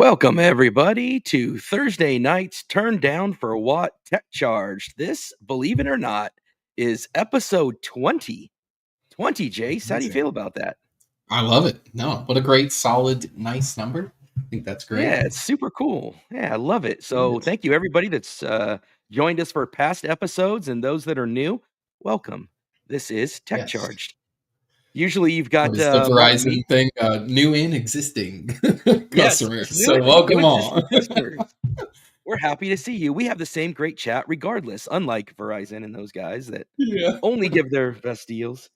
Welcome, everybody, to Thursday night's Turn Down for What Tech Charged. This, believe it or not, is episode 20. 20, Jace. How do you feel about that? I love it. No, what a great, solid, nice number. I think that's great. Yeah, it's super cool. Yeah, I love it. So, thank you, everybody that's joined us for past episodes, and those that are new, welcome. This is Tech Yes. Charged. Usually, you've What got is the Martin Meek. Verizon thing? New and existing Yes, customers. new, So new welcome existing all. customers. We're happy to see you. We have the same great chat regardless, unlike Verizon and those guys that Yeah. only give their best deals.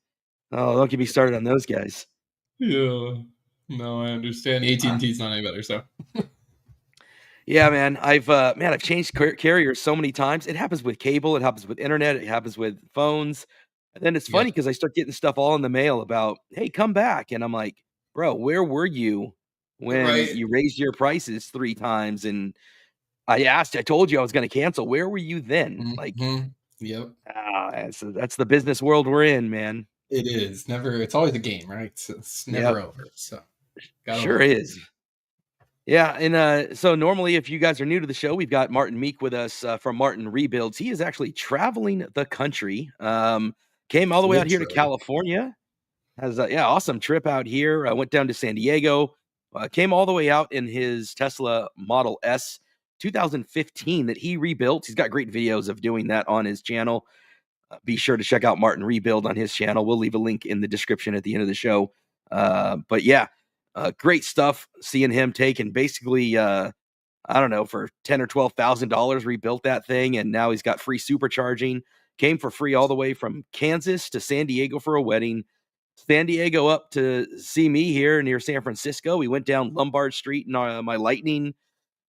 Oh, don't get me started on those guys. Yeah. No, I understand. AT&T's not any better, so. Yeah, man. I've changed carriers so many times. It happens with cable, it happens with internet, it happens with phones. And then it's funny Yep. because I start getting stuff all in the mail about, hey, come back. And I'm like, bro, where were you when Right. you raised your prices 3 times? And I told you I was gonna cancel. Where were you then? Like, Mm-hmm. Yep. that's the business world we're in, man. It is. It's always a game, right? It's Yep, never over. So gotta sure love it. is. Yeah, and so normally, if you guys are new to the show, we've got Martin Meek with us from Martin Rebuilds. He is actually traveling the country. Came all the way out here to Literally. California. Has a awesome trip out here. Went down to San Diego. Came all the way out in his Tesla Model S 2015 that he rebuilt. He's got great videos of doing that on his channel. Be sure to check out Martin Rebuild on his channel. We'll leave a link in the description at the end of the show. But yeah, great stuff. Seeing him taking basically, I don't know, for $10,000 or $12,000, rebuilt that thing, and now he's got free supercharging. Came for free all the way from Kansas to San Diego for a wedding. San Diego up to see me here near San Francisco. We went down Lombard Street in my Lightning.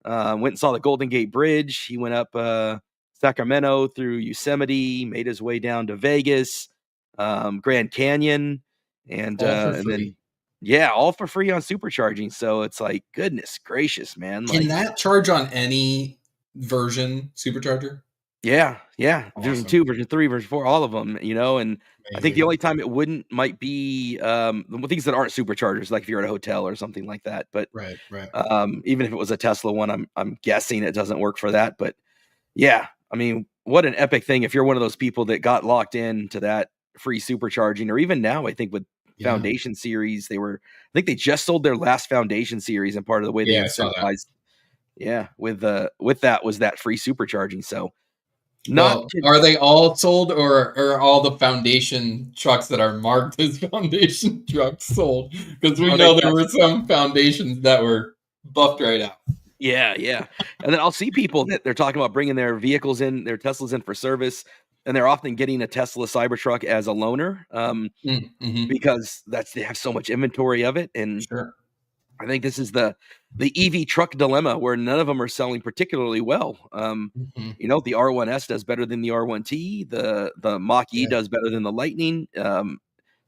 Went and saw the Golden Gate Bridge. He went up Sacramento through Yosemite, made his way down to Vegas, Grand Canyon, and All for then free. all for free on supercharging. So it's like, goodness gracious, man! Can Like, that charge on any version supercharger? yeah, version Awesome. 2, version 3, version 4, all of them, and I think the Amazing. only time it wouldn't might be the things that aren't superchargers, like if you're at a hotel or something like that. But Right, right. even if it was a Tesla one, I'm guessing it doesn't work for that. But yeah, I mean, what an epic thing if you're one of those people that got locked into that free supercharging, or even now, I think with Yeah. Foundation series, I think they just sold their last Foundation series, and part of the way they Yeah, I saw that. incentivized, with that was that free supercharging. So not Well, to, are they all sold, or are all the foundation trucks that are marked as foundation trucks sold? Because we are they know there test were some foundations that were buffed right out. yeah. And then I'll see people that they're talking about bringing their vehicles in, their Teslas in for service, and they're often getting a Tesla Cybertruck as a loaner, Mm-hmm. because they have so much inventory of it. And Sure. I think this is the EV truck dilemma where none of them are selling particularly well. Mm-hmm. The R1S does better than the R1T. The Mach E Yeah. does better than the Lightning.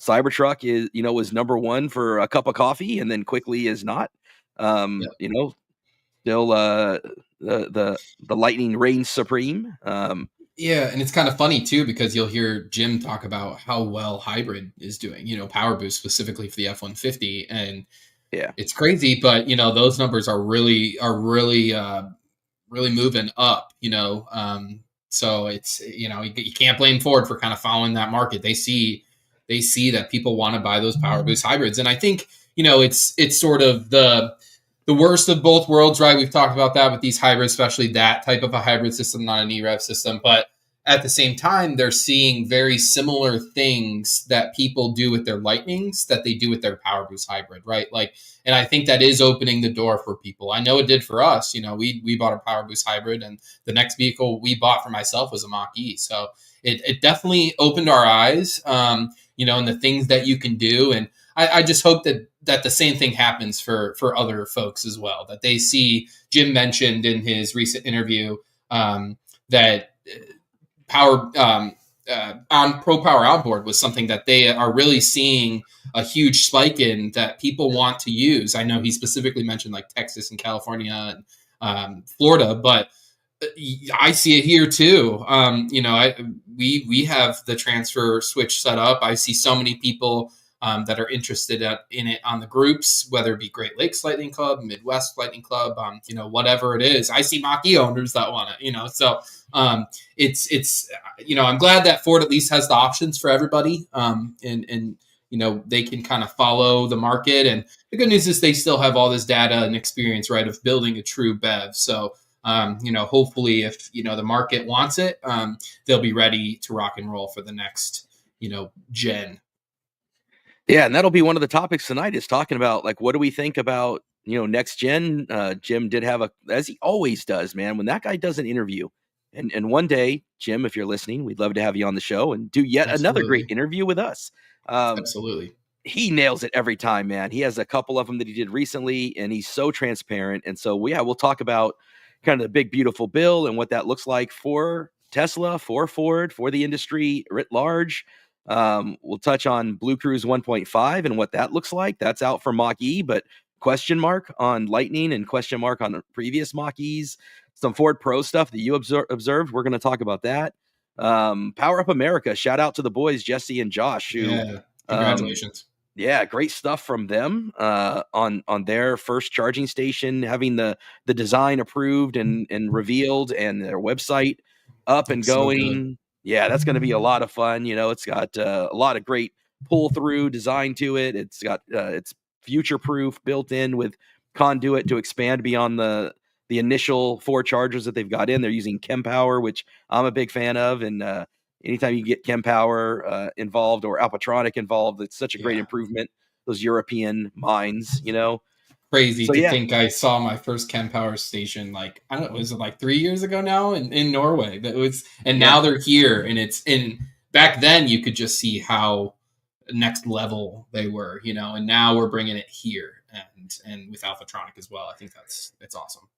Cybertruck is number one for a cup of coffee, and then quickly is not. Yep. Still the Lightning reigns supreme. Yeah, and it's kind of funny too because you'll hear Jim talk about how well hybrid is doing. Power boost specifically for the F-150, and Yeah, it's crazy, but those numbers are really moving up. So it's you can't blame Ford for kind of following that market. They see that people want to buy those power boost hybrids, and I think it's sort of the worst of both worlds, right? We've talked about that with these hybrids, especially that type of a hybrid system, not an EREV system, but at the same time, they're seeing very similar things that people do with their Lightnings that they do with their Power Boost hybrid, right? Like, and I think that is opening the door for people. I know it did for us. We bought a Power Boost hybrid, and the next vehicle we bought for myself was a Mach E. So it definitely opened our eyes, and the things that you can do. And I just hope that the same thing happens for other folks as well. That they see, Jim mentioned in his recent interview that power on Pro Power Outboard was something that they are really seeing a huge spike in that people want to use. I know he specifically mentioned like Texas and California and Florida, but I see it here too. We have the transfer switch set up. I see so many people that are interested in it on the groups, whether it be Great Lakes Lightning Club, Midwest Lightning Club, whatever it is. I see Mach-E owners that want it, so it's I'm glad that Ford at least has the options for everybody, and they can kind of follow the market. And the good news is they still have all this data and experience, right, of building a true BEV. So hopefully if the market wants it, they'll be ready to rock and roll for the next gen. Yeah, and that'll be one of the topics tonight, is talking about, like, what do we think about next gen. Jim did have as he always does, man, when that guy does an interview, and one day, Jim, if you're listening, we'd love to have you on the show and do yet another great Absolutely. interview with us. Absolutely. He nails it every time, man. He has a couple of them that he did recently, and he's so transparent. And so, yeah, we'll talk about kind of the big, beautiful bill and what that looks like for Tesla, for Ford, for the industry writ large. We'll touch on BlueCruise 1.5 and what that looks like. That's out for Mach-E, but question mark on Lightning and question mark on previous Mach-E's. Some Ford Pro stuff that you observed. We're going to talk about that. Power Up America. Shout out to the boys, Jesse and Josh, who Yeah. Congratulations. yeah, great stuff from them on their first charging station, having the design approved and revealed, and their website up and Looks so good. going. Yeah, that's going to be a lot of fun. It's got a lot of great pull through design to it. It's got it's future proof, built in with conduit to expand beyond the initial 4 chargers that they've got in. They're using Kempower, which I'm a big fan of, and anytime you get Kempower involved or Alpatronic involved, it's such a great Yeah. improvement. Those European mines, Crazy So to yeah, think I saw my first Kempower station, like, I don't know, was it like 3 years ago now in Norway? And yeah, now they're here, and it's in back then you could just see how next level they were, and now we're bringing it here, and with Alphatronic as well. I think it's awesome.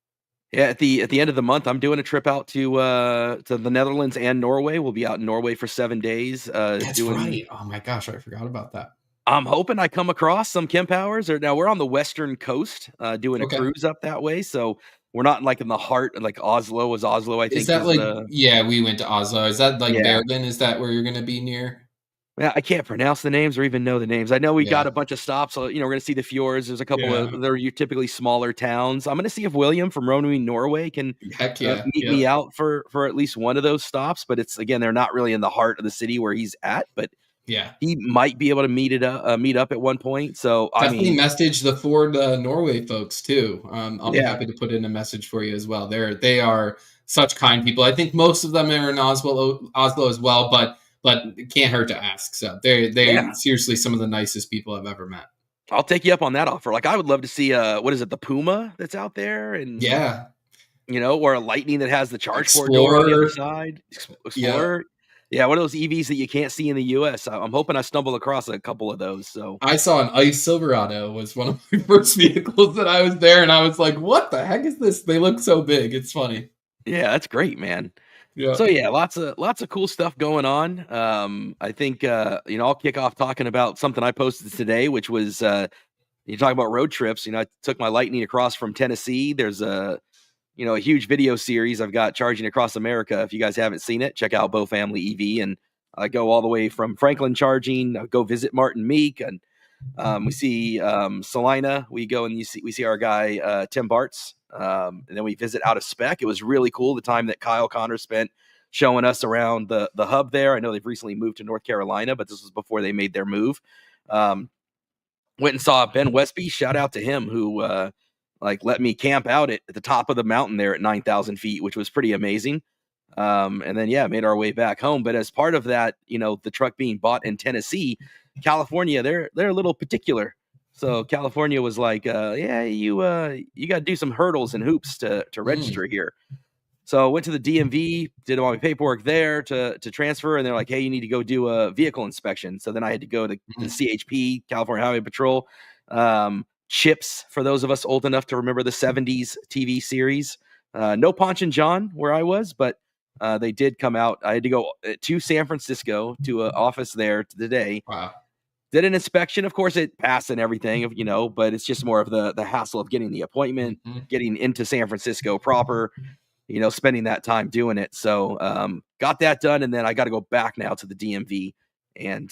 yeah. At the end of the month, I'm doing a trip out to the Netherlands and Norway. We'll be out in Norway for 7 days. That's right. Oh my gosh, I forgot about that. I'm hoping I come across some Kempowers. Or now we're on the western coast, doing a Okay. cruise up that way, so we're not like in the heart, like Oslo. I Is think that is like, the yeah, we went to Oslo. Is that like yeah. Bergen? Is that where you're gonna be near? Yeah, I can't pronounce the names or even know the names. I know we Yeah. got a bunch of stops. So, we're gonna see the fjords. There's a couple Yeah. of they're typically smaller towns. I'm gonna see if William from Roanoke, Norway, can Heck yeah. meet Yeah. me out for at least one of those stops. But it's again, they're not really in the heart of the city where he's at. But Yeah. he might be able to meet up at one point. So I Definitely mean, message the Ford Norway folks too. I'll be yeah, happy to put in a message for you as well. They are such kind people. I think most of them are in Oslo as well, but it can't hurt to ask. So they yeah. seriously some of the nicest people I've ever met. I'll take you up on that offer. Like I would love to see what is it, the Puma that's out there, and Yeah, or a Lightning that has the charge port door on the other Explorer. side. Yeah, Explorer. Yeah, one of those EVs that you can't see in the US. I'm hoping I stumble across a couple of those. So I saw an Ice Silverado was one of my first vehicles that I was there, and I was like, "What the heck is this?" They look so big. It's funny. yeah, that's great, man. Yeah. So yeah, lots of cool stuff going on. I think I'll kick off talking about something I posted today, which was you talk about road trips. I took my Lightning across from Tennessee. There's a huge video series I've got, Charging Across America. If you guys haven't seen it, check out Bow Family EV, and I go all the way from Franklin charging. Go visit Martin Meek, and we see Salina. We go and we see our guy Tim Bartz, and then we visit out of spec. It was really cool the time that Kyle Connor spent showing us around the hub there. I know they've recently moved to North Carolina, but this was before they made their move. Went and saw Ben Westby. Shout out to him, who let me camp out at the top of the mountain there at 9,000 feet, which was pretty amazing. And then made our way back home. But as part of that, the truck being bought in Tennessee, California, they're a little particular. So California was like, you got to do some hurdles and hoops to Mm. register here. So I went to the DMV, did all my paperwork there to transfer, and they're like, hey, you need to go do a vehicle inspection. So then I had to go to the Mhm. CHP, California Highway Patrol. Chips, for those of us old enough to remember the 70s TV series. No Ponch and John where I was, but they did come out. I had to go to San Francisco to an office there today. Wow. Did an inspection. Of course, it passed and everything, but it's just more of the hassle of getting the appointment, Mhm. getting into San Francisco proper, spending that time doing it. So got that done, and then I got to go back now to the DMV and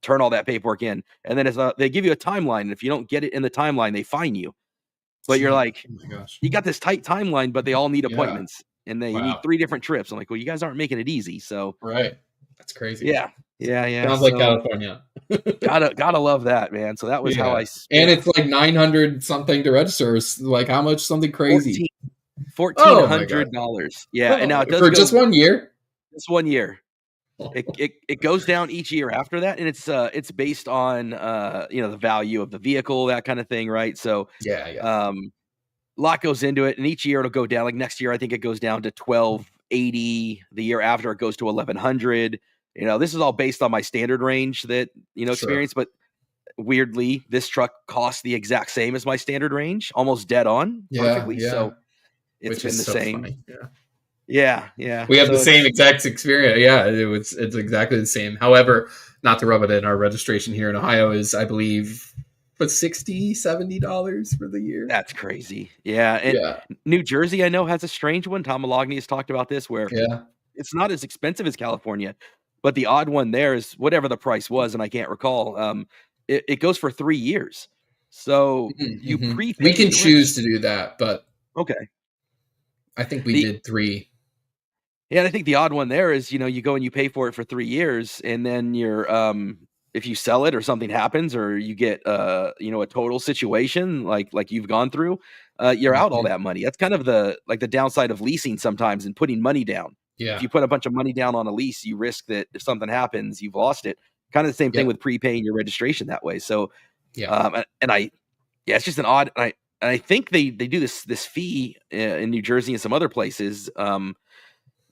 turn all that paperwork in. And then they give you a timeline. And if you don't get it in the timeline, they fine you. But you're like, oh my gosh. you got this tight timeline, but they all need Yeah. appointments, and you need Wow. 3 different trips. I'm like, well, you guys aren't making it easy. So Right. That's crazy. yeah. Sounds like California. Gotta love that, man. So that was how I spent. And it's like 900 something to register. Like how much? Something crazy. $1,400. Yeah, and now it does for just 1 year. Just 1 year. It goes down each year after that, and it's based on the value of the vehicle, that kind of thing, right? So a lot goes into it, and each year it'll go down. Like next year, I think it goes down to $1,280. The year after, it goes to $1,100. This is all based on my standard range that experience, but weirdly, this truck costs the exact same as my standard range, almost dead on, perfectly. So it's been the same. Funny. Yeah. We have the same exact experience. Yeah, it's exactly the same. However, not to rub it in, our registration here in Ohio is, I believe, $60-$70 for the year. That's crazy. Yeah. And New Jersey, I know, has a strange one. Tom Malogny has talked about this, where it's not as expensive as California, but the odd one there is whatever the price was, and I can't recall. It goes for 3 years. So you prepay. We can choose to do that, but okay. I think we did 3. Yeah, and I think the odd one there is, you go and you pay for it for 3 years, and then you're if you sell it or something happens, or you get a total situation like you've gone through, you're out all that money. That's kind of the downside of leasing sometimes, and putting money down. Yeah. If you put a bunch of money down on a lease, you risk that if something happens, you've lost it. Kind of the same thing with prepaying your registration that way. So it's just an odd. I think they do this fee in New Jersey and some other places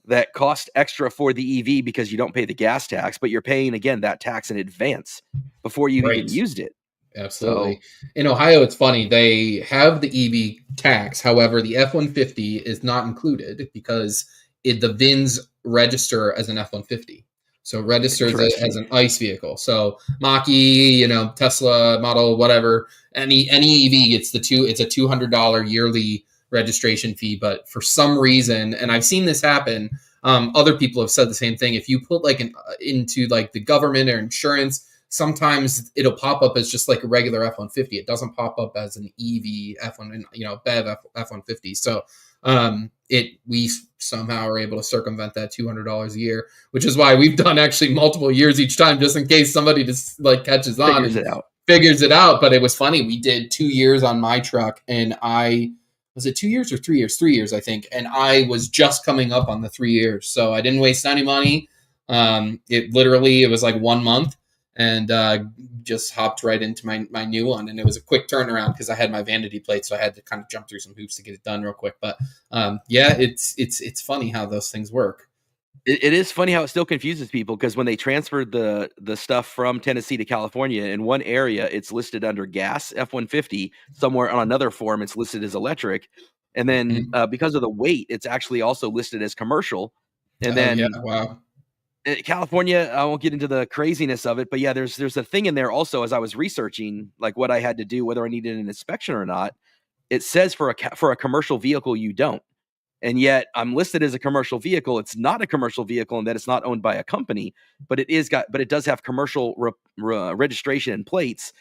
that cost extra for the EV because you don't pay the gas tax, but you're paying, again, that tax in advance before you even used it. Absolutely. So, in Ohio, it's funny. They have the EV tax. However, the F-150 is not included because the VINs register as an F-150. So it registers as an ICE vehicle. So Mach-E, Tesla model, whatever, any EV, it's a $200 yearly registration fee. But for some reason, and I've seen this happen, other people have said the same thing. If you put into the government or insurance, sometimes it'll pop up as just like a regular F-150. It doesn't pop up as an EV F1, BEV F-150. So we somehow are able to circumvent that $200 a year, which is why we've done actually multiple years each time, just in case somebody just catches on and figures it out. But it was funny. We did 2 years on my truck, and was it 2 years or 3 years? 3 years, I think. And I was just coming up on the 3 years. So I didn't waste any money. It was like 1 month, and just hopped right into my new one. And it was a quick turnaround because I had my vanity plate. So I had to kind of jump through some hoops to get it done real quick. But it's funny how those things work. It is funny how it still confuses people, because when they transferred the stuff from Tennessee to California, in one area it's listed under gas F-150, somewhere on another form it's listed as electric, and then because of the weight, it's actually also listed as commercial. And California, I won't get into the craziness of it, but yeah, there's a thing in there also. As I was researching what I had to do, whether I needed an inspection or not, it says for a commercial vehicle you don't. And yet I'm listed as a commercial vehicle. It's not a commercial vehicle in that it's not owned by a company, but it does have commercial registration and plates,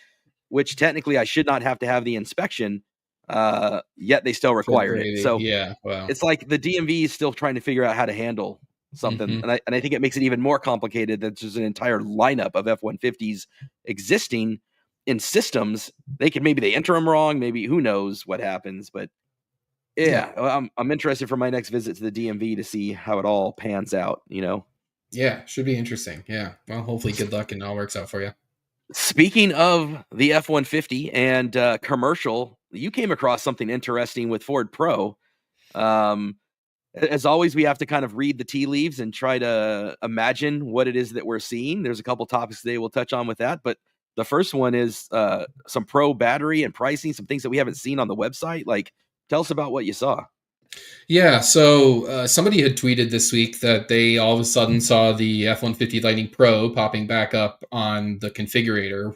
which technically I should not have to have the inspection. Yet they still require it. So it's like the DMV is still trying to figure out how to handle something. And I think it makes it even more complicated that there's an entire lineup of F-150s existing in systems. They enter them wrong. Maybe, who knows what happens, but I'm interested for my next visit to the DMV to see how it all pans out, Yeah, should be interesting. Yeah. Well, hopefully good luck and it all works out for you. Speaking of the F-150 and commercial, you came across something interesting with Ford Pro. As always, we have to kind of read the tea leaves and try to imagine what it is that we're seeing. There's a couple topics today we'll touch on with that, but the first one is some Pro battery and pricing, some things that we haven't seen on the website. Tell us about what you saw. Yeah, so somebody had tweeted this week that they all of a sudden saw the F-150 Lightning Pro popping back up on the configurator,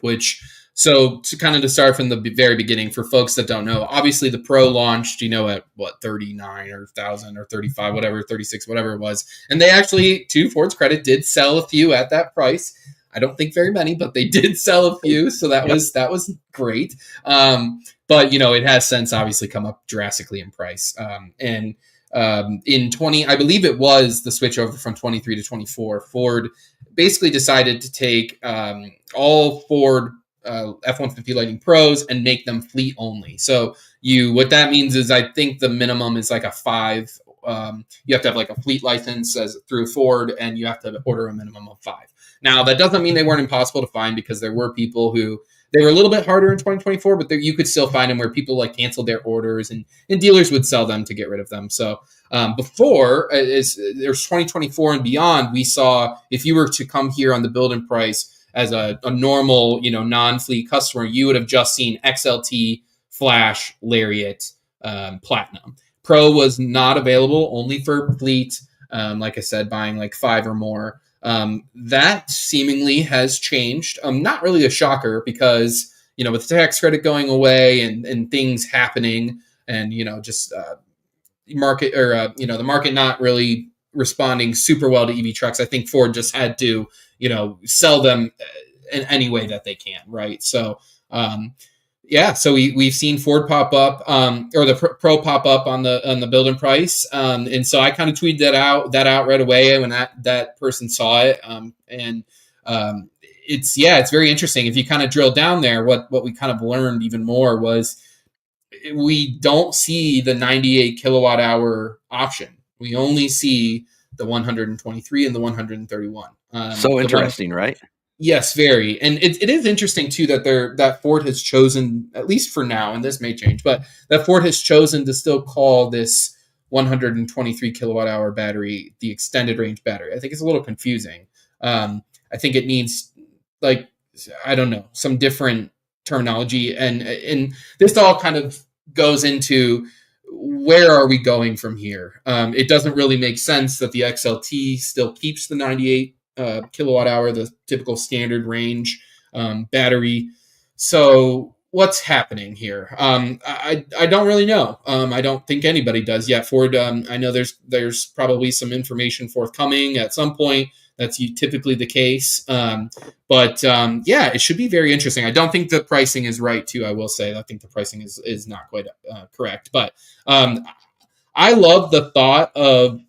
so to start from the very beginning, for folks that don't know, obviously the Pro launched, at what, 39 or 1,000 or 35, whatever, 36, whatever it was. And they actually, to Ford's credit, did sell a few at that price. I don't think very many, but they did sell a few, so that was great. But it has since obviously come up drastically in price. And in 20, I believe it was the switch over from 23 to 24. Ford basically decided to take all Ford F-150 Lightning Pros and make them fleet only. So what that means is I think the minimum is like a 5. You have to have like a fleet license through Ford, and you have to order a minimum of 5. Now, that doesn't mean they weren't impossible to find, because there were people who they were a little bit harder in 2024, but you could still find them where people like canceled their orders and dealers would sell them to get rid of them. So before there's 2024 and beyond, we saw if you were to come here on the build and price as a normal, non-fleet customer, you would have just seen XLT, Flash, Lariat, Platinum. Pro was not available, only for fleet. Like I said, buying like 5 or more. That seemingly has changed. Not really a shocker, because with the tax credit going away and things happening, and just market or the market not really responding super well to EV trucks. I think Ford just had to sell them in any way that they can, right? So so we've seen Ford pop up, or the Pro pop up on the build and price, and so I kind of tweeted that out right away when that person saw it, and it's very interesting. If you kind of drill down there, what we kind of learned even more was we don't see the 98 kilowatt hour option. We only see the 123 and the 131. So interesting, right? Yes, very. And it is interesting too that Ford has chosen, at least for now, and this may change, but that Ford has chosen to still call this 123 kilowatt hour battery the extended range battery. I think it's a little confusing. I think it needs, like, I don't know, some different terminology, and this all kind of goes into where are we going from here. It doesn't really make sense that the XLT still keeps the 98 kilowatt hour, the typical standard range battery. So what's happening here? I don't really know. I don't think anybody does yet. Ford, I know there's probably some information forthcoming at some point. That's typically the case. But it should be very interesting. I don't think the pricing is right too. I will say, I think the pricing is not quite correct. But I love the thought of,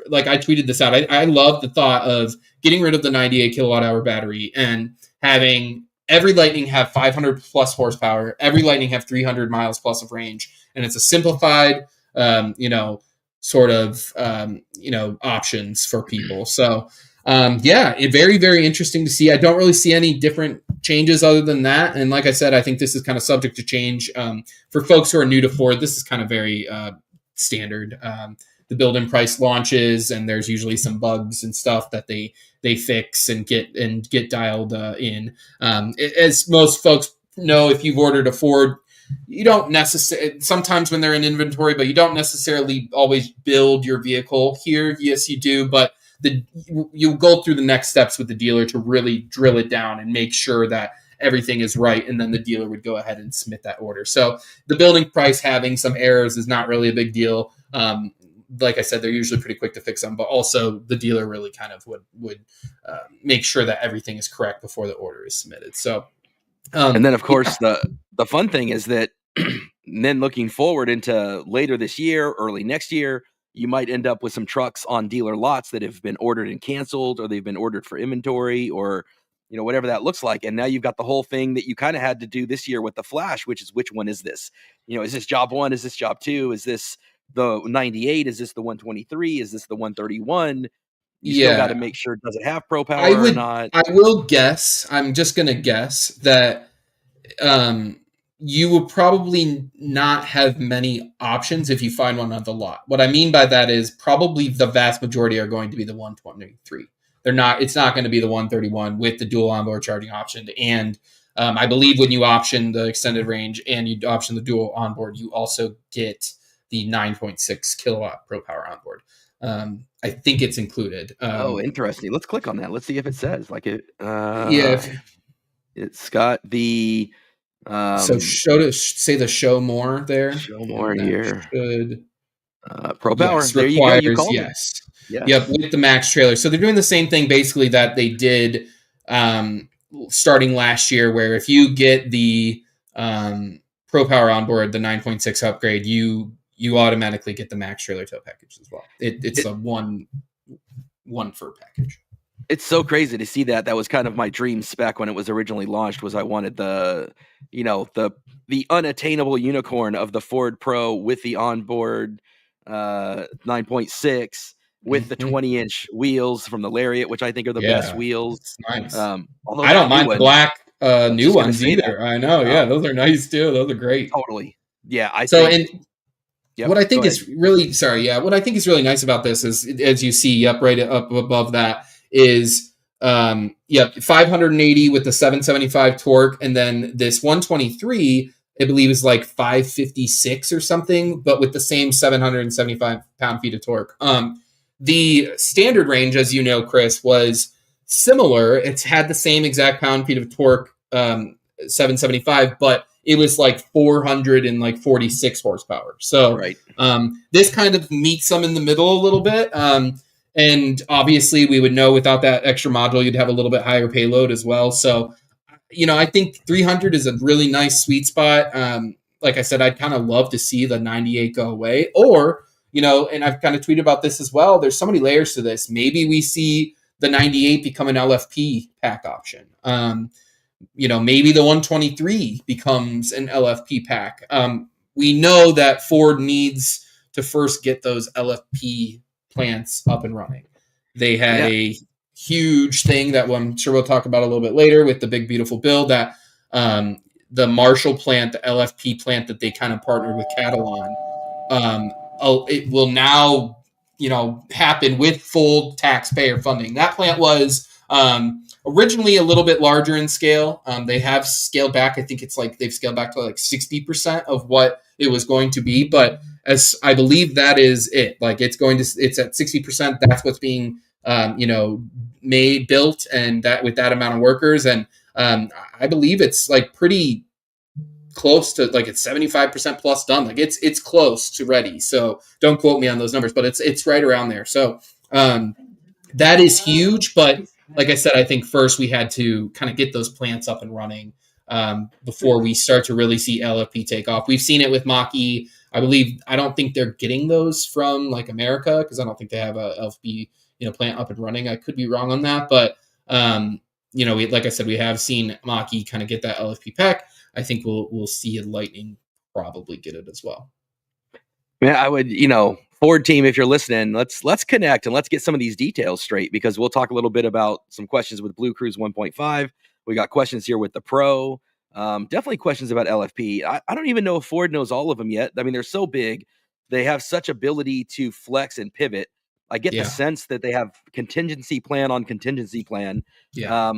like I tweeted this out. I love the thought of getting rid of the 98 kilowatt hour battery and having every Lightning have 500 plus horsepower, every Lightning have 300 miles plus of range, and it's a simplified, sort of, options for people. So, very, very interesting to see. I don't really see any different changes other than that. And like I said, I think this is kind of subject to change. For folks who are new to Ford, this is kind of very standard. The build and price launches, and there's usually some bugs and stuff that they fix and get dialed in. As most folks know, if you've ordered a Ford, you don't necessarily, sometimes when they're in inventory, but you don't necessarily always build your vehicle here. Yes, you do, but you go through the next steps with the dealer to really drill it down and make sure that everything is right, and then the dealer would go ahead and submit that order. So the building price having some errors is not really a big deal. Like I said, they're usually pretty quick to fix them, but also the dealer really kind of would make sure that everything is correct before the order is submitted. So, and then of course the fun thing is that then looking forward into later this year, early next year, you might end up with some trucks on dealer lots that have been ordered and canceled, or they've been ordered for inventory, or whatever that looks like. And now you've got the whole thing that you kind of had to do this year with the Flash, which is, which one is this? Is this job 1? Is this job 2? Is this the 98? Is this the 123? Is this the 131? You still got to make sure, does it have Pro Power or not? I will guess, I'm just going to guess that you will probably not have many options if you find one on the lot. What I mean by that is probably the vast majority are going to be the 123. It's not going to be the 131 with the dual onboard charging option. And I believe when you option the extended range and you option the dual onboard, you also get the 9.6 kilowatt Pro Power onboard. I think it's included. Interesting. Let's click on that. Let's see if it says like it. It's got the. So say the show more there. Show more here. Should Pro Power. Yes, there requires, you go. You called yes. Yep, with the Max trailer. So they're doing the same thing basically that they did starting last year, where if you get the Pro Power onboard, the 9.6 upgrade, you automatically get the max trailer tow package as well. It's a one fur package. It's so crazy to see that. That was kind of my dream spec when it was originally launched. Was I wanted the, the unattainable unicorn of the Ford Pro with the onboard 9.6 with the 20-inch wheels from the Lariat, which I think are the best Yeah, wheels. it's nice. Although I don't that new mind the one, black I was new just gonna ones say that. either. I know. Yeah, those are nice too. Those are great. Totally. Yeah, I So, think. and Yep. what I Go think ahead. is really what I think is really nice about this is, as you see up right up above that, is 580 with the 775 torque, and then this 123 I believe is like 556 or something, but with the same 775 pound-feet of torque. The standard range, as you know, Chris, was similar. It's had the same exact pound-feet of torque, 775, but it was like 446 horsepower. So Right. this kind of meets them in the middle a little bit. And obviously, we would know without that extra module, you'd have a little bit higher payload as well. So, I think 300 is a really nice sweet spot. Like I said, I'd kind of love to see the 98 go away. Or, and I've kind of tweeted about this as well. There's so many layers to this. Maybe we see the 98 become an LFP pack option. Maybe the 123 becomes an LFP pack. We know that Ford needs to first get those LFP plants up and running. They had a huge thing that I'm sure we'll talk about a little bit later with the big beautiful bill, that the Marshall plant, the LFP plant that they kind of partnered with Catalan, it will now happen with full taxpayer funding. That plant was originally a little bit larger in scale. They have scaled back. I think it's like they've scaled back to like 60% of what it was going to be. But as I believe that is it. Like it's at 60%. That's what's being built, and that with that amount of workers. And I believe it's like pretty close to, like, it's 75% plus done. Like it's close to ready. So don't quote me on those numbers, but it's right around there. So that is huge. But like I said, I think first we had to kind of get those plants up and running before we start to really see LFP take off. We've seen it with Mach-E. I don't think they're getting those from like America, because I don't think they have a LFP plant up and running. I could be wrong on that, but like I said, we have seen Mach-E kind of get that LFP pack. I think we'll see Lightning probably get it as well. Man, I would, Ford team, if you're listening, let's connect and let's get some of these details straight, because we'll talk a little bit about some questions with BlueCruise 1.5. We got questions here with the Pro. Definitely questions about LFP. I don't even know if Ford knows all of them yet. I mean, they're so big. They have such ability to flex and pivot. I get the sense that they have contingency plan on contingency plan. Yeah.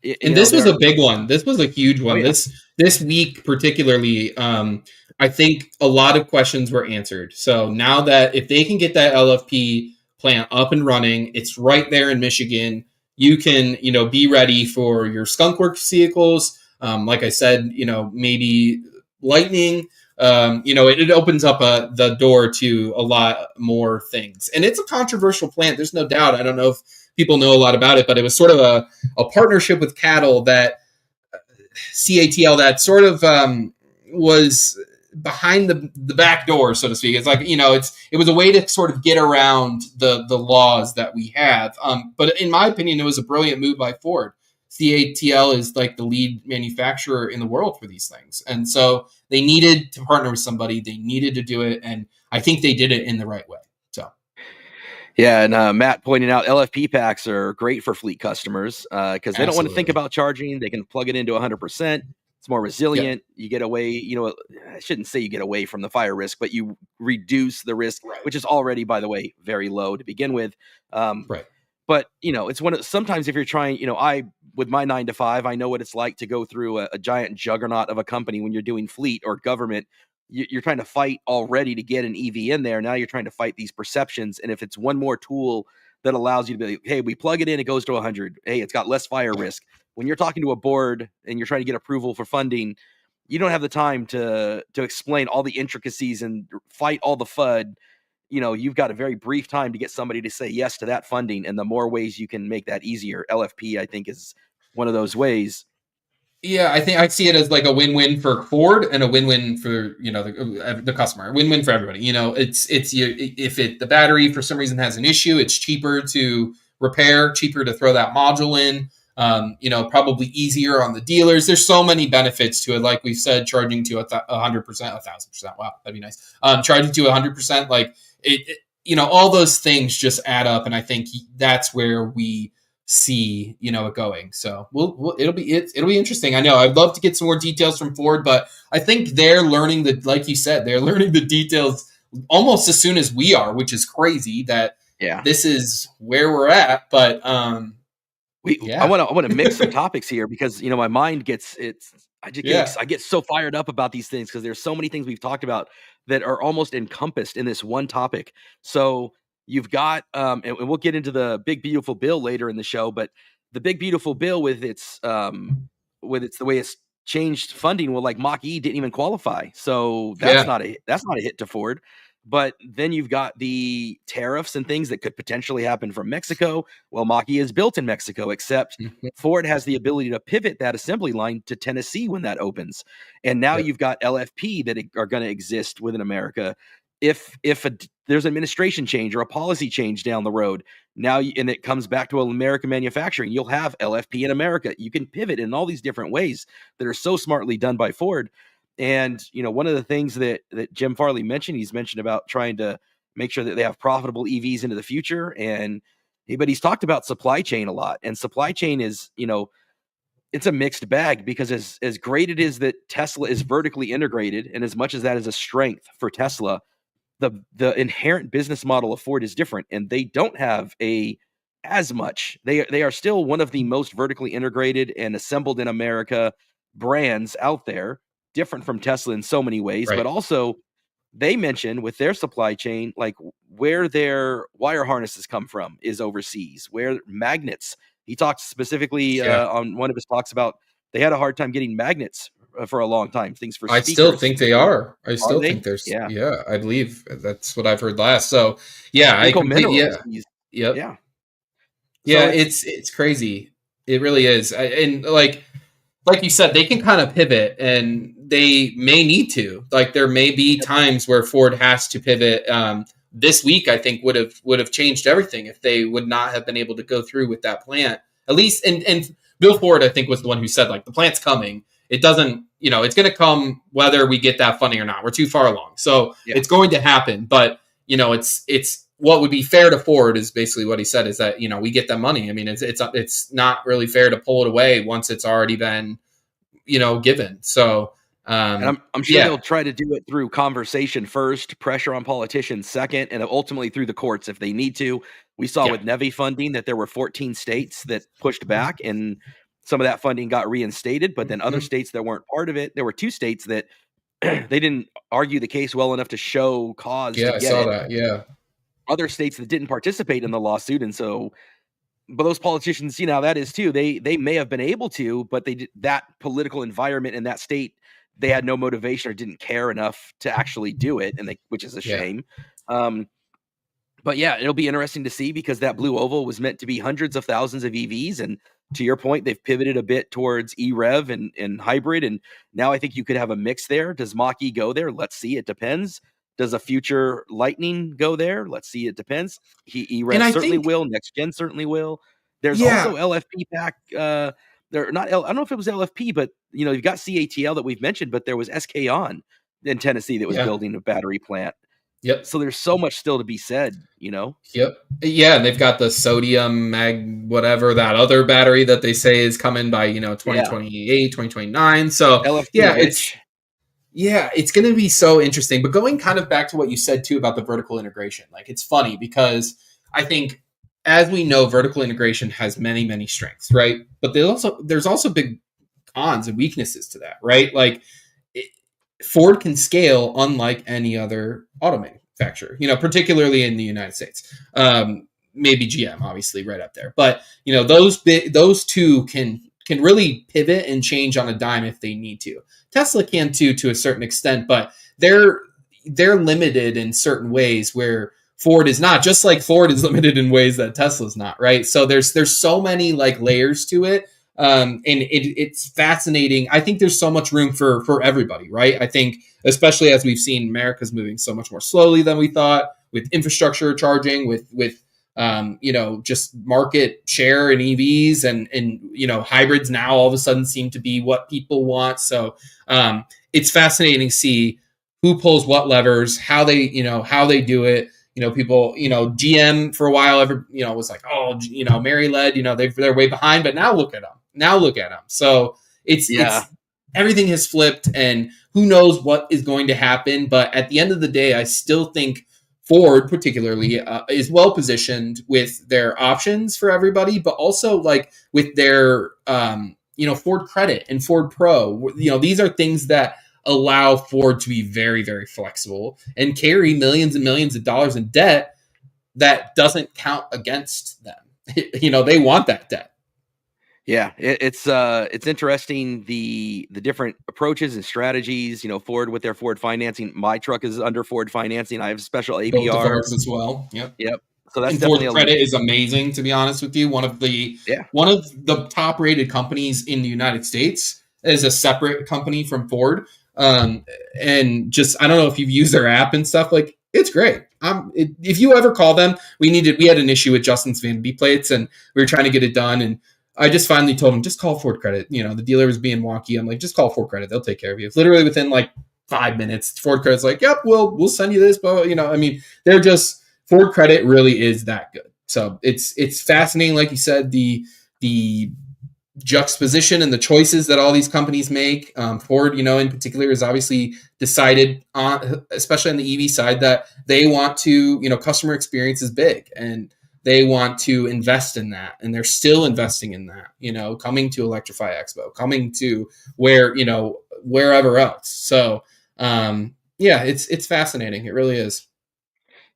And this was a big one. This was a huge one. Oh, yeah. This week particularly, I think a lot of questions were answered. So now that if they can get that LFP plant up and running, it's right there in Michigan. You can, be ready for your skunkworks vehicles. Like I said, maybe Lightning. It opens up the door to a lot more things. And it's a controversial plant. There's no doubt. I don't know if people know a lot about it, but it was sort of a partnership with cattle that CATL that sort of was behind the back door, so to speak. It's like, it was a way to sort of get around the laws that we have. But in my opinion, it was a brilliant move by Ford. CATL is like the lead manufacturer in the world for these things. And so they needed to partner with somebody. They needed to do it. And I think they did it in the right way. So. Yeah, and Matt pointed out LFP packs are great for fleet customers because they don't want to think about charging. They can plug it into 100%. It's more resilient. Yep. You get away, I shouldn't say you get away from the fire risk, but you reduce the risk, which is already, by the way, very low to begin with. Right. But, it's sometimes if you're trying, with my 9 to 5, I know what it's like to go through a giant juggernaut of a company when you're doing fleet or government. You're trying to fight already to get an EV in there. Now you're trying to fight these perceptions. And if it's one more tool that allows you to be, hey, we plug it in, it goes to 100. Hey, it's got less fire risk. When you're talking to a board and you're trying to get approval for funding, you don't have the time to explain all the intricacies and fight all the FUD. You've got a very brief time to get somebody to say yes to that funding. And the more ways you can make that easier, LFP, I think, is one of those ways. Yeah, I think I see it as like a win-win for Ford and a win-win for the customer, a win-win for everybody. It's if the battery for some reason has an issue, it's cheaper to repair, cheaper to throw that module in. Probably easier on the dealers. There's so many benefits to it. Like we've said, charging to 100%, 1,000%. Wow, that'd be nice. Charging to 100%, like all those things just add up, and I think that's where we see it going. So it'll be interesting. I know I'd love to get some more details from Ford, but I think they're learning like you said, they're learning the details almost as soon as we are, which is crazy that this is where we're at. But I want to mix some topics here because my mind I get so fired up about these things because there's so many things we've talked about that are almost encompassed in this one topic. So you've got, and we'll get into the big beautiful bill later in the show, but the big beautiful bill with its the way it's changed funding, well, like Mach-E didn't even qualify, so that's not a hit to Ford. But then you've got the tariffs and things that could potentially happen from Mexico. Well, Mach-E is built in Mexico, except Ford has the ability to pivot that assembly line to Tennessee when that opens. And now you've got LFP that are going to exist within America. If there's an administration change or a policy change down the road, and it comes back to American manufacturing, you'll have LFP in America. You can pivot in all these different ways that are so smartly done by Ford. And, one of the things that Jim Farley mentioned, he's mentioned about trying to make sure that they have profitable EVs into the future. But he's talked about supply chain a lot. And supply chain is, it's a mixed bag because as great it is that Tesla is vertically integrated, and as much as that is a strength for Tesla, the inherent business model of Ford is different, and they don't have as much. They are still one of the most vertically integrated and assembled in America brands out there, different from Tesla in so many ways, but also they mention with their supply chain, like where their wire harnesses come from is overseas, where magnets. He talked specifically on one of his talks about they had a hard time getting magnets for a long time. Things for speakers. I still think they are. I still think there's. Yeah, I believe that's what I've heard last. So I completely. Yeah. It's crazy. It really is, and like you said, they can kind of pivot, and they may need to. Like there may be times where Ford has to pivot. This week, I think would have changed everything if they would not have been able to go through with that plant. At least, and Bill Ford, I think, was the one who said like the plant's coming. It doesn't, it's going to come whether we get that funding or not. We're too far along, so it's going to happen. But it's what would be fair to Ford is basically what he said is that we get that money. I mean, it's not really fair to pull it away once it's already been given. So. And I'm sure they'll try to do it through conversation first, pressure on politicians second, and ultimately through the courts if they need to. We saw with NEVI funding that there were 14 states that pushed back, and some of that funding got reinstated, but then other states that weren't part of it, there were 2 states that they didn't argue the case well enough to show cause to get it. I saw that, Other states that didn't participate in the lawsuit, and so but those politicians, how that is too. They may have been able to, but they did that political environment in that state. They had no motivation or didn't care enough to actually do it, which is a shame. But it'll be interesting to see because that blue oval was meant to be hundreds of thousands of EVs, and to your point, they've pivoted a bit towards EREV and hybrid, and now I think you could have a mix there. Does Mach-E go there? Let's see. It depends. Does a future Lightning go there? Let's see. It depends. EREV certainly will. Next gen certainly will. There's also LFP pack. They're not. I don't know if it was LFP, but you've got CATL that we've mentioned, but there was SK On in Tennessee that was building a battery plant. Yep. So there's so much still to be said. Yep. Yeah, and they've got the sodium whatever that other battery that they say is coming by 2028, 2029. So LFP it's going to be so interesting. But going kind of back to what you said too about the vertical integration, like it's funny because I think, as we know, vertical integration has many, many strengths, right? But there's also big cons and weaknesses to that, right? Like Ford can scale unlike any other auto manufacturer, particularly in the United States. Maybe GM, obviously, right up there. But those two can really pivot and change on a dime if they need to. Tesla can too, to a certain extent, but they're limited in certain ways where Ford is not, just like Ford is limited in ways that Tesla's not, right? So there's so many like layers to it. It's fascinating. I think there's so much room for everybody, right? I think, especially as we've seen, America's moving so much more slowly than we thought with infrastructure charging, with just market share in EVs and hybrids now all of a sudden seem to be what people want. So it's fascinating to see who pulls what levers, how they do it. People, GM for a while was like, oh, Mary led, they're way behind, but now look at them. So it's everything has flipped, and who knows what is going to happen. But at the end of the day, I still think Ford particularly is well positioned with their options for everybody, but also like with their Ford Credit and Ford Pro. These are things that allow Ford to be very, very flexible and carry millions and millions of dollars in debt that doesn't count against them. They want that debt. Yeah, it's interesting the different approaches and strategies. Ford with their Ford financing. My truck is under Ford financing. I have special Both of APR. ours as well. Yep. So that's And Ford definitely Credit is amazing, to be honest with you. One of the top rated companies in the United States is a separate company from Ford. And just I don't know if you've used their app and stuff. Like, it's great. If you ever call them, we had an issue with Justin's vanity plates, and we were trying to get it done. And I just finally told him, just call Ford Credit. The dealer was being wonky. I'm like, just call Ford Credit. They'll take care of you. It's literally within like 5 minutes. Ford Credit's like, yep, we'll send you this. But they're just Ford Credit really is that good. So it's fascinating, like you said, the juxtaposition and the choices that all these companies make. Ford, in particular, has obviously decided on, especially on the EV side, that they want to, customer experience is big, and they want to invest in that, and they're still investing in that. Coming to Electrify Expo, coming to wherever else. So it's fascinating. It really is.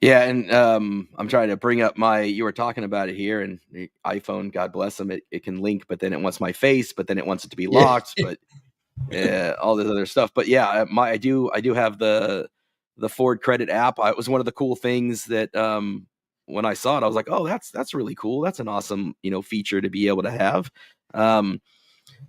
Yeah, and I'm trying to bring up you were talking about it here, and the iPhone, God bless them, it can link, but then it wants my face, but then it wants it to be locked, but all this other stuff. But yeah, I do have the Ford Credit app. It was one of the cool things that when I saw it, I was like, oh, that's really cool. That's an awesome feature to be able to have.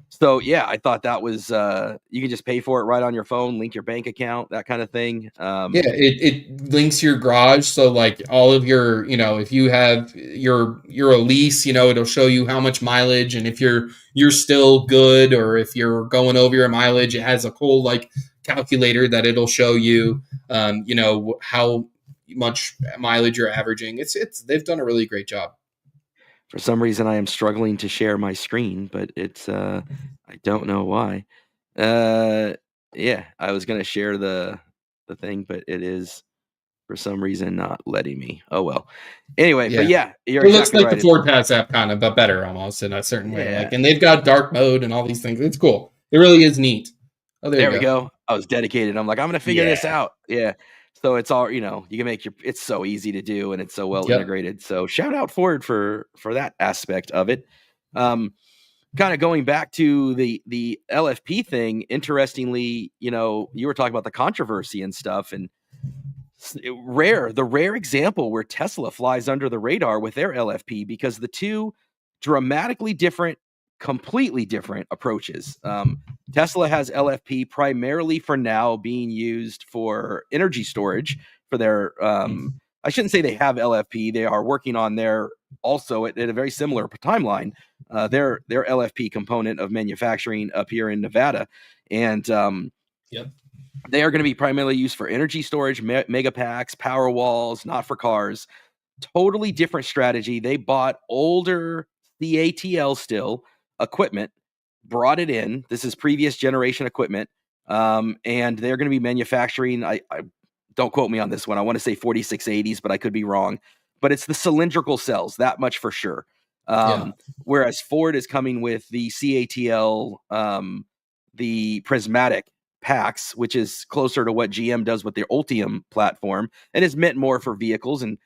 So yeah, I thought that was you can just pay for it right on your phone, link your bank account, that kind of thing. It links your garage, so like all of your, if you have your a lease, it'll show you how much mileage, and if you're still good, or if you're going over your mileage, it has a cool like calculator that it'll show you, how much mileage you're averaging. They've done a really great job. For some reason, I am struggling to share my screen, but it's I don't know why. Yeah, I was gonna share the thing, but it is for some reason not letting me. Oh well. Anyway, but yeah, you're it looks exactly like right. the Ford Pass app kind of, but better almost in a certain way. Yeah. Like, and they've got dark mode and all these things. It's cool. It really is neat. Oh, There we go. I was dedicated. I'm like, I'm gonna figure this Yeah. out. Yeah. So it's all, you can make it's so easy to do, and it's so well Yep. integrated. So shout out Ford for that aspect of it. Kind of going back to the LFP thing, interestingly, you were talking about the controversy and stuff, and the rare example where Tesla flies under the radar with their LFP, because the two dramatically different, completely different approaches. Tesla has LFP primarily for now being used for energy storage for their I shouldn't say they have LFP. They are working on their also at a very similar timeline. Their LFP component of manufacturing up here in Nevada, and Yep. they are going to be primarily used for energy storage, mega packs, power walls, not for cars. Totally different strategy. They bought older CATL still equipment, brought it in. This is previous generation equipment, and they're going to be manufacturing. I don't quote me on this one. I want to say 4680s, but I could be wrong. But it's the cylindrical cells, that much for sure. Whereas Ford is coming with the CATL, the prismatic packs, which is closer to what GM does with their Ultium platform, and is meant more for vehicles. And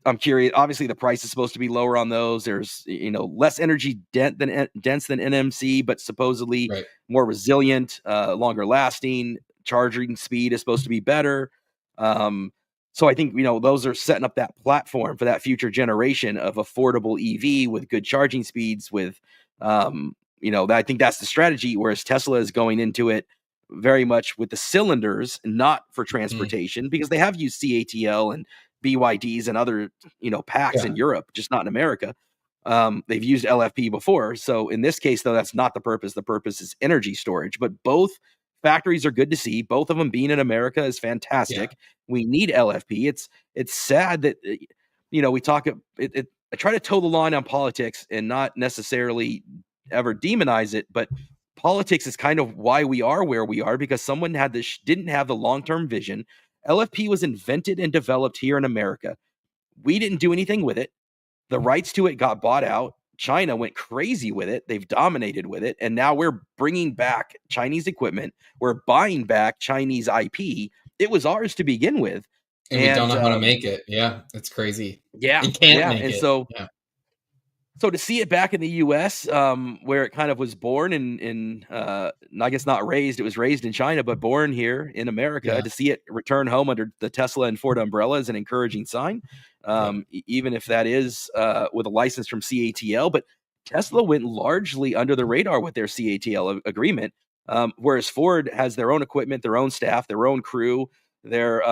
I'm curious. Obviously, the price is supposed to be lower on those. There's less energy dense than NMC, but supposedly more resilient, longer lasting. Charging speed is supposed to be better. So I think those are setting up that platform for that future generation of affordable EV with good charging speeds, with I think that's the strategy, whereas Tesla is going into it very much with the cylinders, not for Mhm. transportation, because they have used CATL and BYDs and other, packs Yeah. in Europe, just not in America. They've used LFP before. So in this case, though, that's not the purpose. The purpose is energy storage. But both factories are good to see. Both of them being in America is Yeah. fantastic. We need LFP. It's sad that we talk I try to toe the line on politics and not necessarily ever demonize it, but politics is kind of why we are where we are, because someone didn't have the long-term vision. LFP was invented and developed here in America. We didn't do anything with it. The rights to it got bought out. China went crazy with it. They've dominated with it. And now we're bringing back Chinese equipment. We're buying back Chinese IP. It was ours to begin with. And we don't And know how to make it. Yeah, it's crazy. yeah, You can't yeah. make And it. so Yeah. so to see it back in the U.S., where it kind of was born I guess not raised, it was raised in China, but born here in America, Yeah. to see it return home under the Tesla and Ford umbrella is an encouraging sign, Yeah. even if that is with a license from CATL. But Tesla went largely under the radar with their CATL agreement, whereas Ford has their own equipment, their own staff, their own crew. They're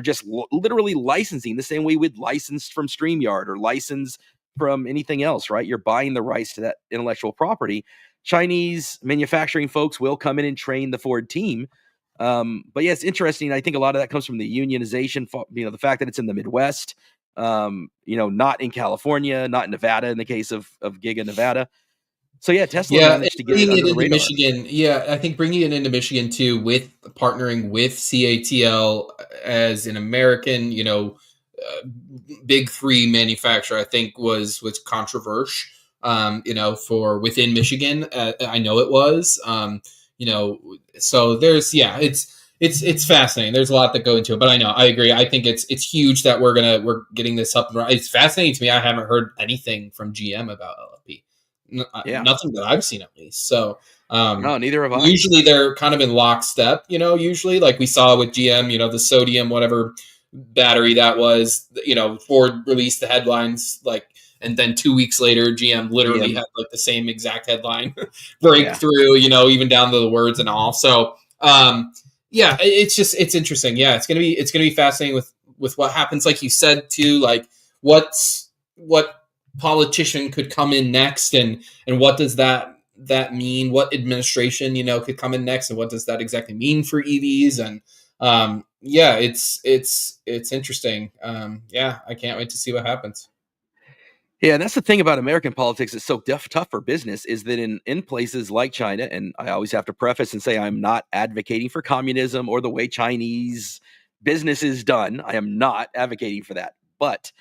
just literally licensing the same way we'd license from StreamYard or license from anything else, right? You're buying the rights to that intellectual property. Chinese manufacturing folks will come in and train the Ford team. But yeah, it's interesting. I think a lot of that comes from the unionization, the fact that it's in the Midwest, not in California, not in Nevada, in the case of Giga Nevada. So yeah, Tesla Yeah, and managed to get it bringing under it the into radar. Michigan, yeah, I think bringing it into Michigan too, with partnering with CATL as an American, big three manufacturer, I think was controversial. For within Michigan, I know it was. So it's fascinating. There's a lot that go into it, but I agree. I think it's huge that we're getting this up and running. It's fascinating to me. I haven't heard anything from GM about LFP. Yeah. Nothing that I've seen, at least. So No, neither have I. usually they're kind of in lockstep, usually like we saw with GM, the sodium, whatever battery that was, Ford released the headlines, like, and then 2 weeks later, GM literally GM. had like the same exact headline Yeah. breakthrough, even down to the words and all. So, yeah, it's interesting. Yeah, it's gonna be fascinating with what happens, like you said too, like what politician could come in next, and what does that mean? What administration could come in next, and what does that exactly mean for EVs? And yeah, it's interesting. Yeah, I can't wait to see what happens. Yeah, and that's the thing about American politics. It's so tough for business, is that in places like China, and I always have to preface and say I'm not advocating for communism or the way Chinese business is done. I am not advocating for that. But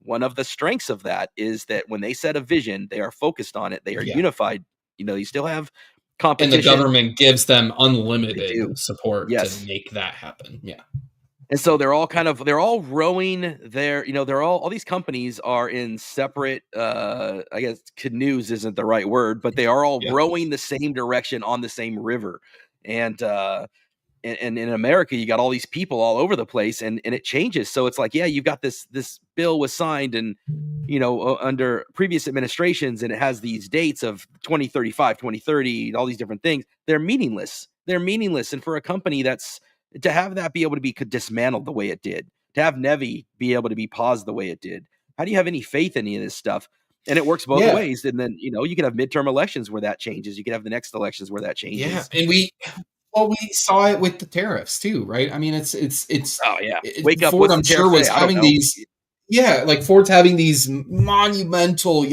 one of the strengths of that is that when they set a vision, they are focused on it. They are Yeah, unified. You still have and the competition. government gives them They unlimited do. support to Yes. make that happen. Yeah, And so they're all rowing their, they're all these companies are in separate, I guess canoes isn't the right word, but they are all yeah, rowing the same direction on the same river. And and in America, you got all these people all over the place, and it changes. So it's like, yeah, you've got this bill was signed, and under previous administrations, and it has these dates of 2035, 2030, all these different things. They're meaningless. They're meaningless. And for a company that's to have that be able to be dismantled the way it did, to have Nevi be able to be paused the way it did, how do you have any faith in any of this stuff? And it works both yeah, ways. And then you can have midterm elections where that changes. You can have the next elections where that yeah. changes. And we saw it with the tariffs too, right? I mean, Oh yeah, wake up. Ford, What's the I'm tariff sure, say? was I don't having know. these. Yeah, like Ford's having these monumental,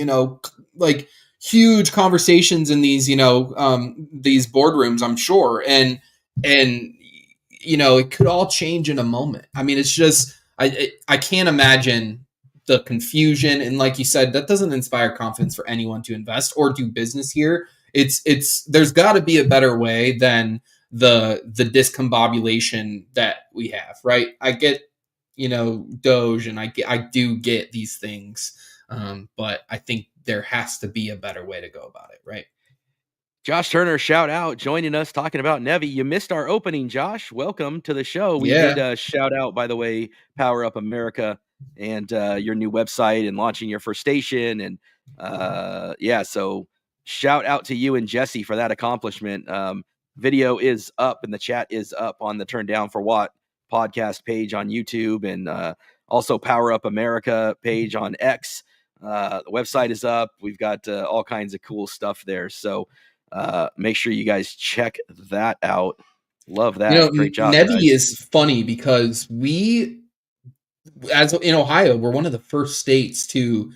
like huge conversations in these boardrooms, I'm sure, and it could all change in a moment. I mean, it's just I can't imagine the confusion, and like you said, that doesn't inspire confidence for anyone to invest or do business here. It's there's got to be a better way than the discombobulation that we have, right? I get Doge, and I do get these things, but I think there has to be a better way to go about it, right? Josh Turner, shout out, joining us talking about Nevi. You missed our opening, Josh. Welcome to the show. We did Yeah, shout out, by the way, Power Up America and your new website and launching your first station. And yeah, so shout out to you and Jesse for that accomplishment. Video is up and the chat is up on the Turn Down for What podcast page on YouTube, and also Power Up America page on X. The website is up. We've got all kinds of cool stuff there. So make sure you guys check that out. Love that. Great job, Nevi guys. is funny because we, as in Ohio, we're one of the first states to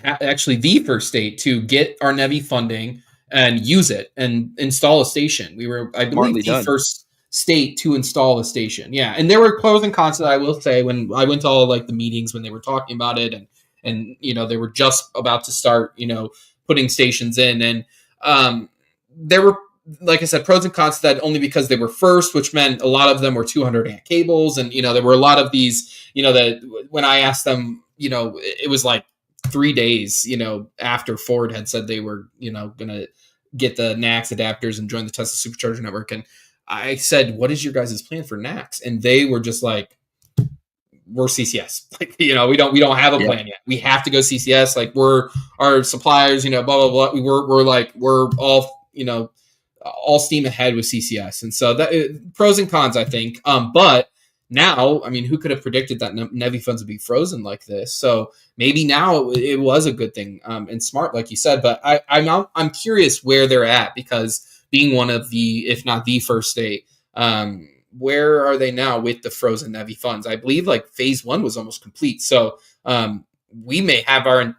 actually the first state to get our Nevi funding and use it and install a station. We were, I believe, Smartly the done. first state to install a station. Yeah, and there were pros and cons. I will say, when I went to all like the meetings when they were talking about it, and they were just about to start putting stations in, and there were, like I said, pros and cons to that, only because they were first, which meant a lot of them were 200 amp cables. And, there were a lot of these, that when I asked them, it was like 3 days, after Ford had said they were, going to get the NACS adapters and join the Tesla Supercharger network. And I said, what is your guys' plan for NACS? And they were just like, we're CCS. Like, we don't have a plan yet. We have to go CCS. Like, we're our suppliers, blah, blah, blah. We're all steam ahead with CCS. And so that pros and cons, I think. But now, I mean, who could have predicted that Nevi funds would be frozen like this? So maybe now it was a good thing and smart, like you said. But I'm curious where they're at, because being one of the, if not the first state, where are they now with the frozen Nevi funds? I believe like phase 1 was almost complete. So we may have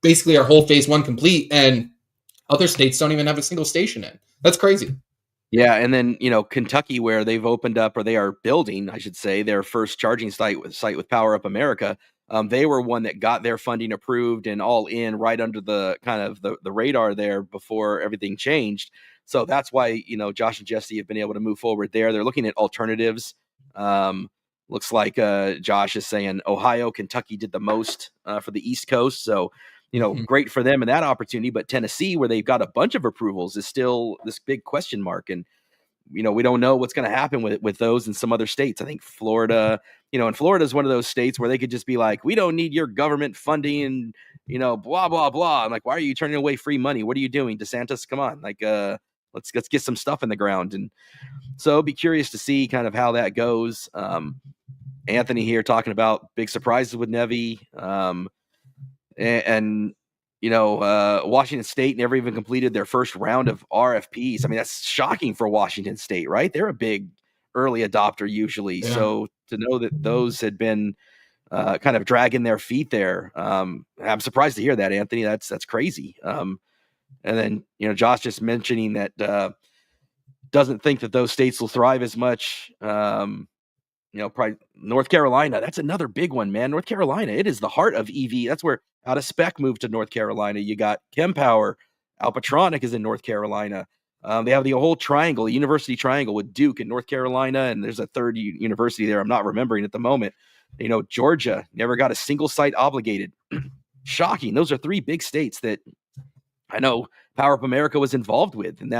basically our whole phase 1 complete, and other states don't even have a single station in. That's crazy. Yeah, and then Kentucky, where they've opened up, or they are building, I should say, their first charging site with Power Up America. They were one that got their funding approved and all in right under the kind of the radar there before everything changed. So that's why Josh and Jesse have been able to move forward there. They're looking at alternatives. Looks like Josh is saying Ohio, Kentucky did the most for the East Coast. So great for them in that opportunity. But Tennessee, where they've got a bunch of approvals, is still this big question mark. And, we don't know what's going to happen with those in some other states. I think Florida, and Florida is one of those states where they could just be like, we don't need your government funding and, blah, blah, blah. I'm like, why are you turning away free money? What are you doing, DeSantis? Come on. Like, let's get some stuff in the ground. And so be curious to see kind of how that goes. Anthony here talking about big surprises with Nevi. And Washington State never even completed their first round of RFPs. I mean, that's shocking for Washington State, right? They're a big early adopter usually. Yeah. So to know that those had been kind of dragging their feet there, I'm surprised to hear that, Anthony. That's crazy. And then Josh just mentioning that doesn't think that those states will thrive as much. Probably North Carolina. That's another big one, man. North Carolina, it is the heart of EV. That's where Out of Spec moved to North Carolina. You got Chempower. Alpatronic is in North Carolina. They have the whole triangle, the university triangle with Duke in North Carolina, and there's a third university there I'm not remembering at the moment. Georgia never got a single site obligated. Shocking. Those are 3 big states that I know Power Up America was involved with, and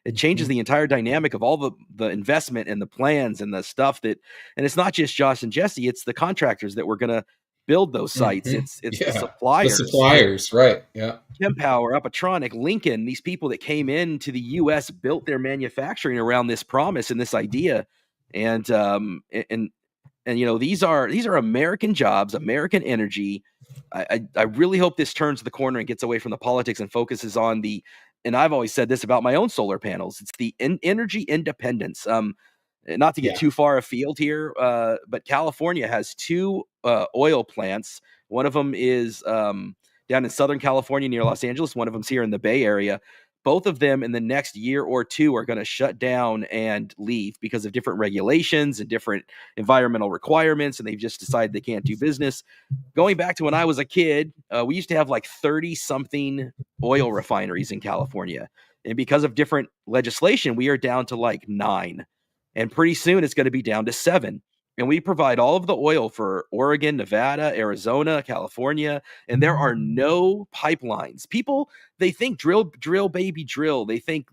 it changes the entire dynamic of all the investment and the plans and the stuff and it's not just Josh and Jesse, it's the contractors that were going to build those sites. It's the suppliers. The suppliers, right. Yeah. Chempower, Alpatronic, Lincoln, these people that came into the US built their manufacturing around this promise and this idea. And these are American jobs, American energy. I really hope this turns the corner and gets away from the politics and focuses on and I've always said this about my own solar panels, it's the energy independence. Not to get too far afield here, but California has 2 oil plants. One of them is down in Southern California near Los Angeles. One of them's here in the Bay Area. Both of them in the next year or 2 are going to shut down and leave because of different regulations and different environmental requirements, and they've just decided they can't do business. Going back to when I was a kid, we used to have like 30-something oil refineries in California. And because of different legislation, we are down to like 9. And pretty soon it's going to be down to 7. And we provide all of the oil for Oregon, Nevada, Arizona, California, and there are no pipelines. People, they think drill, baby, drill. They think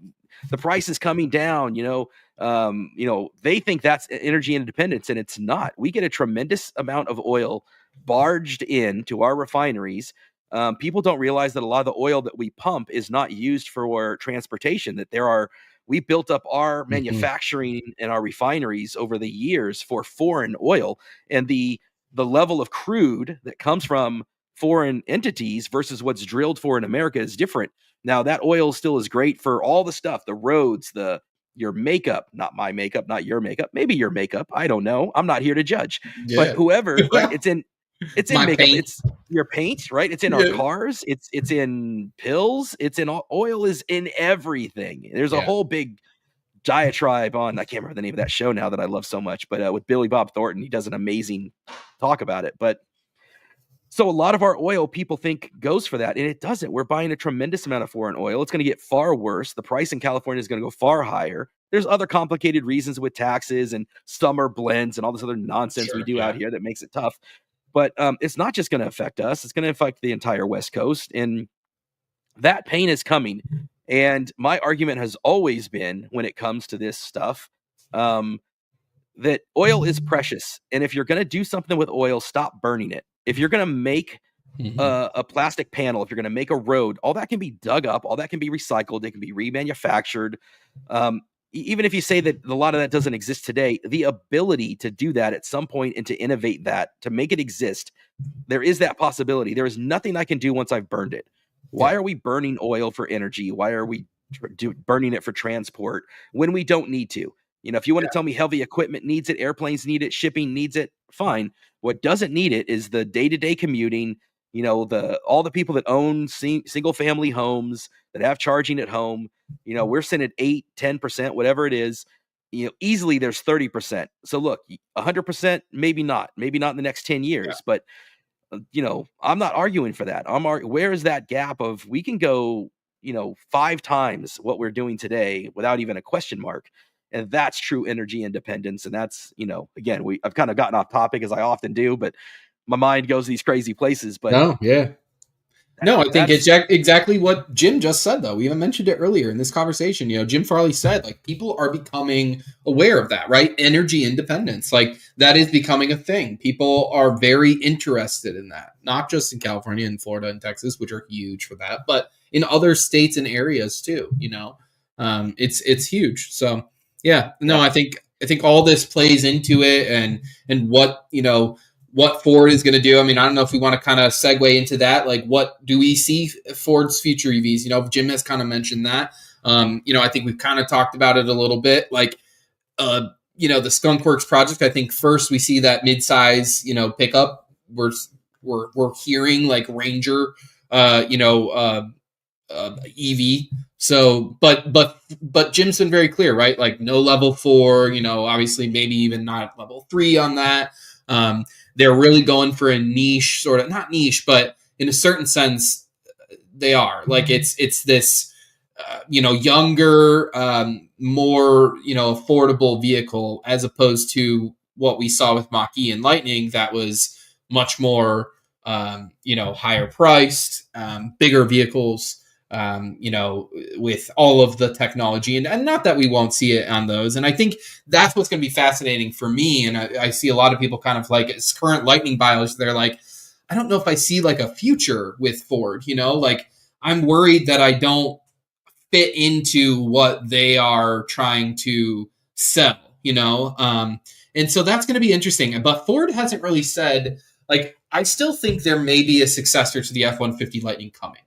the price is coming down. They think that's energy independence, and it's not. We get a tremendous amount of oil barged in to our refineries. People don't realize that a lot of the oil that we pump is not used for transportation, that we built up our Mhm. manufacturing and our refineries over the years for foreign oil, and the level of crude that comes from foreign entities versus what's drilled for in America is different. Now that oil still is great for all the stuff, the roads, your makeup, not my makeup, not your makeup, maybe your makeup. I don't know. I'm not here to judge. But Yeah. whoever, right? It's in My makeup. paint. It's your paint, right? It's in our Yeah. cars. It's in pills. It's in oil is in everything. There's a Yeah. whole big diatribe on, I can't remember the name of that show now that I love so much, but with Billy Bob Thornton, he does an amazing talk about it. But so a lot of our oil people think goes for that, and it doesn't. We're buying a tremendous amount of foreign oil. It's going to get far worse. The price in California is going to go far higher. There's other complicated reasons with taxes and summer blends and all this other nonsense we Sure. do out Yeah. here that makes it tough. But it's not just going to affect us; it's going to affect the entire West Coast, and that pain is coming. And my argument has always been, when it comes to this stuff, um, that oil is precious, and if you're going to do something with oil, stop burning it. If you're going to make Mhm. a plastic panel, if you're going to make a road, all that can be dug up, all that can be recycled, it can be remanufactured. Even if you say that a lot of that doesn't exist today, the ability to do that at some point and to innovate that, to make it exist, there is that possibility. There is nothing I can do once I've burned it. Why Yeah. are we burning oil for energy? Why are we burning it for transport when we don't need to? If you want to tell me heavy equipment needs it, airplanes need it, shipping needs it, fine. What doesn't need it is the day-to-day commuting, the all the people that own single family homes that have charging at home. We're sitting at 8, 10%, whatever it is. Easily there's 30%. So look, 100%, maybe not in the next 10 Yeah. years, but I'm not arguing for that. Where is that gap of we can go, 5 times what we're doing today without even a question mark. And that's true energy independence. And that's, again, I've kind of gotten off topic as I often do, but my mind goes these crazy places. But No. Yeah. No, I think it's that's exactly what Jim just said, though. We even mentioned it earlier in this conversation. Jim Farley said, like, people are becoming aware of that, right? Energy independence. Like, that is becoming a thing. People are very interested in that, not just in California and Florida and Texas, which are huge for that, but in other states and areas too. It's huge. So, yeah, no, yeah. I think all this plays into it, and what Ford is going to do. I mean, I don't know if we want to kind of segue into that. Like, what do we see Ford's future EVs? Jim has kind of mentioned that. I think we've kind of talked about it a little bit. Like, the Skunk Works project. I think first we see that midsize, pickup. We're hearing like Ranger, EV. So, but Jim's been very clear, right? Like, no level 4. Obviously, maybe even not level 3 on that. They're really going for a niche, sort of, not niche, but in a certain sense, they are. Like, it's this, younger, more, affordable vehicle, as opposed to what we saw with Mach-E and Lightning, that was much more, higher priced, bigger vehicles, with all of the technology, and not that we won't see it on those. And I think that's what's going to be fascinating for me. And I see a lot of people kind of like, it's current Lightning buyers. They're like, I don't know if I see like a future with Ford, like, I'm worried that I don't fit into what they are trying to sell, and so that's going to be interesting. But Ford hasn't really said, like, I still think there may be a successor to the F-150 Lightning coming.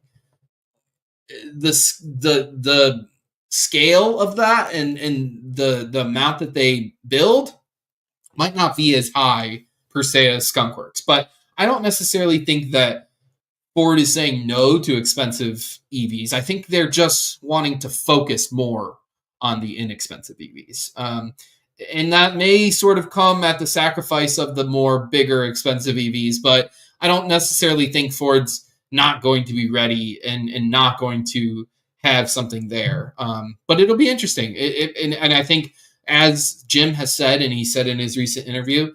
The scale of that, and the amount that they build might not be as high per se as Skunk Works, but I don't necessarily think that Ford is saying no to expensive EVs. I think they're just wanting to focus more on the inexpensive EVs. And that may sort of come at the sacrifice of the more bigger, expensive EVs, but I don't necessarily think Ford's not going to be ready and not going to have something there. But it'll be interesting. And I think, as Jim has said, and he said in his recent interview,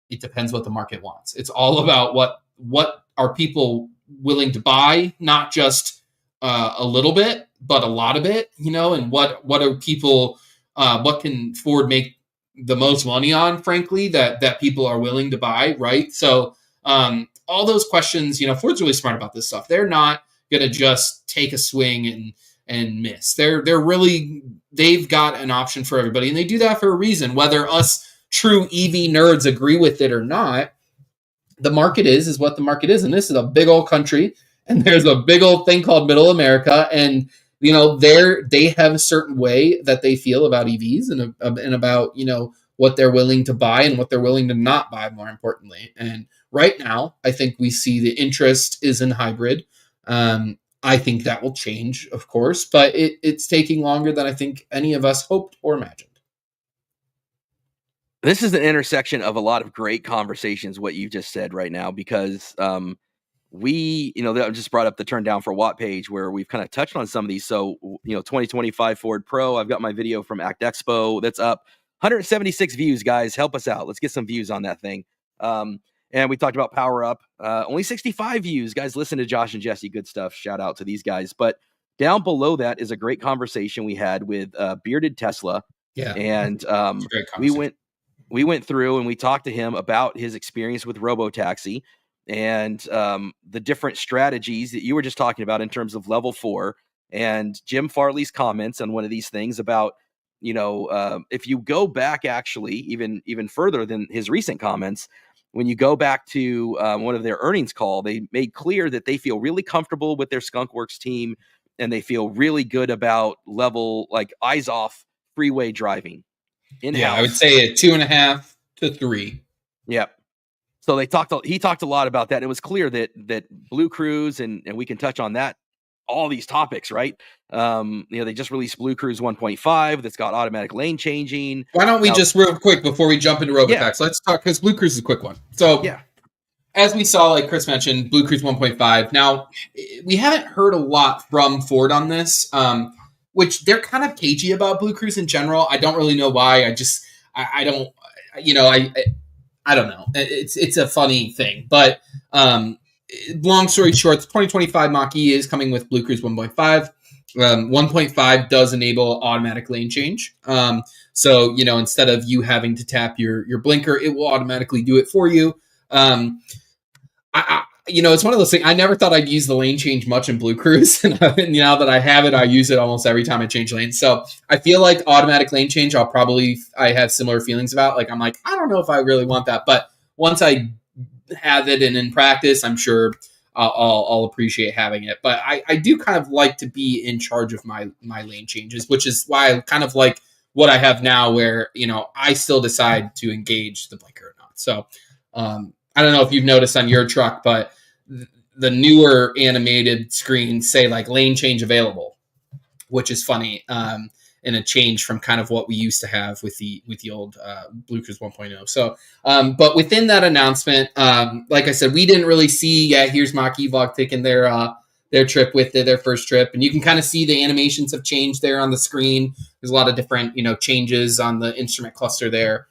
it depends what the market wants. It's all about what are people willing to buy, not just a little bit, but a lot of it, and what are people, what can Ford make the most money on, frankly, that people are willing to buy, right? So all those questions, Ford's really smart about this stuff. They're not going to just take a swing and miss. They've got an option for everybody, and they do that for a reason. Whether us true EV nerds agree with it or not, the market is what the market is, and this is a big old country, and there's a big old thing called Middle America, and they have a certain way that they feel about EVs and about what they're willing to buy and what they're willing to not buy, more importantly. And right now, I think we see the interest is in hybrid. I think that will change, of course, but it's taking longer than I think any of us hoped or imagined. This is an intersection of a lot of great conversations, what you just said right now, because I just brought up the turn down for Watt page where we've kind of touched on some of these. So, 2025 Ford Pro, I've got my video from ACT Expo that's up. 176 views, guys. Help us out. Let's get some views on that thing. And we talked about Power Up. Only 65 views. Guys, listen to Josh and Jesse. Good stuff. Shout out to these guys. But down below that is a great conversation we had with Bearded Tesla. Yeah. And we went through and we talked to him about his experience with Robotaxi and the different strategies that you were just talking about in terms of level 4 and Jim Farley's comments on one of these things about, if you go back actually even further than his recent comments, when you go back to one of their earnings call, they made clear that they feel really comfortable with their Skunkworks team and they feel really good about level like eyes off freeway driving. In-house. Yeah, I would say a 2.5 to 3. Yep. So he talked a lot about that. And it was clear that BlueCruise and we can touch on that, all these topics, right? They just released BlueCruise 1.5 that's got automatic lane changing. Why don't we just real quick before we jump into Robotaxi, let's talk, because BlueCruise is a quick one. So as we saw, like Chris mentioned, BlueCruise 1.5. Now, we haven't heard a lot from Ford on this, which they're kind of cagey about BlueCruise in general. I don't really know why. I don't know. It's a funny thing, but long story short, the 2025 Mach-E is coming with BlueCruise 1.5. 1.5 does enable automatic lane change. So, instead of you having to tap your blinker, it will automatically do it for you. It's one of those things. I never thought I'd use the lane change much in BlueCruise, and now that I have it, I use it almost every time I change lanes. So I feel like automatic lane change, I have similar feelings about. Like I'm like, I don't know if I really want that, but once I have it and in practice, I'm sure I'll appreciate having it. But I do kind of like to be in charge of my lane changes, which is why I kind of like what I have now, where I still decide to engage the blinker or not. So. I don't know if you've noticed on your truck, but the newer animated screens say like lane change available, which is funny, and a change from kind of what we used to have with the old BlueCruise 1.0. So, but within that announcement, like I said, we didn't really see. Here's Mach-E Vlog taking their trip with their first trip, and you can kind of see the animations have changed there on the screen. There's a lot of different changes on the instrument cluster there.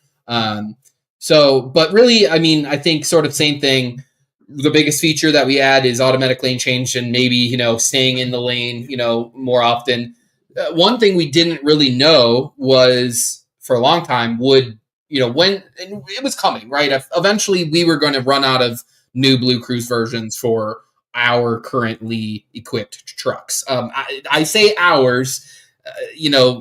But really, I think sort of same thing. The biggest feature that we add is automatic lane change and maybe, staying in the lane, more often. One thing we didn't really know was for a long time when it was coming, right? Eventually we were going to run out of new BlueCruise versions for our currently equipped trucks. I say ours.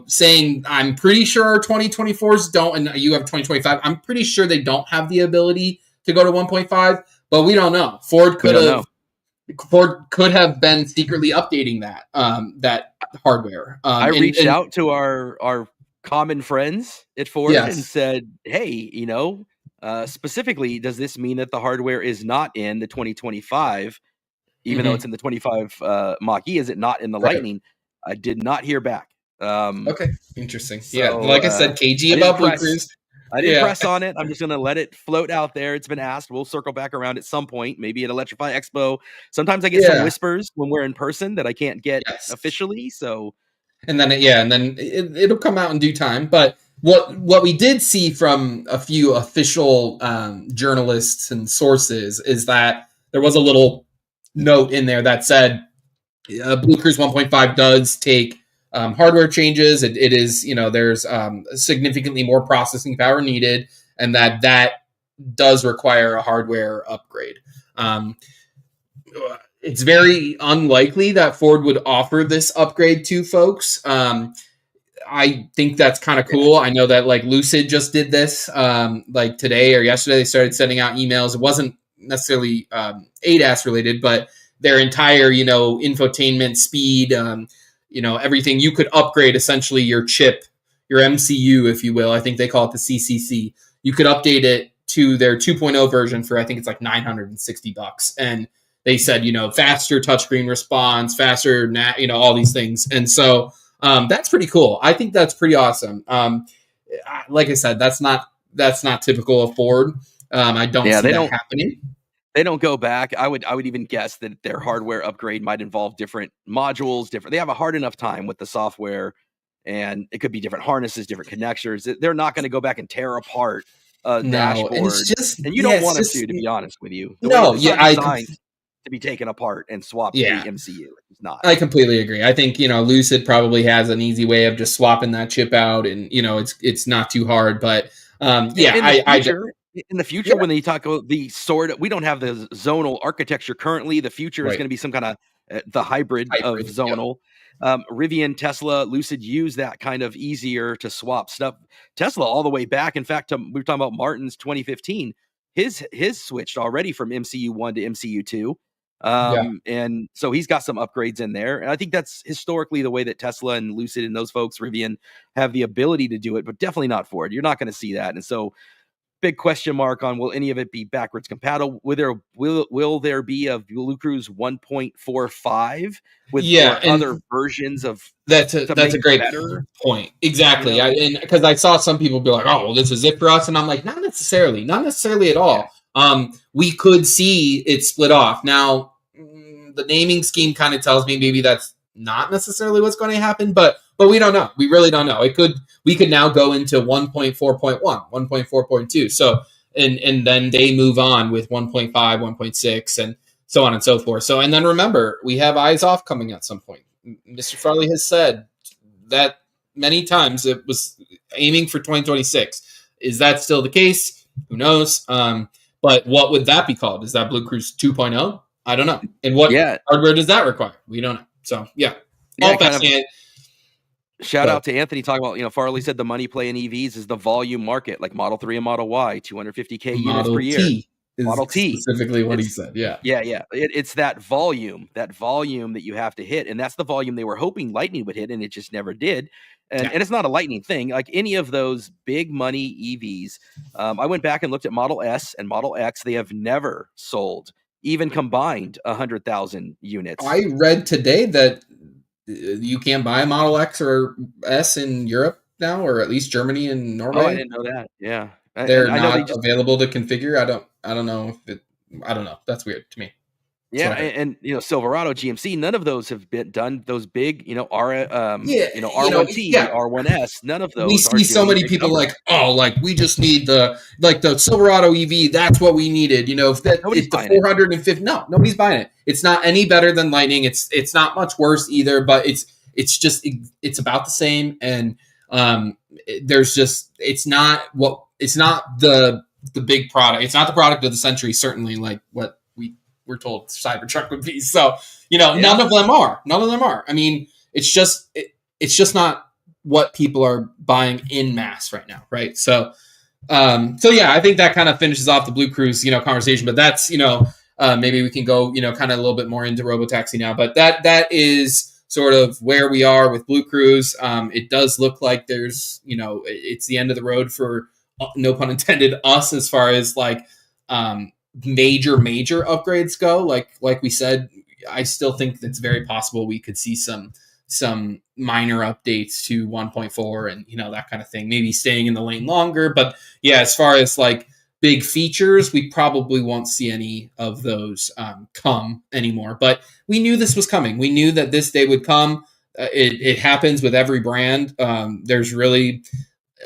Saying I'm pretty sure our 2024s don't, and you have 2025. I'm pretty sure they don't have the ability to go to 1.5, but we don't know. Ford could have been secretly updating that hardware. I reached out to our common friends at Ford and said, hey, specifically, does this mean that the hardware is not in the 2025, even though it's in the 25 Mach-E? Is it not in the Lightning? I did not hear back. Okay, interesting. So, like I said, KG about BlueCruise. I didn't press on it. I'm just going to let it float out there. It's been asked. We'll circle back around at some point, maybe at Electrify Expo. Sometimes I get some whispers when we're in person that I can't get officially. So, and then it'll come out in due time. But what we did see from a few official journalists and sources is that there was a little note in there that said BlueCruise 1.5 does take hardware changes. It is, there's significantly more processing power needed, and that does require a hardware upgrade. Um, it's very unlikely that Ford would offer this upgrade to folks. I think that's kind of cool. I know that like Lucid just did this like today or yesterday. They started sending out emails. It wasn't necessarily ADAS related, but their entire, infotainment speed, everything. You could upgrade essentially your chip, your MCU, if you will. I think they call it the CCC. You could update it to their 2.0 version for, I think it's like $960. And they said, faster touchscreen response, faster, all these things. And so, that's pretty cool. I think that's pretty awesome. Like I said, that's not typical of Ford. I don't see that happening. They don't go back. I would even guess that their hardware upgrade might involve different modules. They have a hard enough time with the software, and it could be different harnesses, different connectors. They're not going to go back and tear apart a dashboard. And it's just, and you don't want them to be honest with you. It's not designed to be taken apart and swapped to the MCU. It's not. I completely agree. I think, Lucid probably has an easy way of just swapping that chip out, and it's not too hard. But in the future, when they talk about we don't have the zonal architecture currently. The future is going to be some kind of the hybrid of zonal. Rivian, Tesla, Lucid use that kind of easier to swap stuff. Tesla all the way back. In fact, we were talking about Martin's 2015. His switched already from MCU 1 to MCU 2. And so he's got some upgrades in there. And I think that's historically the way that Tesla and Lucid and those folks, Rivian, have the ability to do it, but definitely not Ford. You're not going to see that. And so big question mark on, will any of it be backwards compatible? Will there be a BlueCruise 1.45 with other versions of that's a great point. Exactly. Because I saw some people be like, oh, well, this is it for us. And I'm like, not necessarily at all. We could see it split off. Now, the naming scheme kind of tells me maybe that's not necessarily what's going to happen, but we don't know. We really don't know. We could now go into 1.4.1, 1.4.2. So, and then they move on with 1.5, 1.6, and so on and so forth. So, and then remember, we have eyes off coming at some point. Mr. Farley has said that many times. It was aiming for 2026. Is that still the case? Who knows? But what would that be called? Is that BlueCruise 2.0? I don't know. And what hardware does that require? We don't know. So, all fascinating. Shout out to Anthony talking about, Farley said the money play in EVs is the volume market, like Model 3 and Model Y, 250K units per year. Model T. Specifically what he said, Yeah. It's that volume that you have to hit. And that's the volume they were hoping Lightning would hit, and it just never did. And it's not a Lightning thing. Like any of those big money EVs, I went back and looked at Model S and Model X. They have never sold, even combined, 100,000 units. I read today that you can't buy a Model X or S in Europe now, or at least Germany and Norway. Oh, I didn't know that. Yeah, they're not available to configure. I don't know if I don't know. That's weird to me. Yeah, and Silverado, GMC, none of those have been done. Those big, R1T, R1S, none of those. We see so many people like, we just need the Silverado EV. That's what we needed. If it's the 450. No, nobody's buying it. It's not any better than Lightning. It's not much worse either. But it's about the same. And it's not the big product. It's not the product of the century. Certainly, like what we're told Cybertruck would be. So, none of them are. I mean, it's just not what people are buying in mass right now, right? So I think that kind of finishes off the BlueCruise, conversation. But that's, maybe we can go, kind of a little bit more into Robotaxi now. But that is sort of where we are with BlueCruise. It does look like there's, it's the end of the road for, no pun intended, us as far as like major upgrades go. Like we said, I still think it's very possible we could see some minor updates to 1.4 and that kind of thing, maybe staying in the lane longer. But as far as like big features, we probably won't see any of those come anymore. But we knew this was coming. We knew that this day would come. It happens with every brand. There's really,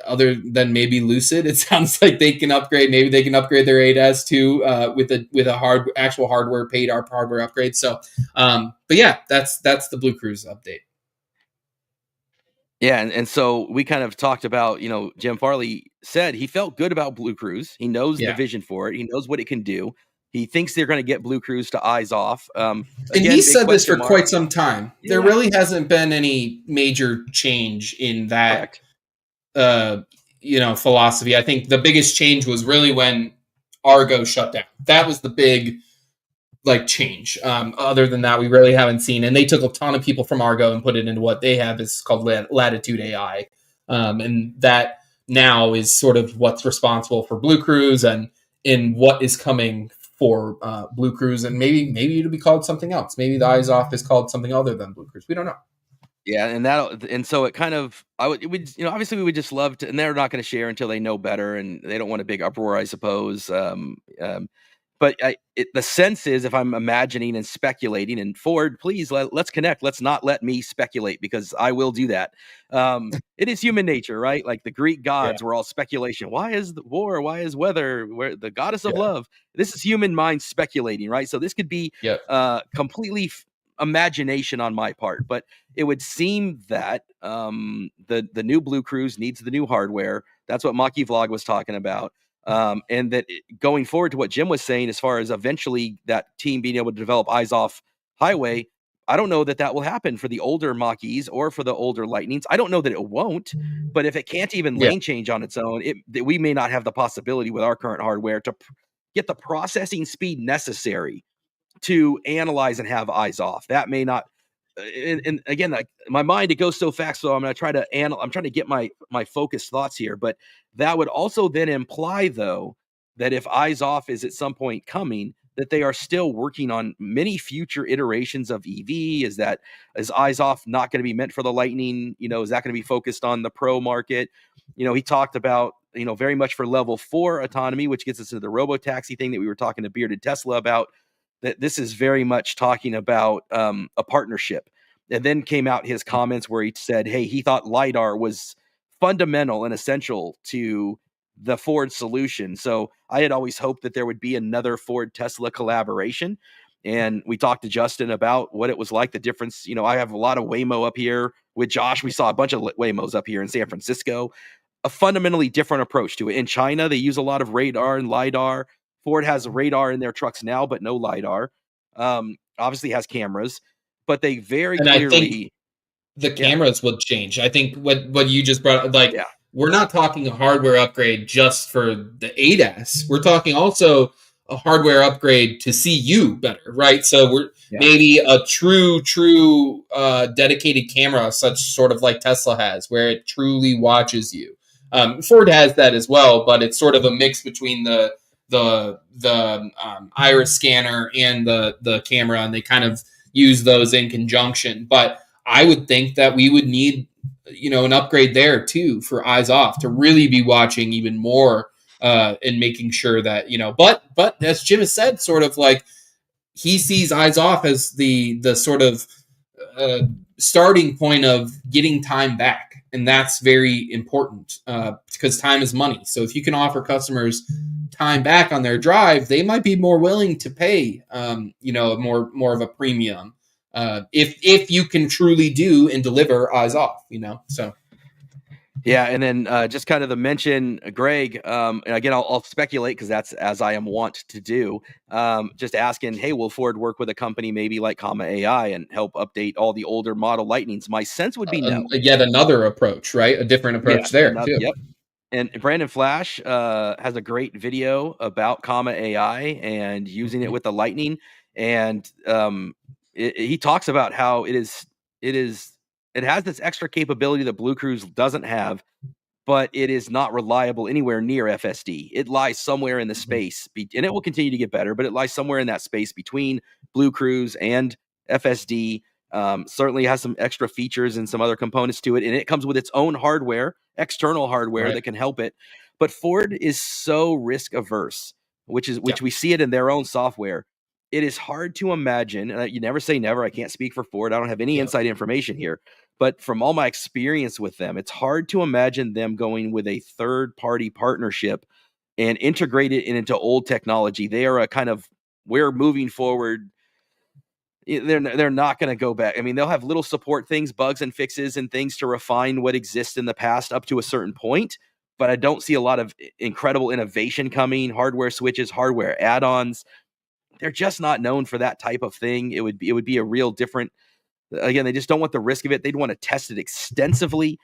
other than maybe Lucid, it sounds like they can upgrade. Maybe they can upgrade their ADAS too with a actual hardware paid hardware upgrade. So, but that's the BlueCruise update. Yeah, and so we kind of talked about, Jim Farley said he felt good about BlueCruise. He knows the vision for it. He knows what it can do. He thinks they're going to get BlueCruise to eyes off. And he Again, big said this question for mark. quite some time. There Yeah, really hasn't been any major change in that correct. uh, philosophy. I think the biggest change was really when Argo shut down. That was the big change. Other than that, we really haven't seen. And they took a ton of people from Argo and put it into what they have is called Latitude AI, and that now is sort of what's responsible for BlueCruise and in what is coming for BlueCruise, and maybe it'll be called something else. Maybe the Eyes Off is called something other than BlueCruise. We don't know. Yeah, and so it kind of obviously we would just love to, and they're not going to share until they know better, and they don't want a big uproar, I suppose. But the sense is, if I'm imagining and speculating, and Ford, please let's connect. Let's not let me speculate, because I will do that. It is human nature, right? Like the Greek Yeah, gods were all speculation. Why is the war? Why is weather? Where the goddess of yeah, love? This is human mind speculating, right? So this could be yeah. completely imagination on my part, but it would seem that the new BlueCruise needs the new hardware. That's what Maki Vlog was talking about. And that going forward to what Jim was saying, as far as eventually that team being able to develop Eyes Off Highway, I don't know that that will happen for the older Makis or for the older Lightnings. I don't know that it won't, but if it can't even Yeah. lane change on its own, we may not have the possibility with our current hardware to get the processing speed necessary to analyze and have eyes off. That may not. And again, like my mind, it goes so fast. So I'm going to try to I'm trying to get my focused thoughts here. But that would also then imply, though, that if eyes off is at some point coming, that they are still working on many future iterations of EV. Is eyes off not going to be meant for the Lightning? Is that going to be focused on the pro market? He talked about very much for level 4 autonomy, which gets us into the Robotaxi thing that we were talking to Bearded Tesla about, that this is very much talking about a partnership. And then came out his comments where he said, hey, he thought LiDAR was fundamental and essential to the Ford solution. So I had always hoped that there would be another Ford Tesla collaboration. And we talked to Justin about what it was like, the difference. I have a lot of Waymo up here with Josh. We saw a bunch of Waymos up here in San Francisco. A fundamentally different approach to it. In China, they use a lot of radar and LiDAR. Ford has radar in their trucks now, but no LiDAR. Obviously has cameras, but they very And I think clearly, the yeah, cameras will change. I think what you just brought, yeah, we're not talking a hardware upgrade just for the ADAS. We're talking also a hardware upgrade to see you better, right? So we're yeah, maybe a true dedicated camera, such sort of like Tesla has, where it truly watches you. Ford has that as well, but it's sort of a mix between the iris scanner and the camera, and they kind of use those in conjunction. But I would think that we would need, an upgrade there too for eyes off to really be watching even more and making sure that But as Jim has said, sort of like he sees eyes off as the sort of uh, starting point of getting time back, and that's very important because time is money. So if you can offer customers time back on their drive, they might be more willing to pay, more of a premium if you can truly do and deliver eyes off. So yeah. And then just kind of the mention, Greg. And again, I'll speculate because that's as I am wont to do. Just asking, hey, will Ford work with a company maybe like Comma AI and help update all the older model Lightnings? My sense would be no. yet another approach, right? A different Yeah, approach there another, too. yep. And Brandon Flash has a great video about Comma AI and using it Mhm. with the Lightning, and he talks about how it is it has this extra capability that BlueCruise doesn't have, but it is not reliable anywhere near FSD. It lies somewhere in the space, and it will continue to get better, but it lies somewhere in that space between BlueCruise and FSD. Certainly has some extra features and some other components to it, and it comes with its own hardware, external hardware Right. that can help it. But Ford is so risk averse, Yeah. which we see it in their own software. It is hard to imagine, and you never say never. I can't speak for Ford. I don't have any Yeah. inside information here, but from all my experience with them, it's hard to imagine them going with a third party partnership and integrate it into old technology. They are a kind of, we're moving forward. They're not going to go back. I mean, they'll have little support things, bugs and fixes and things to refine what exists in the past up to a certain point. But I don't see a lot of incredible innovation coming, hardware switches, hardware add-ons. they're just not known for that type of thing. It would be a real different. Again, they just don't want the risk of it. They'd want to test it extensively.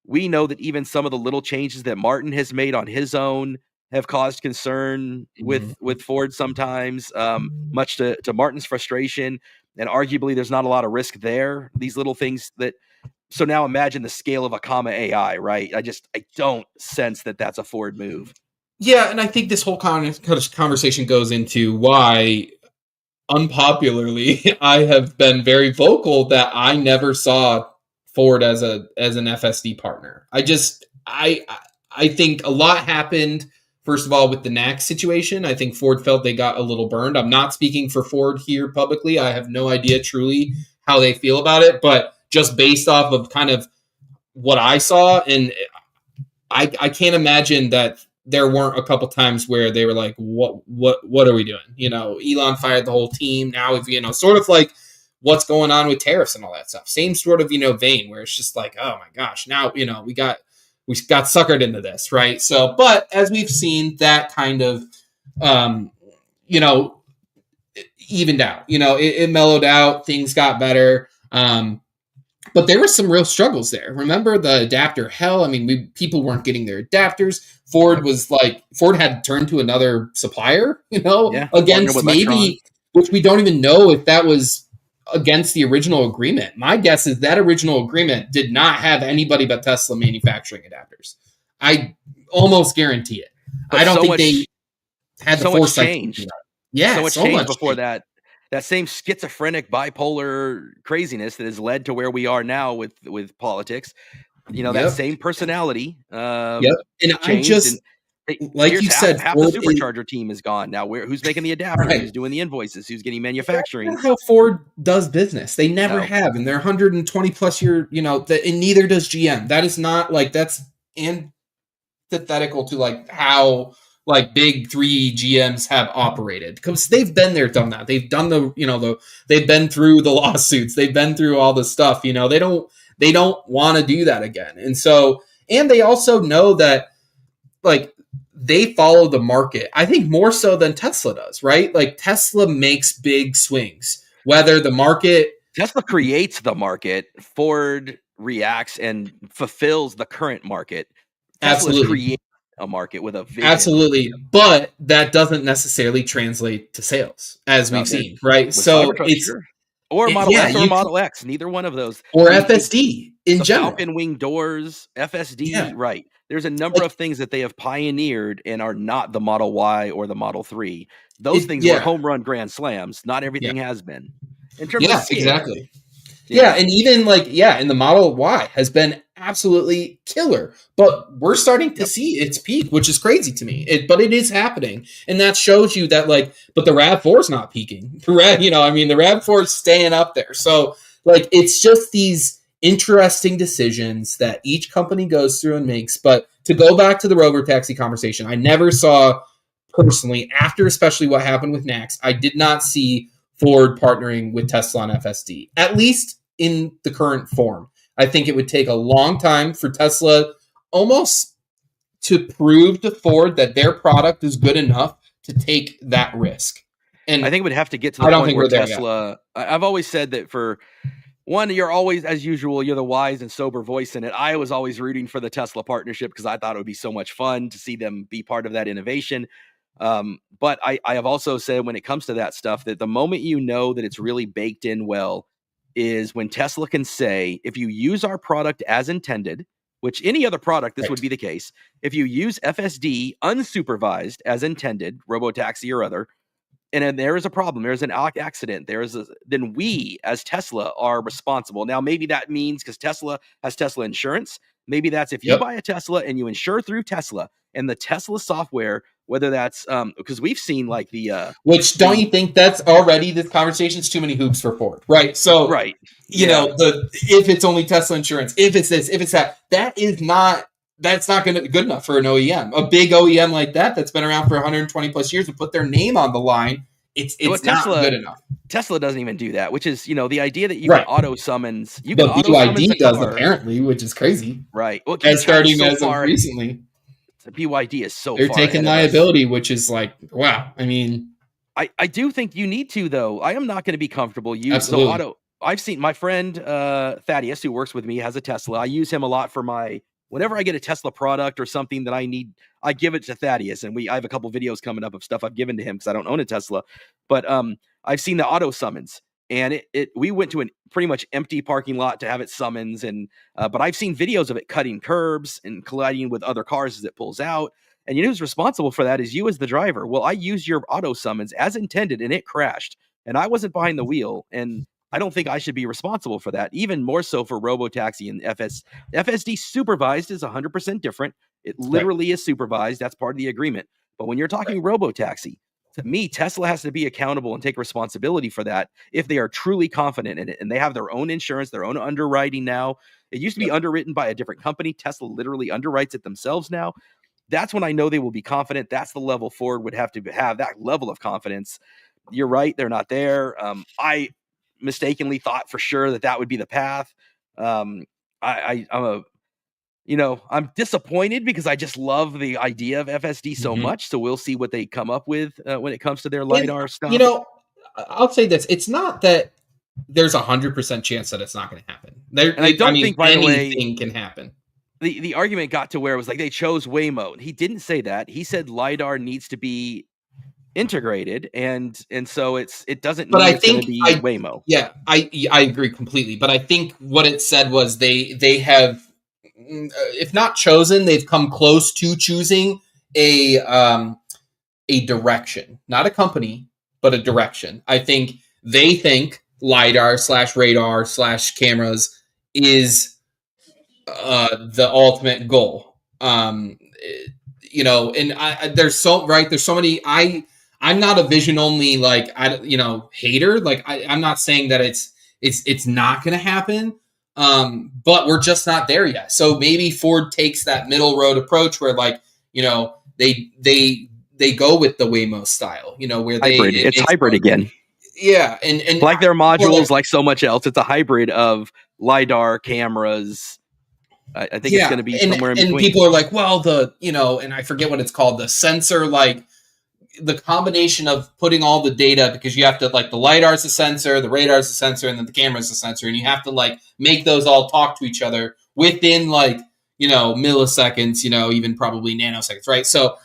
We know that even some of the little changes that Martin has made on his own have caused concern with Ford sometimes, much to Martin's frustration. And arguably, there's not a lot of risk there. These little things that. So now imagine the scale of a comma AI, right? I don't sense that that's a Ford move. Yeah, and I think this whole conversation goes into why, unpopularly, I have been very vocal that I never saw Ford as an FSD partner. I think a lot happened. First of all, with the NACS situation, I think Ford felt they got a little burned. I'm not speaking for Ford here publicly. I have no idea truly how they feel about it, but just based off of kind of what I saw, and I can't imagine that there weren't a couple times where they were like, what are we doing? Elon fired the whole team. Now, if sort of like what's going on with tariffs and all that stuff. Same sort of, vein where it's just like, oh my gosh, now, we got suckered into this, right? So, but as we've seen, that kind of, evened out. It mellowed out. Things got better. But there were some real struggles there. Remember the adapter hell? I mean, people weren't getting their adapters. Ford had turned to another supplier, against maybe, which we don't even know if that was against the original agreement. My guess is that original agreement did not have anybody but Tesla manufacturing adapters. I almost guarantee it. But I don't think they had the foresight. Changed. Yeah, so much changed before that. That same schizophrenic bipolar craziness that has led to where we are now with politics, that same personality. And I just, like you said, half the supercharger team is gone now. Who's making the adapter? Right. Who's doing the invoices? Who's getting manufacturing? That's how Ford does business. They never have, and they're 120 plus year. And neither does GM. That is not that's antithetical to how big three GMs have operated, because they've been there, done that. They've done they've been through the lawsuits. They've been through all the stuff. They don't want to do that again. And so, and they also know that they follow the market, I think more so than Tesla does, right? Tesla makes big swings, whether the market. Tesla creates the market. Ford reacts and fulfills the current market. Tesla creates a market with a vision. Absolutely. But that doesn't necessarily translate to sales, as we've seen, right? So it's or Model S or Model X, neither one of those. Or FSD in general. Falcon wing doors, FSD, right. There's a number of things that they have pioneered and are not the Model Y or the Model 3. Those things were home run grand slams. Not everything has been. In terms of scale. Exactly. Yeah, and even and the Model Y has been absolutely killer. But we're starting to see its peak, which is crazy to me. But it is happening. And that shows you that but the RAV4 is not peaking. The RAV4 is staying up there. So it's just these interesting decisions that each company goes through and makes. But to go back to the Robotaxi conversation, I never saw personally, after especially what happened with NACS, I did not see Ford partnering with Tesla on FSD, at least in the current form. I think it would take a long time for Tesla almost to prove to Ford that their product is good enough to take that risk. And I think it would have to get to the point where Tesla, I've always said that for one, you're always, as usual, you're the wise and sober voice in it. I was always rooting for the Tesla partnership because I thought it would be so much fun to see them be part of that innovation. But I have also said when it comes to that stuff that the moment you know that it's really baked in well is when Tesla can say, if you use our product as intended, which any other product, this would be the case. If you use FSD unsupervised as intended, Robotaxi or other, and then there is a problem, there's an accident, then we as Tesla are responsible. Now, maybe that means because Tesla has Tesla insurance, maybe that's if you buy a Tesla and you insure through Tesla and the Tesla software, whether that's because we've seen which don't you think that's already, this conversation's too many hoops for Ford, right? So you know, if it's only Tesla insurance, if it's this, if it's that, that's not going to be good enough for an OEM. A big OEM like that's been around for 120 plus years to put their name on the line. It's not good enough. Tesla doesn't even do that, which is, the idea that you can auto summons. But BYD does apparently, which is crazy. Right. Well, starting as of recently. The BYD is so they're taking liability, which is wow. I mean, I do think you need to, though. I am not going to be comfortable. Absolutely. I've seen my friend Thaddeus, who works with me, has a Tesla. I use him a lot for whenever I get a Tesla product or something that I need, I give it to Thaddeus. And I have a couple videos coming up of stuff I've given to him because I don't own a Tesla. But I've seen the auto summons, and we went to a pretty much empty parking lot to have it summons. And but I've seen videos of it cutting curbs and colliding with other cars as it pulls out. And you know who's responsible for that is you as the driver. Well, I used your auto summons as intended and it crashed and I wasn't behind the wheel. And I don't think I should be responsible for that. Even more so for Robotaxi and FSD supervised is 100% different. It Right. literally is supervised. That's part of the agreement. But when you're talking Robotaxi, to me, Tesla has to be accountable and take responsibility for that if they are truly confident in it. And they have their own insurance, their own underwriting now. It used to be Yep. underwritten by a different company. Tesla literally underwrites it themselves now. That's when I know they will be confident. That's the level Ford would have to have, that level of confidence. You're right. They're not there. I mistakenly thought for sure that would be the path. I'm I'm disappointed because I just love the idea of FSD so Mhm. much. So we'll see what they come up with when it comes to their And, LiDAR you stuff. know, I'll say this: it's not that there's 100% chance that it's not going to happen. And I I don't mean, think, by the way, anything can happen. the argument got to where it was like they chose Waymo. He didn't say that. He said LiDAR needs to be integrated, and so it doesn't But mean I it's going to think be Waymo. yeah, I agree completely. But I think what it said was they have, if not chosen, they've come close to choosing a direction, not a company, but a direction. I think they think lidar slash radar slash cameras is the ultimate goal. And there's there's so many. I'm not a vision only hater. Like I'm not saying that it's not going to happen. But we're just not there yet. So maybe Ford takes that middle road approach where they go with the Waymo style, where Hybrid. it It's makes hybrid again. yeah, and Like their people are like, modules, like so much else. It's a hybrid of LiDAR cameras. I think it's going yeah, to be and somewhere in and between. people are like, well, and I forget what it's called, the sensor, like the combination of putting all the data, because you have to, like, the lidar is a sensor, the radar is a sensor, and then the camera is a sensor, and you have to like make those all talk to each other within milliseconds, even probably nanoseconds, right? So,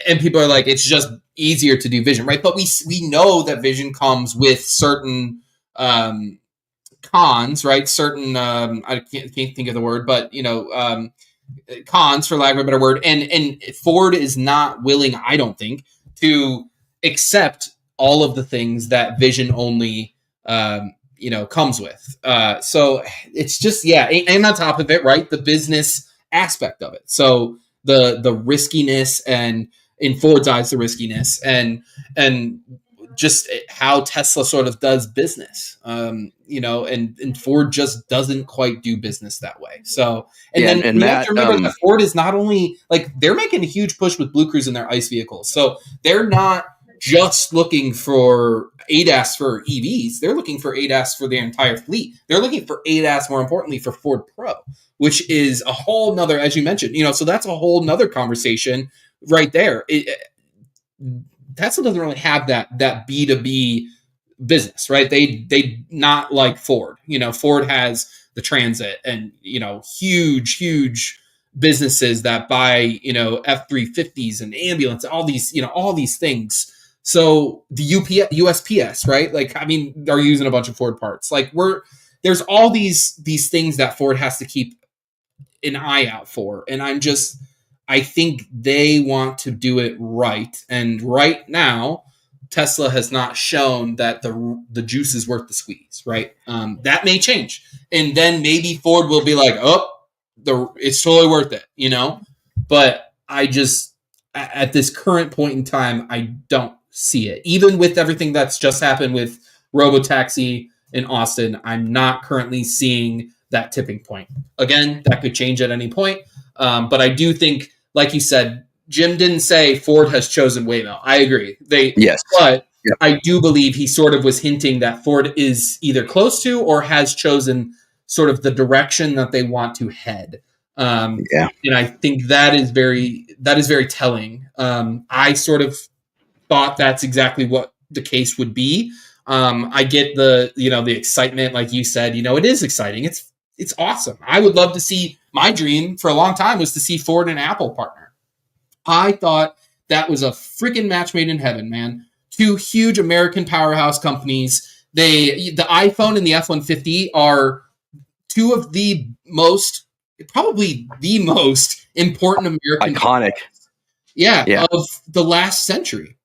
and people are like, it's just easier to do vision, right? But we know that vision comes with certain cons, right? Certain I can't think of the word, but cons, for lack of a better word. And Ford is not willing, I don't think, to accept all of the things that vision only comes with. So it's just, yeah, and on top of it, right, the business aspect of it. So the riskiness, and in Ford's eyes, the riskiness, and just how Tesla sort of does business, and Ford just doesn't quite do business that way. So, and Yeah, then and we have Matt, to remember that Ford is not only, like, they're making a huge push with BlueCruise in their ICE vehicles. So they're not just looking for ADAS for EVs. They're looking for ADAS for their entire fleet. They're looking for ADAS, more importantly, for Ford Pro, which is a whole nother, as you mentioned, so that's a whole nother conversation right there. Tesla doesn't really have that B2B business, right? They not like Ford. Ford has the Transit, and huge businesses that buy F-350s and ambulance, all these things. So the USPS, right? Like, I mean, they're using a bunch of Ford parts. Like, there's all these things that Ford has to keep an eye out for, and I think they want to do it right. And right now, Tesla has not shown that the juice is worth the squeeze, right? That may change. And then maybe Ford will be like, oh, it's totally worth it, But at this current point in time, I don't see it. Even with everything that's just happened with Robotaxi in Austin, I'm not currently seeing that tipping point. Again, that could change at any point. But I do think, like you said, Jim didn't say Ford has chosen Waymo. I agree. yes, But yep. I do believe he sort of was hinting that Ford is either close to or has chosen sort of the direction that they want to head. Yeah. And I think that is very telling. I sort of thought that's exactly what the case would be. I get the excitement, like you said. It is exciting. It's awesome. I would love to see. My dream for a long time was to see Ford and Apple partner. I thought that was a freaking match made in heaven, man. Two huge American powerhouse companies. The iPhone and the F-150 are two of the most, probably the most important American iconic, of the last century.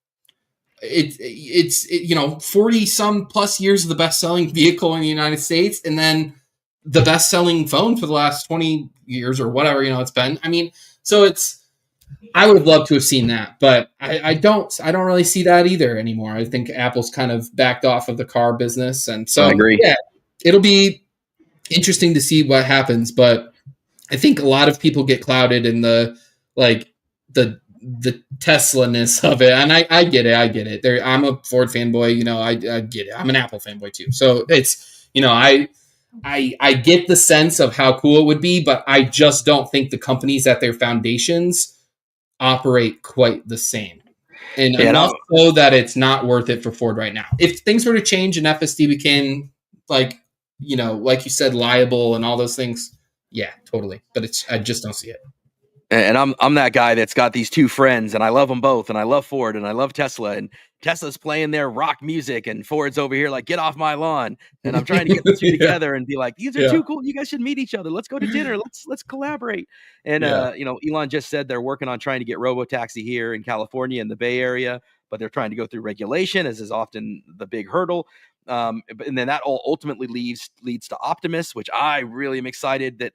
It's 40 some plus years of the best selling vehicle in the United States, and then the best selling phone for the last 20 years or whatever it's been. I mean, so I would have loved to have seen that, but I don't really see that either anymore. I think Apple's kind of backed off of the car business, and so I agree. Yeah, it'll be interesting to see what happens, but I think a lot of people get clouded in the Tesla-ness of it, and I get it. I'm a Ford fanboy, I get it. I'm an Apple fanboy too, so it's I get the sense of how cool it would be, but I just don't think the companies at their foundations operate quite the same. And enough so that it's not worth it for Ford right now. If things were to change and FSD became like you said, liable and all those things, yeah, totally. But I just don't see it. And I'm that guy that's got these two friends, and I love them both, and I love Ford and I love Tesla, and Tesla's playing their rock music, and Ford's over here like, get off my lawn. And I'm trying to get the two together and be like, these are too cool. You guys should meet each other. Let's go to dinner. Let's collaborate. And Elon just said they're working on trying to get Robotaxi here in California in the Bay Area, but they're trying to go through regulation, as is often the big hurdle. And then that all ultimately leads to Optimus, which I really am excited that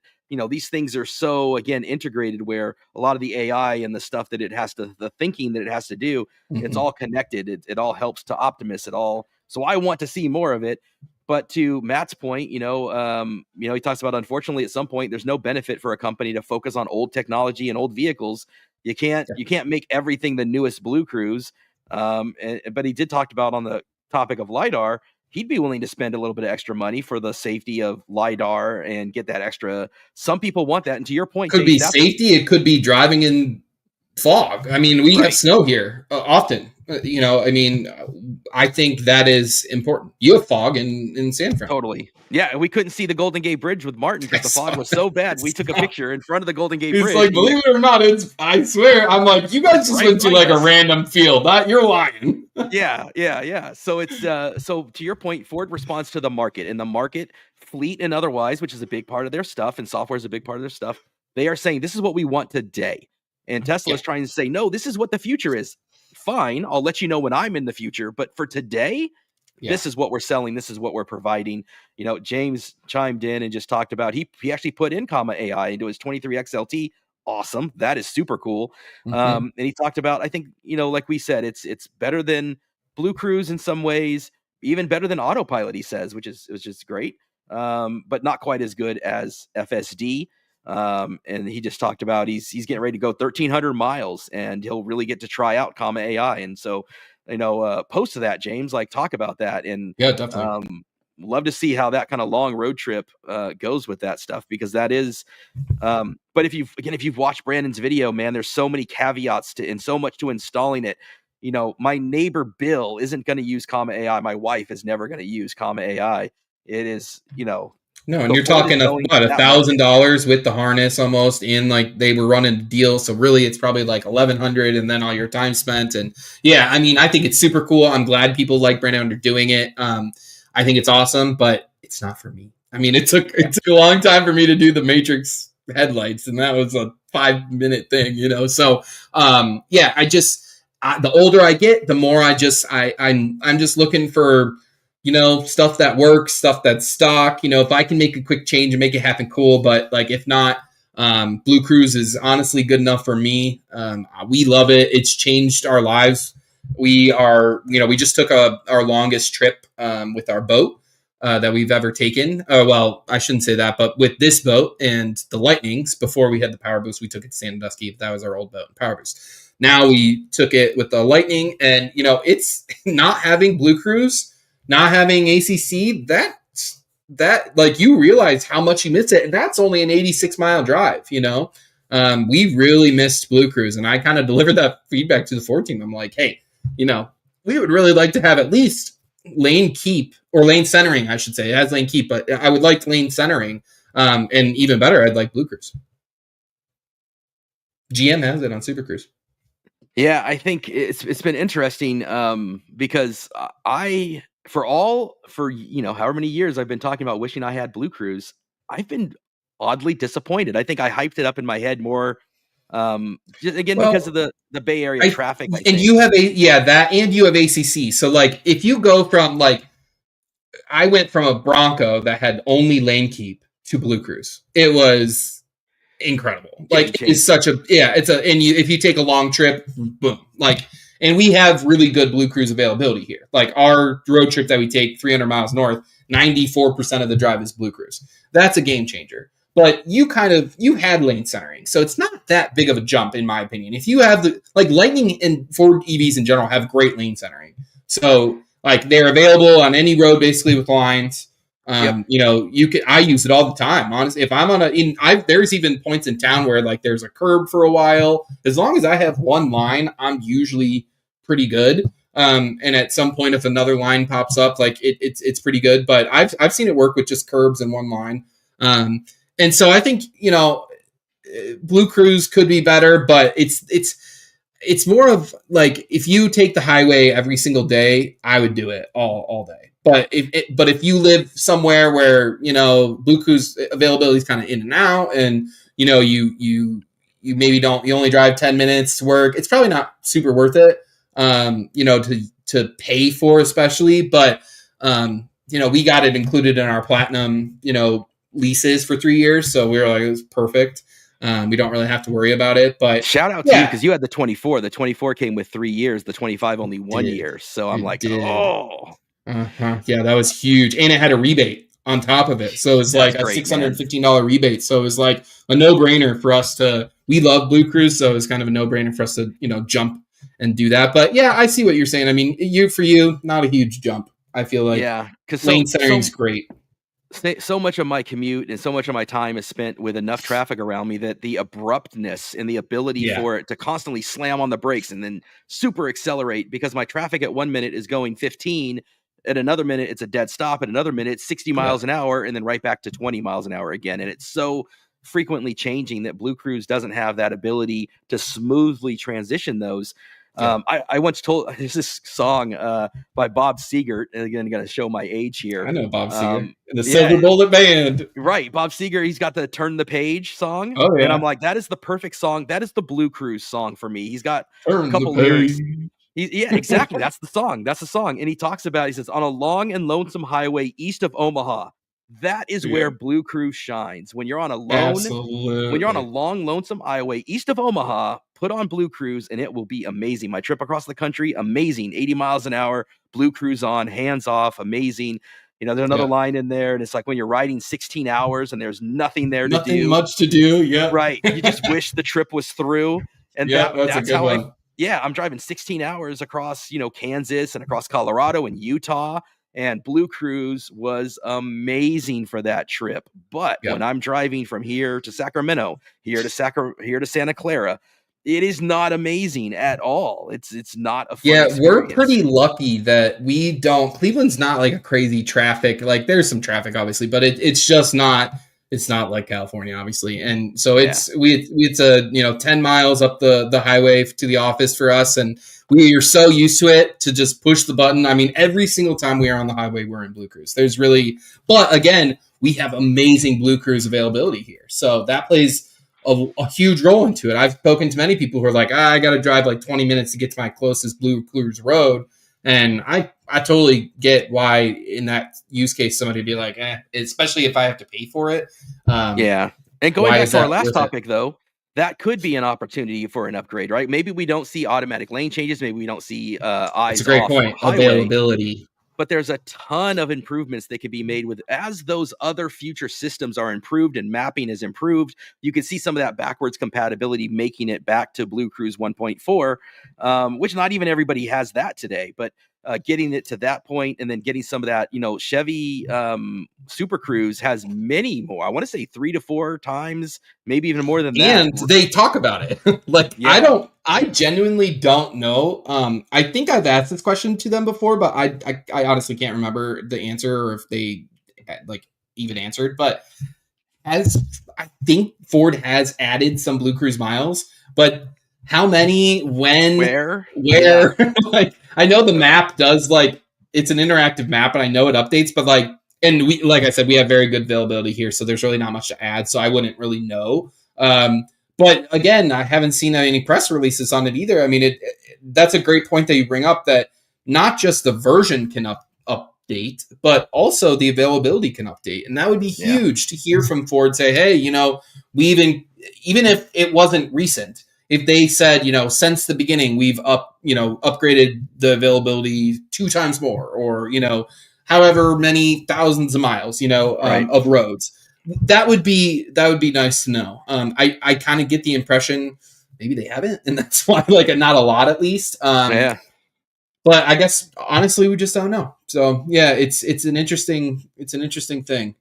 these things are so, again, integrated, where a lot of the AI and the stuff that the thinking that it has to do, it's all connected. It all helps to Optimus. So I want to see more of it. But to Matt's point, he talks about, unfortunately, at some point, there's no benefit for a company to focus on old technology and old vehicles. You can't make everything the newest BlueCruise. But he did talk about, on the topic of LiDAR, he'd be willing to spend a little bit of extra money for the safety of LiDAR and get that extra. Some people want that. And to your point, it could be safety. It could be driving in fog. I mean, we have snow here often. I think that is important. You have fog in San Fran. Totally. Yeah, and we couldn't see the Golden Gate Bridge with Martin because the fog was so bad. We took a picture in front of the Golden Gate Bridge. It's like, believe it or not, I swear, I'm like, you guys just went to like a random field. You're lying. Yeah. So it's so to your point, Ford responds to the market, and the market, fleet and otherwise, which is a big part of their stuff, and software is a big part of their stuff. They are saying, this is what we want today. And Tesla is trying to say, no, this is what the future is. Fine, I'll let you know when I'm in the future, but for today, this is what we're selling. This is what we're providing. James chimed in and just talked about, he actually put in AI into his 23 XLT. Awesome. That is super cool. And he talked about, I think, like we said, it's better than BlueCruise in some ways, even better than Autopilot, he says, which is just great. But not quite as good as FSD. And he just talked about he's getting ready to go 1,300 miles, and he'll really get to try out AI. And so, post to that, James, talk about that. And yeah, definitely. Love to see how that kind of long road trip goes with that stuff, because that is. But if you've watched Brandon's video, man, there's so many caveats and so much to installing it. My neighbor Bill isn't going to use AI. My wife is never going to use AI. It is, No, and you're talking about $1,000 with the harness almost in, they were running a deal. So really it's probably like $1,100 and then all your time spent. And yeah, I think it's super cool. I'm glad people like Brandon are doing it. I think it's awesome, but it's not for me. It took a long time for me to do the Matrix headlights, and that was a 5-minute thing, So the older I get, the more I'm just looking for stuff that works, stuff that's stock. If I can make a quick change and make it happen, cool. But if not, BlueCruise is honestly good enough for me. We love it. It's changed our lives. We just took our longest trip with our boat that we've ever taken. Well, I shouldn't say that, but with this boat and the Lightnings, before we had the Power Boost, we took it to Sandusky. That was our old boat, Power Boost. Now we took it with the Lightning, and it's not having BlueCruise, not having ACC, that you realize how much you miss it. And that's only an 86-mile drive, we really missed BlueCruise. And I kind of delivered that feedback to the Ford team. I'm like, hey, we would really like to have at least lane keep or lane centering, I should say. It has lane keep, but I would like lane centering. And even better, I'd like BlueCruise. GM has it on Super Cruise. Yeah, I think it's been interesting because for you know however many years I've been talking about wishing I had BlueCruise, I've been oddly disappointed. I think I hyped it up in my head more just again because of Well, the Bay Area traffic, I and think. you have that, and you have ACC. So like, if you go from like, I went from a Bronco that had only lane keep to BlueCruise. It was incredible. Game Like, it is changer. such a it's a and you if you take a long trip, boom. Like, and we have really good BlueCruise availability here. Like, our road trip that we take 300 miles north, 94% of the drive is BlueCruise. That's a game changer. But you had lane centering, so it's not that big of a jump in my opinion. If you have Lightning and Ford EVs in general have great lane centering, so like they're available on any road basically with lines. Yep. I use it all the time. Honestly, if I'm there's even points in town where like there's a curb for a while. As long as I have one line, I'm usually pretty good. And at some point, if another line pops up, like it's pretty good. But I've seen it work with just curbs and one line. And so I think BlueCruise could be better, but it's more of like, if you take the highway every single day, I would do it all day. But if you live somewhere where BlueCruise availability is kind of in and out, and you maybe you only drive 10 minutes to work, it's probably not super worth it. To pay for, especially. But we got it included in our platinum leases for 3 years, so we were like, it was perfect. We don't really have to worry about it. But shout out to you, because you had the 24. The 24 came with 3 years. The 25 only 1 year. So I'm like, oh. Yeah, that was huge, and it had a rebate on top of it, so it was like a $615 rebate. So it was like a no-brainer for us to. We love BlueCruise, so it was kind of a no-brainer for us to jump and do that. But yeah, I see what you're saying. I mean, for you, not a huge jump. I feel like because lane centering's great. So much of my commute and so much of my time is spent with enough traffic around me that the abruptness and the ability for it to constantly slam on the brakes and then super accelerate, because my traffic at 1 minute is going 15, at another minute it's a dead stop, at another minute 60 miles an hour, and then right back to 20 miles an hour again. And it's so frequently changing that BlueCruise doesn't have that ability to smoothly transition those. I once told, there's this song by Bob Seger, and again, I'm going to show my age here. I know Bob Seger, the Silver Bullet Band. Right, Bob Seger, he's got the Turn the Page song. Oh, yeah. And I'm like, that is the perfect song. That is the BlueCruise song for me. He's got a couple lyrics. Yeah, exactly. That's the song. That's the song. And he talks about, he says, on a long and lonesome highway east of Omaha, that is where BlueCruise shines. When you're on a long, lonesome highway east of Omaha, put on BlueCruise and it will be amazing. My trip across the country, amazing. 80 miles an hour, BlueCruise on, hands off, amazing. There's another line in there, and it's like when you're riding 16 hours and there's nothing there to do. Nothing much to do, yeah. Right. You just wish the trip was through. And that's a good how one. I'm driving 16 hours across, Kansas and across Colorado and Utah. And BlueCruise was amazing for that trip. But when I'm driving from here to Sacramento, here to Santa Clara, it is not amazing at all. It's not a fun experience. We're pretty lucky that we don't. Cleveland's not like a crazy traffic. Like, there's some traffic, obviously, but it's just not. It's not like California, obviously, and so it's 10 miles up the highway to the office for us, and we are so used to it to just push the button. I mean, every single time we are on the highway, we're in BlueCruise. But again, we have amazing BlueCruise availability here, so that plays a huge role into it. I've spoken to many people who are like, I got to drive like 20 minutes to get to my closest BlueCruise road. And I totally get why in that use case somebody would be like, especially if I have to pay for it. And going back to our last topic, though, that could be an opportunity for an upgrade, right? Maybe we don't see automatic lane changes. Maybe we don't see eyes. That's a great point. Availability. But there's a ton of improvements that can be made as those other future systems are improved and mapping is improved. You can see some of that backwards compatibility making it back to BlueCruise 1.4, which not even everybody has that today. But getting it to that point, and then getting some of that, Chevy Super Cruise has many more. I want to say 3 to 4 times, maybe even more than that. And they talk about it. Like, Yeah. I genuinely don't know. I think I've asked this question to them before, but I honestly can't remember the answer or if they like even answered. But as I think Ford has added some BlueCruise miles, but how many, when, Where? Yeah. where? Like, I know the map does, like, it's an interactive map, and I know it updates, but like, and we, like I said, we have very good availability here, so there's really not much to add. So I wouldn't really know. But again, I haven't seen any press releases on it either. I mean, that's a great point that you bring up, that not just the version can update, but also the availability can update. And that would be huge to hear from Ford say, hey, we even if it wasn't recent, if they said, since the beginning, we've upgraded the availability 2 times more, or, however many thousands of miles, Right. of roads, that would be nice to know. I kind of get the impression maybe they haven't, and that's why, like, not a lot, at least. Yeah. But I guess honestly, we just don't know. So yeah, it's an interesting thing.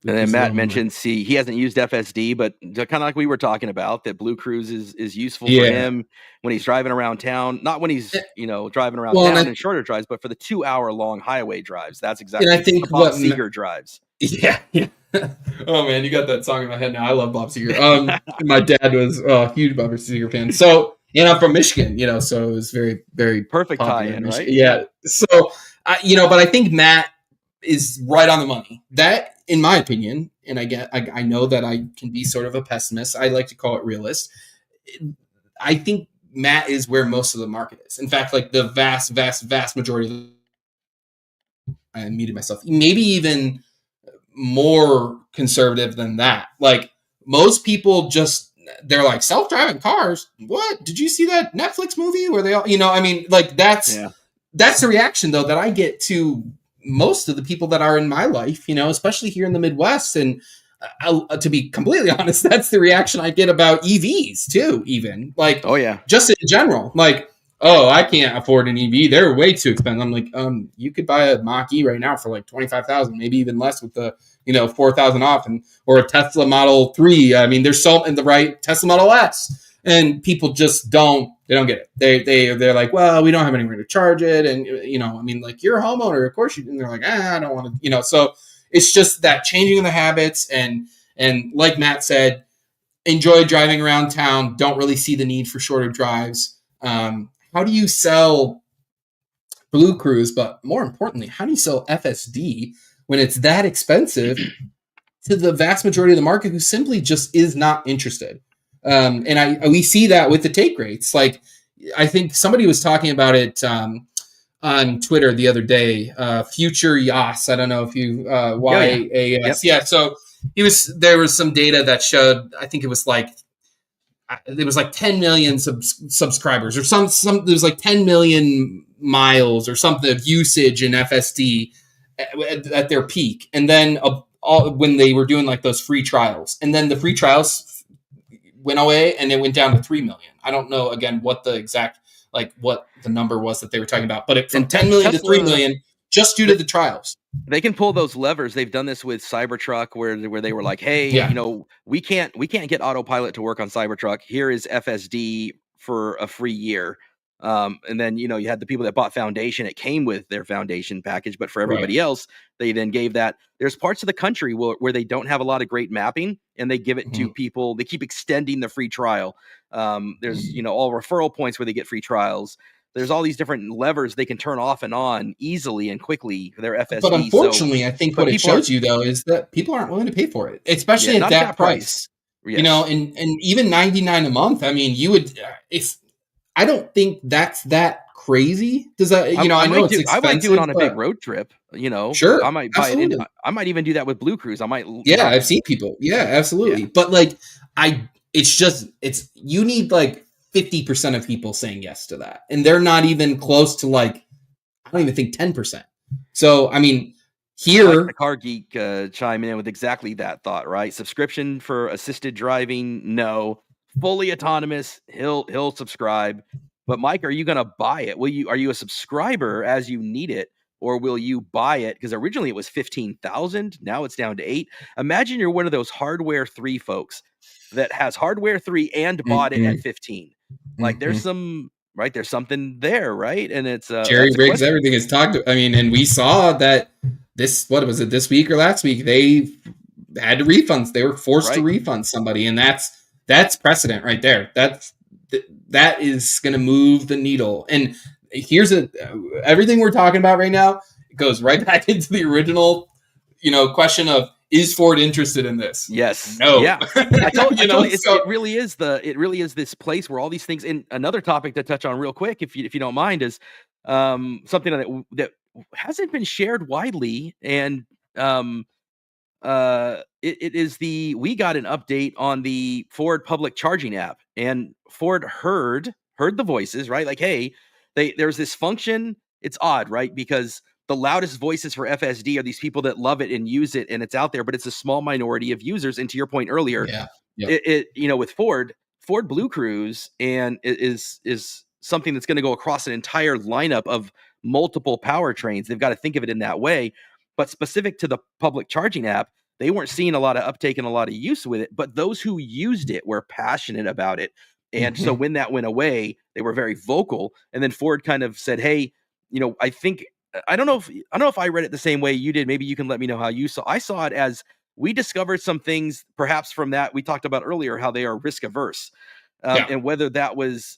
And then Matt mentions he hasn't used FSD, but kind of like we were talking about, that BlueCruise is useful for him when he's driving around town. Not when he's driving around town in shorter drives, but for the 2-hour long highway drives. That's exactly. And I think Bob Seger drives. Yeah. Oh man, you got that song in my head now. I love Bob Seger. My dad was a huge Bob Seger fan. So, and I'm from Michigan, so it was very, very perfect tie-in, right? Yeah. So, but I think Matt is right on the money. That, in my opinion, and I know that I can be sort of a pessimist. I like to call it realist. I think Matt is where most of the market is. In fact, like the vast, vast, vast majority I muted myself. Maybe even more conservative than that. Like, most people they're like, self-driving cars, what? Did you see that Netflix movie where they all, I mean, like, that's the reaction though that I get to most of the people that are in my life, especially here in the Midwest. And to be completely honest, that's the reaction I get about EVs too, even, like, just in general, like, oh, I can't afford an EV, they're way too expensive. I'm like, you could buy a Mach-E right now for like 25,000, maybe even less, with the 4,000 off, or a Tesla Model 3. I mean, there's so in the right Tesla Model S, and people just don't get it. They're like, well, we don't have anywhere to charge it, and I mean, like, you're a homeowner, of course you. And they're like, I don't want to, So it's just that changing of the habits, and like Matt said, enjoy driving around town. Don't really see the need for shorter drives. How do you sell BlueCruise, but more importantly, how do you sell FSD when it's that expensive to the vast majority of the market who simply just is not interested? And we see that with the take rates. Like, I think somebody was talking about it on Twitter the other day. Future Yas, I don't know if you YAS. Yeah. So there was some data that showed, I think it was like 10 million subscribers, or some there was like 10 million miles or something of usage in FSD at their peak. And then when they were doing like those free trials, and then the free trials went away and it went down to 3 million. I don't know again what the exact, like, what the number was that they were talking about, but from 10 million to 3 million just due to the trials. They can pull those levers. They've done this with Cybertruck, where they were like, hey, we can't get autopilot to work on Cybertruck. Here is FSD for a free year. And then, you had the people that bought Foundation. It came with their Foundation package, but for everybody else, they then gave that. There's parts of the country where they don't have a lot of great mapping, and they give it to people. They keep extending the free trial. There's, all referral points where they get free trials. There's all these different levers they can turn off and on easily and quickly for their FSD. But unfortunately, I think what it shows you though is that people aren't willing to pay for it, especially at that price. Yes. And even $99 a month. I mean, you would, I don't think that's that crazy. Does that, I know it's expensive. I might do it on a big road trip. Sure, I might buy it. I might even do that with BlueCruise. I might. Yeah, I've seen people. Yeah, absolutely. Yeah. But like, you need like 50% of people saying yes to that, and they're not even close to, like, I don't even think 10%. So I mean, here, the Car Geek chiming in with exactly that thought, right? Subscription for assisted driving, no. Fully autonomous, he'll subscribe. But Mike, are you going to buy it? Are you a subscriber as you need it, or will you buy it? Because originally it was 15,000. Now it's down to 8. Imagine you're one of those hardware 3 folks that has hardware 3 and bought it at Mm-hmm. 15. Like Mm-hmm. there's something there, right? And it's Jerry that's a rigs question. everything is talked. I mean, and we saw that what was it, this week or last week? They had to refund. They were forced to Right. refund somebody, and that's precedent right there. That is going to move the needle. And here's everything we're talking about right now goes right back into the original, question of, is Ford interested in this? Yes. No. Yeah. I told you, So, it really is this place where all these things. And another topic to touch on real quick, if you don't mind, is something that hasn't been shared widely, and it is we got an update on the Ford public charging app, and Ford heard the voices, right? Like, hey, there's this function. It's odd, right? Because the loudest voices for FSD are these people that love it and use it, and it's out there, but it's a small minority of users. And to your point earlier, yeah. Yep. with Ford BlueCruise, and is something that's going to go across an entire lineup of multiple powertrains. They've got to think of it in that way. But specific to the public charging app, they weren't seeing a lot of uptake and a lot of use with it. But those who used it were passionate about it. And so Mm-hmm. when that went away, they were very vocal. And then Ford kind of said, hey, I think I don't know if I read it the same way you did. Maybe you can let me know how you saw. I saw it as, we discovered some things perhaps from that we talked about earlier, how they are risk averse, Yeah. and whether that was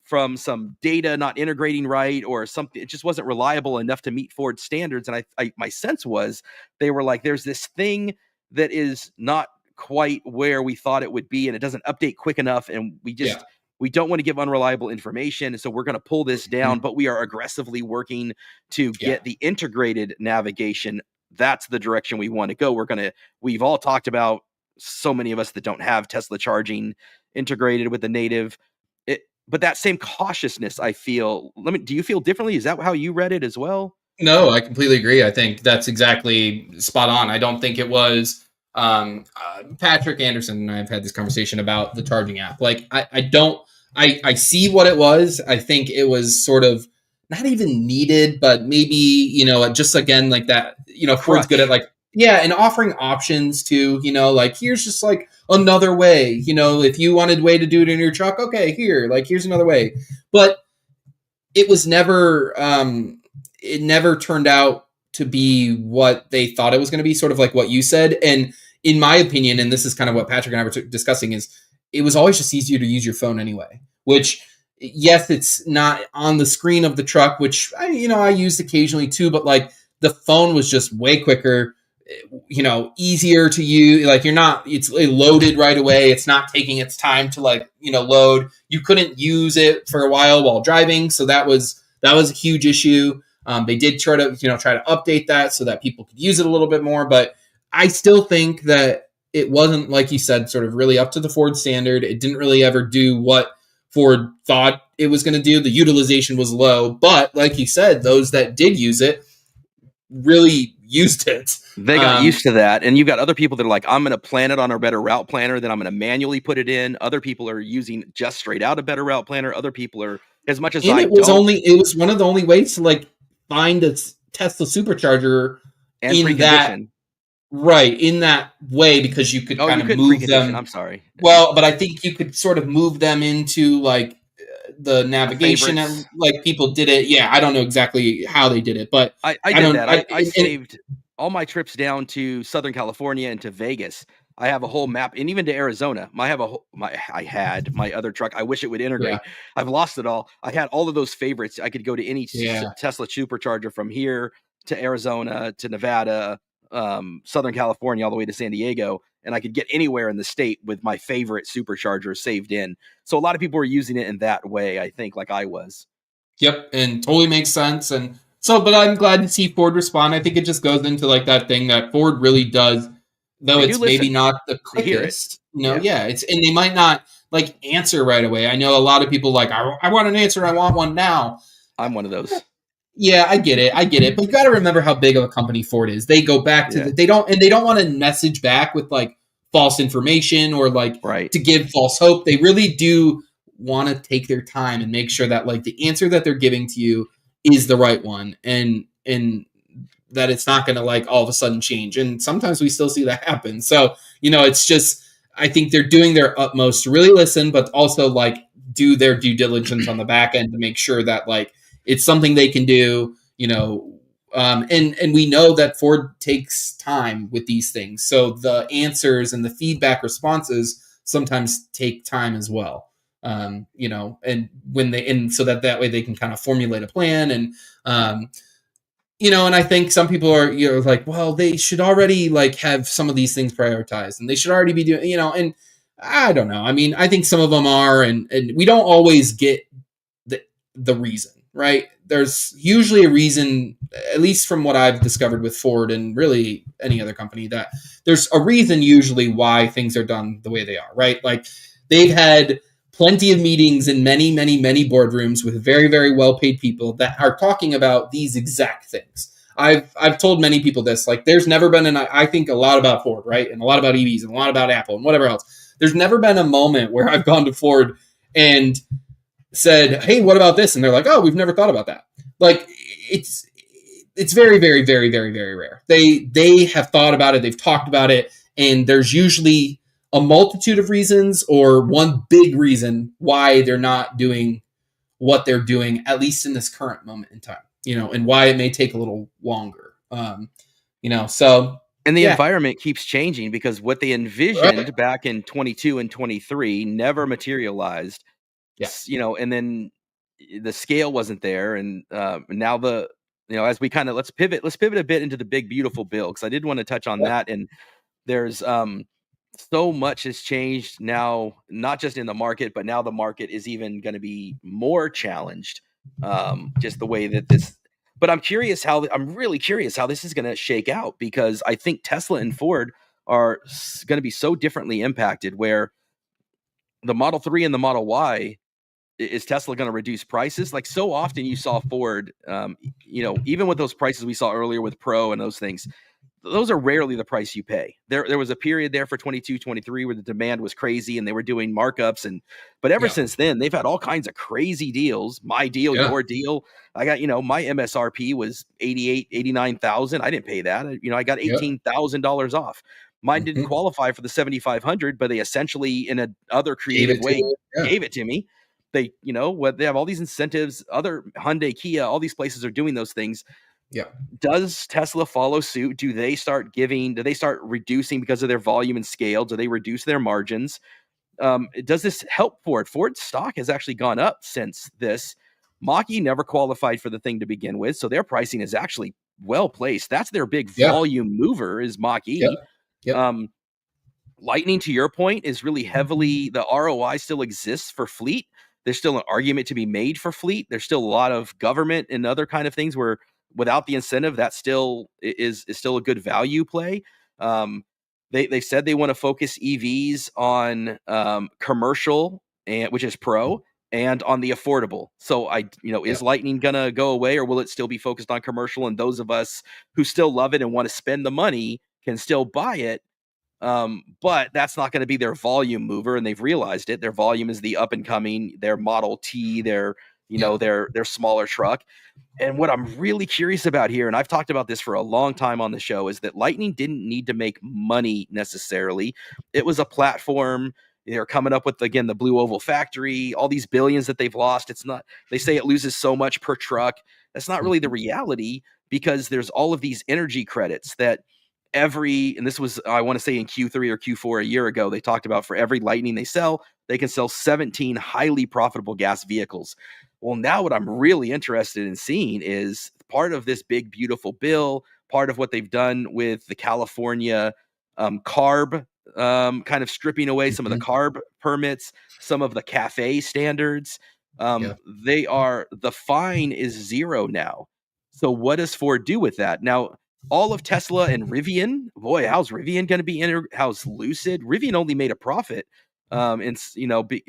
from some data not integrating right, or something, it just wasn't reliable enough to meet Ford standards. And my sense was they were like, there's this thing that is not quite where we thought it would be, and it doesn't update quick enough, and Yeah. we don't want to give unreliable information, and so we're going to pull this down. Mm-hmm. But we are aggressively working to Yeah. get the integrated navigation. That's the direction we want to go. We've all talked about, so many of us that don't have Tesla charging integrated with the native. But that same cautiousness, I feel. Do you feel differently? Is that how you read it as well? No, I completely agree. I think that's exactly spot on. I don't think it was Patrick Anderson and I have had this conversation about the charging app. Like, I see what it was. I think it was sort of not even needed, but maybe, just again, like that, Ford's good at, Crutch. like, yeah, and offering options to, like, here's just like another way, if you wanted way to do it in your truck, okay, here's another way. But it was never, it never turned out to be what they thought it was going to be, sort of like what you said. And in my opinion, and this is kind of what Patrick and I were discussing, is it was always just easier to use your phone anyway, which, yes, it's not on the screen of the truck, which I used occasionally too, but like the phone was just way quicker, easier to use. Like, it's loaded right away. It's not taking its time to load. You couldn't use it for a while driving. So that was a huge issue. They did try to update that so that people could use it a little bit more, but I still think that it wasn't, like you said, sort of really up to the Ford standard. It didn't really ever do what Ford thought it was going to do. The utilization was low, but like you said, those that did use it really used it. They got used to that. And you've got other people that are like, I'm going to plan it on a better route planner, then I'm going to manually put it in. Other people are using just straight out a better route planner. Other people are, as much as and I it was don't. it was one of the only ways to like find a Tesla supercharger And in that, precondition. right, in that way, because you could kind of move them. I'm sorry. Well, but I think you could sort of move them into like the navigation, and like people did it. Yeah, I don't know exactly how they did it, but I did that. I saved all my trips down to Southern California and to Vegas. I have a whole map, and even to Arizona. I had my other truck. I wish it would integrate. Yeah. I've lost it all. I had all of those favorites. I could go to any Tesla supercharger from here to Arizona to Nevada, Southern California, all the way to San Diego, and I could get anywhere in the state with my favorite supercharger saved in. So a lot of people were using it in that way, I think, like I was. Yep, and totally makes sense. And so, but I'm glad to see Ford respond. I think it just goes into like that thing that Ford really does, though it's maybe not the quickest. It's, and they might not like answer right away. I know a lot of people like, I want an answer. I want one now. I'm one of those. Yeah, I get it. But you got to remember how big of a company Ford is. They go back to they don't want to message back with like false information or like to give false hope. They really do want to take their time and make sure that like the answer that they're giving to you is the right one, and that it's not going to like all of a sudden change. And sometimes we still see that happen. So, it's just, I think they're doing their utmost to really listen, but also like do their due diligence on the back end to make sure that like it's something they can do, and we know that Ford takes time with these things. So the answers and the feedback responses sometimes take time as well. And so that way they can kind of formulate a plan. And, and I think some people are, like, well, they should already like have some of these things prioritized and they should already be doing, and I don't know. I mean, I think some of them are, and we don't always get the reason, right? There's usually a reason, at least from what I've discovered with Ford and really any other company, that there's a reason usually why things are done the way they are, right? Like they've had plenty of meetings in many, many, many boardrooms with very, very well-paid people that are talking about these exact things. I've told many people this, like there's never been, and I think a lot about Ford, right? And a lot about EVs and a lot about Apple and whatever else. There's never been a moment where I've gone to Ford and said, hey, what about this? And they're like, oh, we've never thought about that. Like it's very, very, very, very, very rare. They have thought about it. They've talked about it. And there's usually a multitude of reasons or one big reason why they're not doing what they're doing, at least in this current moment in time, and why it may take a little longer. So. And the environment keeps changing because what they envisioned back in 22 and 23 never materialized. Yes. And then the scale wasn't there. And now as we kind of, let's pivot a bit into the big, beautiful bill. Cause I did want to touch on that. And there's so much has changed now, not just in the market, but now the market is even going to be more challenged. Just the way that but I'm really curious how this is going to shake out, because I think Tesla and Ford are going to be so differently impacted, where the Model 3 and the Model Y, is Tesla going to reduce prices? Like so often you saw Ford, even with those prices we saw earlier with Pro and those things, those are rarely the price you pay. There was a period there for 22, 23 where the demand was crazy and they were doing markups. But ever since then, they've had all kinds of crazy deals. My deal, your deal. I got, my MSRP was 89,000. I didn't pay that. I got $18,000 off. Mine didn't qualify for the 7,500, but they essentially, in a other creative way, gave it to me. They, they have all these incentives. Other Hyundai, Kia, all these places are doing those things. Yeah. Does Tesla follow suit? Do they start reducing because of their volume and scale? Do they reduce their margins? Does this help Ford? Ford's stock has actually gone up since this. Mach-E never qualified for the thing to begin with, so their pricing is actually well placed. That's their big volume mover, is Mach-E. Lightning, to your point, is really heavily, the ROI still exists for fleet. There's still an argument to be made for fleet. There's still a lot of government and other kind of things where without the incentive, that still is still a good value play. They said they want to focus EVs on commercial, and which is Pro, and on the affordable. So is Lightning gonna go away, or will it still be focused on commercial? And those of us who still love it and want to spend the money can still buy it. But that's not going to be their volume mover, and they've realized it. Their volume is the up and coming, their Model T, their smaller truck. And what I'm really curious about here, and I've talked about this for a long time on the show, is that Lightning didn't need to make money necessarily. It was a platform. They're coming up with, again, the Blue Oval factory, all these billions that they've lost. It's not, they say it loses so much per truck. That's not really the reality, because there's all of these energy credits that and this was, I want to say in Q3 or Q4 a year ago, they talked about for every Lightning they sell, they can sell 17 highly profitable gas vehicles. Well, now what I'm really interested in seeing is part of this big, beautiful bill, part of what they've done with the California CARB, kind of stripping away some of the CARB permits, some of the CAFE standards. The fine is zero now. So what does Ford do with that? Now, all of Tesla and Rivian, boy, how's Rivian going to be how's Lucid? Rivian only made a profit And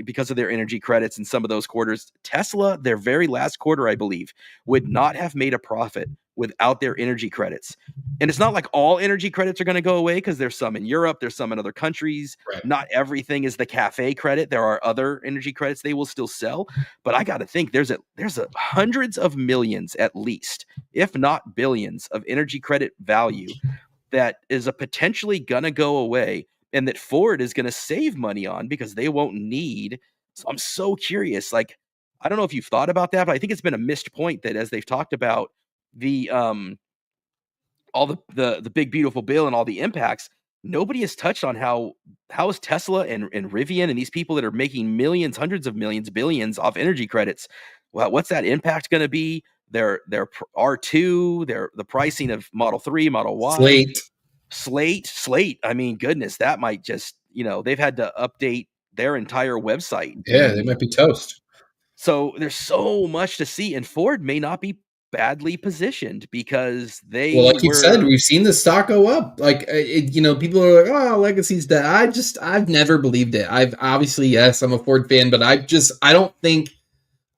because of their energy credits in some of those quarters. Tesla, their very last quarter, I believe, would not have made a profit without their energy credits. And it's not like all energy credits are going to go away, because there's some in Europe, there's some in other countries. Right. Not everything is the cafe credit. There are other energy credits they will still sell, but I got to think there's hundreds of millions at least, if not billions, of energy credit value that is potentially going to go away, and that Ford is going to save money on because they won't need. So I'm so curious. Like, I don't know if you've thought about that, but I think it's been a missed point that as they've talked about the all the big beautiful bill and all the impacts, nobody has touched on how is Tesla and Rivian and these people that are making millions, hundreds of millions, billions off energy credits. Well, what's that impact going to be? Their R2, the pricing of Model 3, Model Y, Slate. I mean, goodness, that might just, they've had to update their entire website. Yeah, they might be toast. So there's so much to see, and Ford may not be badly positioned because well, like you said, we've seen the stock go up. Like, people are like, "Oh, legacy's dead." I've never believed it. I've obviously, yes, I'm a Ford fan, but I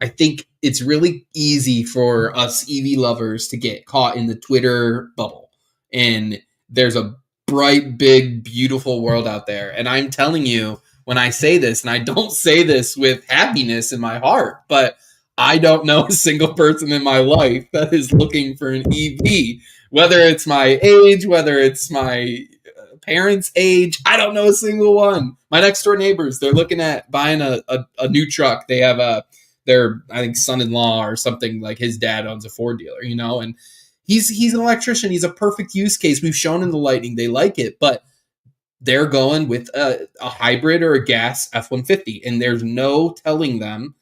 think it's really easy for us EV lovers to get caught in the Twitter bubble. And there's a bright, big, beautiful world out there. And I'm telling you, when I say this, and I don't say this with happiness in my heart, but I don't know a single person in my life that is looking for an EV, whether it's my age, whether it's my parents' age. I don't know a single one. My next door neighbors, they're looking at buying a new truck. They have their, I think, son-in-law or something, like his dad owns a Ford dealer, and he's an electrician. He's a perfect use case. We've shown in the Lightning they like it, but they're going with a hybrid or a gas F-150, and there's no telling them,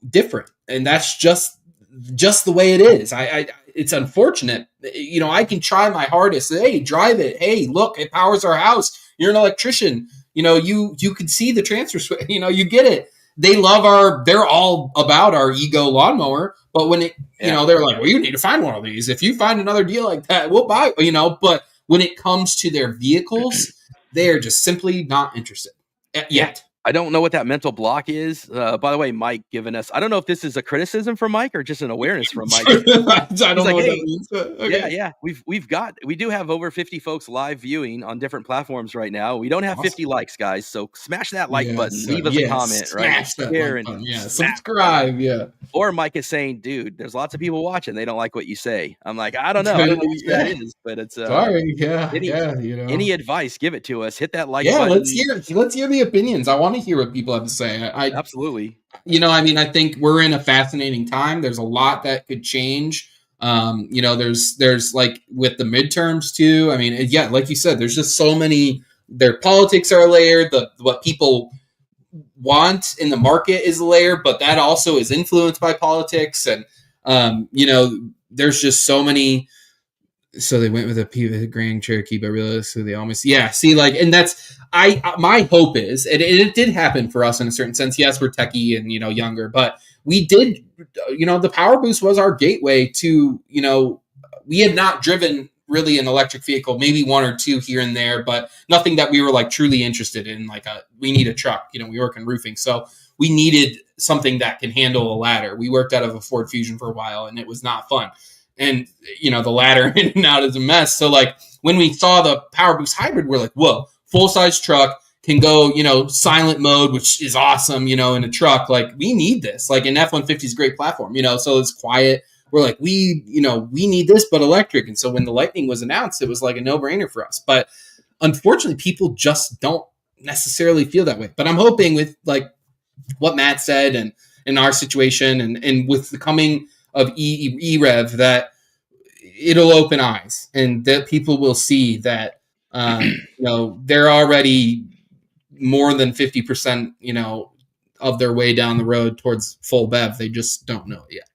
different. And that's just the way it is. It's unfortunate. I can try my hardest. Hey, drive it. Hey, look, it powers our house. You're an electrician. You can see the transfer switch. You get it. They're all about our ego lawnmower. But when they're like, well, you need to find one of these. If you find another deal like that, we'll buy, but when it comes to their vehicles, they're just simply not interested yet. I don't know what that mental block is. By the way, Mike giving us, I don't know if this is a criticism from Mike or just an awareness from Mike. I don't know what that means. Okay. Yeah. We do have over 50 folks live viewing on different platforms right now. We don't have 50 likes, guys. So smash that like button, leave us a comment, right? Smash that like button. Yeah. Subscribe. Yeah. Or Mike is saying, dude, there's lots of people watching. They don't like what you say. I'm like, I don't know what that is, but it's sorry. Yeah. Any advice, give it to us. Hit that like button. Let's hear the opinions. I want to hear what people have to say. Absolutely. I think we're in a fascinating time. There's a lot that could change. There's like with the midterms too. I mean, yeah, like you said, there's just so many. Their politics are layered. What people want in the market is layered, but that also is influenced by politics. And there's just so many. So they went with a Grand Cherokee, but realistically they almost, and that's, my hope is, and it did happen for us in a certain sense. Yes, we're techie and, younger, but we did, the Power Boost was our gateway to, we had not driven really an electric vehicle, maybe one or two here and there, but nothing that we were like truly interested in. Like we need a truck, we work in roofing. So we needed something that can handle a ladder. We worked out of a Ford Fusion for a while and it was not fun. And, the ladder in and out is a mess. So like when we saw the Power Boost hybrid, we're like, whoa, full size truck can go, silent mode, which is awesome, in a truck. Like we need this, like an F-150 is a great platform, so it's quiet. We're like, we need this, but electric. And so when the Lightning was announced, it was like a no brainer for us. But unfortunately, people just don't necessarily feel that way. But I'm hoping with like what Matt said and in our situation and with the coming of EREV that it'll open eyes and that people will see that, they're already more than 50%, of their way down the road towards full BEV. They just don't know it yet.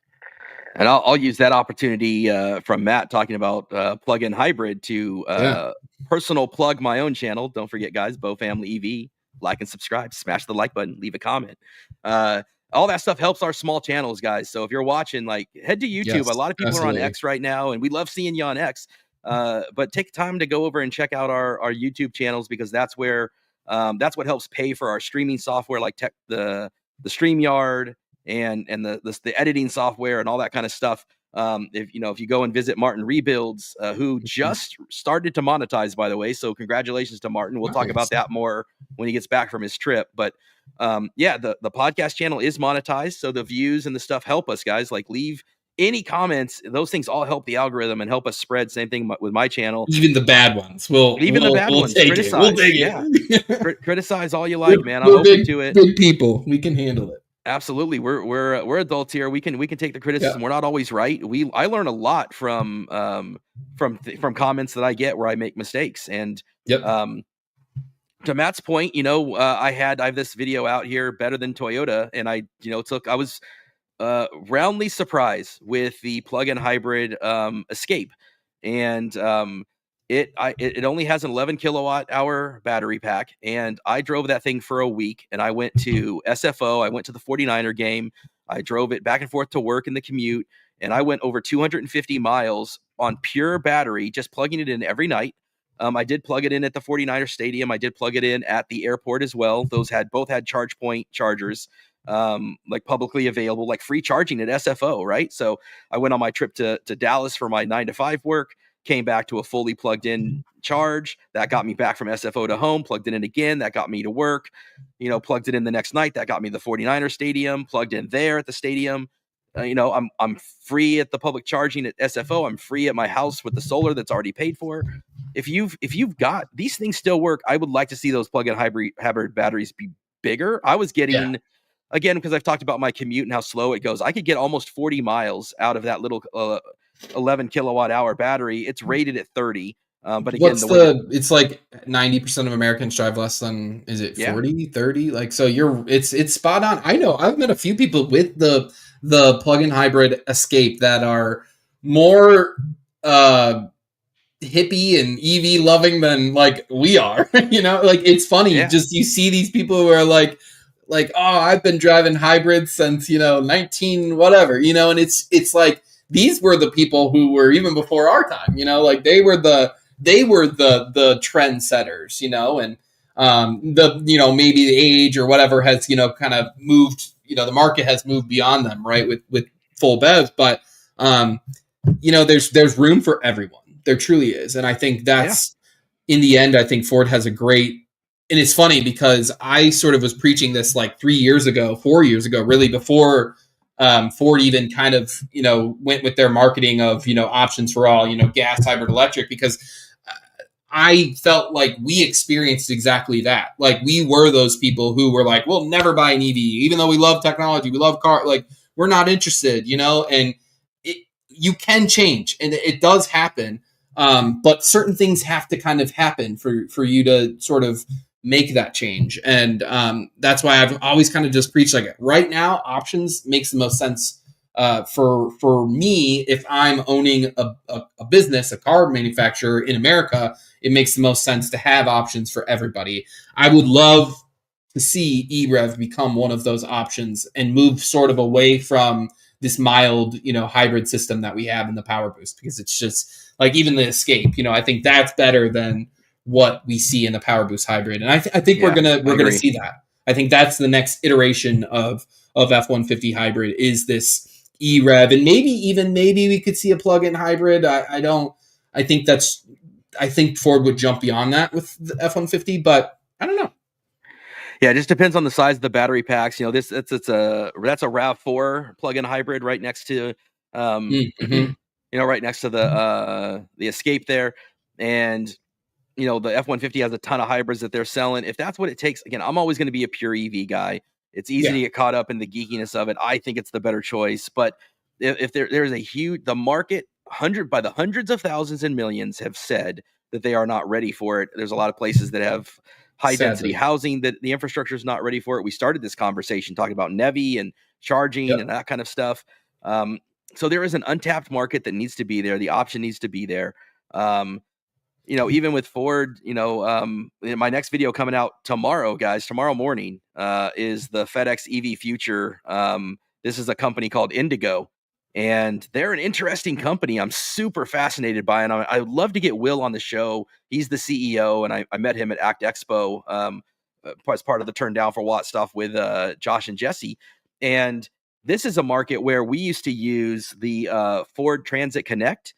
And I'll use that opportunity from Matt talking about plug-in hybrid to personal plug my own channel. Don't forget, guys, Bo Family EV. Like and subscribe. Smash the like button. Leave a comment. All that stuff helps our small channels, guys. So if you're watching, like, head to YouTube. Yes, a lot of people are on X right now, and we love seeing you on X. But take time to go over and check out our YouTube channels because that's where That's what helps pay for our streaming software, like the StreamYard and the editing software and all that kind of stuff. If you go and visit Martin Rebuilds, who just started to monetize, by the way, so congratulations to Martin. We'll talk about that more when he gets back from his trip. But the podcast channel is monetized, so the views and the stuff help us, guys. Like, leave any comments; those things all help the algorithm and help us spread. Same thing with my channel. Even the bad ones, we'll take criticize. it. We'll take it. Criticize all you like, man. I'm open to it. Big people, we can handle it. Absolutely, we're adults here. We can take the criticism. We're not always right. I learn a lot from comments that I get where I make mistakes. And to Matt's point, I have this video out here, better than Toyota, and I was roundly surprised with the plug-in hybrid Escape, and it only has an 11 kilowatt hour battery pack, and I drove that thing for a week, and I went to SFO, I went to the 49er game, I drove it back and forth to work in the commute, and I went over 250 miles on pure battery, just plugging it in every night. I did plug it in at the 49er stadium. I did plug it in at the airport as well. Those both had charge point chargers, like publicly available, like free charging at SFO, right? So I went on my trip to Dallas for my 9 to 5 work, came back to a fully plugged in charge. That got me back from SFO to home, plugged it in again. That got me to work, plugged it in the next night. That got me to the 49er stadium, plugged in there at the stadium. I'm free at the public charging at SFO. I'm free at my house with the solar that's already paid for. If you've got these things still work, I would like to see those plug-in hybrid batteries be bigger. I was getting, again, because I've talked about my commute and how slow it goes, I could get almost 40 miles out of that little 11 kilowatt hour battery. It's rated at 30. But again, it's like 90% of Americans drive less than, is it 40, 30? Like, so it's spot on. I know I've met a few people with the plug-in hybrid Escape that are more hippie and EV loving than like we are. Like, it's funny. Just you see these people who are like, oh, I've been driving hybrids since 19 whatever, and it's like, these were the people who were even before our time, like they were the trendsetters, and maybe the age or whatever has kind of moved, the market has moved beyond them, right, with full BEVs, but there's room for everyone. There truly is. And I think that's in the end, I think Ford has a great, and it's funny because I sort of was preaching this like 4 years ago, really, before Ford even kind of, went with their marketing of, options for all, gas, hybrid, electric, because I felt like we experienced exactly that. Like, we were those people who were like, we'll never buy an EV, even though we love technology, we love car, like, we're not interested, and you can change, and it does happen. But certain things have to kind of happen for you to sort of make that change. And that's why I've always kind of just preached, like, right now, options makes the most sense for me. If I'm owning a business, a car manufacturer in America, it makes the most sense to have options for everybody. I would love to see eRev become one of those options and move sort of away from this mild, hybrid system that we have in the Power Boost, because it's just like, even the Escape, I think that's better than what we see in the Power Boost hybrid. And I think we're gonna see that. I think that's the next iteration of F-150 hybrid, is this eRev, and maybe we could see a plug-in hybrid. I think Ford would jump beyond that with the F-150, but I don't know. Yeah, it just depends on the size of the battery packs. That's a RAV4 plug-in hybrid right next to right next to the Escape there. And the F-150 has a ton of hybrids that they're selling. If that's what it takes, again, I'm always going to be a pure EV guy. It's easy to get caught up in the geekiness of it. I think it's the better choice. But if there's the market, by the hundreds of thousands and millions have said that they are not ready for it. There's a lot of places that have high density housing that the infrastructure is not ready for it. We started this conversation talking about NEVI and charging and that kind of stuff. So there is an untapped market that needs to be there. The option needs to be there. Even with Ford, in my next video coming out tomorrow, guys, tomorrow morning, is the FedEx EV Future. This is a company called Indigo, and they're an interesting company. I'm super fascinated by it. I would love to get Will on the show. He's the CEO, and I met him at ACT Expo as part of the Turn Down for What stuff with Josh and Jesse. And this is a market where we used to use the Ford Transit Connect,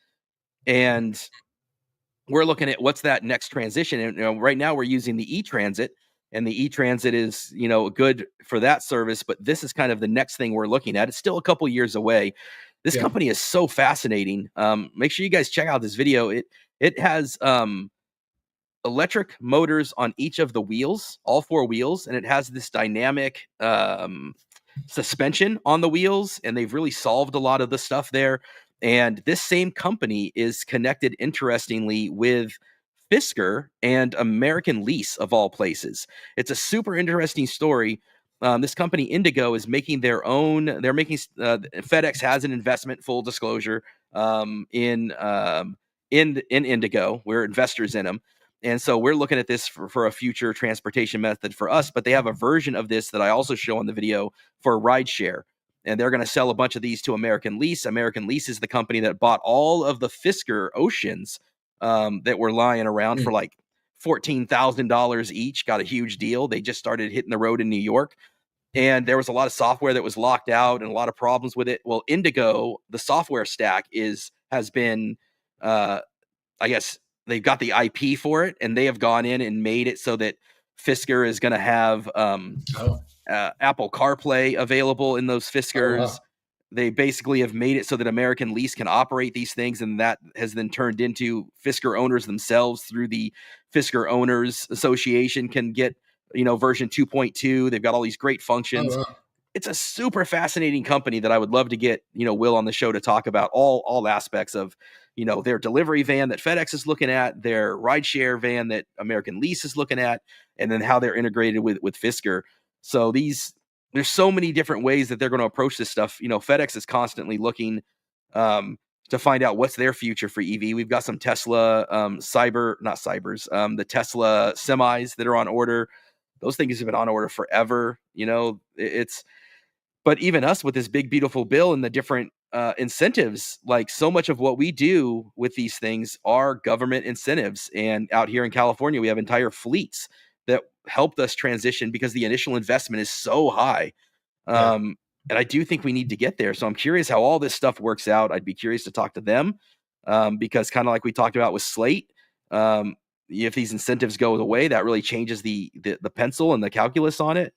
and we're looking at what's that next transition. And right now we're using the e-Transit, and the e-Transit is, good for that service. But this is kind of the next thing we're looking at. It's still a couple years away. This company is so fascinating. Make sure you guys check out this video. It has electric motors on each of the wheels, all 4 wheels, and it has this dynamic suspension on the wheels, and they've really solved a lot of the stuff there. And this same company is connected, interestingly, with Fisker and American Lease, of all places. It's a super interesting story. This company, Indigo, is making their own. They're making FedEx has an investment, full disclosure, in Indigo. We're investors in them. And so we're looking at this for a future transportation method for us. But they have a version of this that I also show on the video for rideshare. And they're going to sell a bunch of these to American Lease. American Lease is the company that bought all of the Fisker Oceans that were lying around for like $14,000 each. Got a huge deal. They just started hitting the road in New York. And there was a lot of software that was locked out and a lot of problems with it. Well, Indigo, the software stack has been, I guess, they've got the IP for it, and they have gone in and made it so that Fisker is going to have Apple CarPlay available in those Fiskers. Oh, wow. They basically have made it so that American Lease can operate these things, and that has then turned into Fisker owners themselves through the Fisker Owners Association can get, version 2.2. They've got all these great functions. Oh, wow. It's a super fascinating company that I would love to get, Will on the show to talk about all aspects of, their delivery van that FedEx is looking at, their rideshare van that American Lease is looking at, and then how they're integrated with Fisker. So there's so many different ways that they're going to approach this stuff. FedEx is constantly looking to find out what's their future for EV. We've got some Tesla the Tesla semis that are on order. Those things have been on order forever. But even us with this big, beautiful bill and the different incentives, like so much of what we do with these things are government incentives. And out here in California, we have entire fleets that helped us transition because the initial investment is so high. And I do think we need to get there. So I'm curious how all this stuff works out. I'd be curious to talk to them because kind of like we talked about with Slate, if these incentives go away, that really changes the pencil and the calculus on it.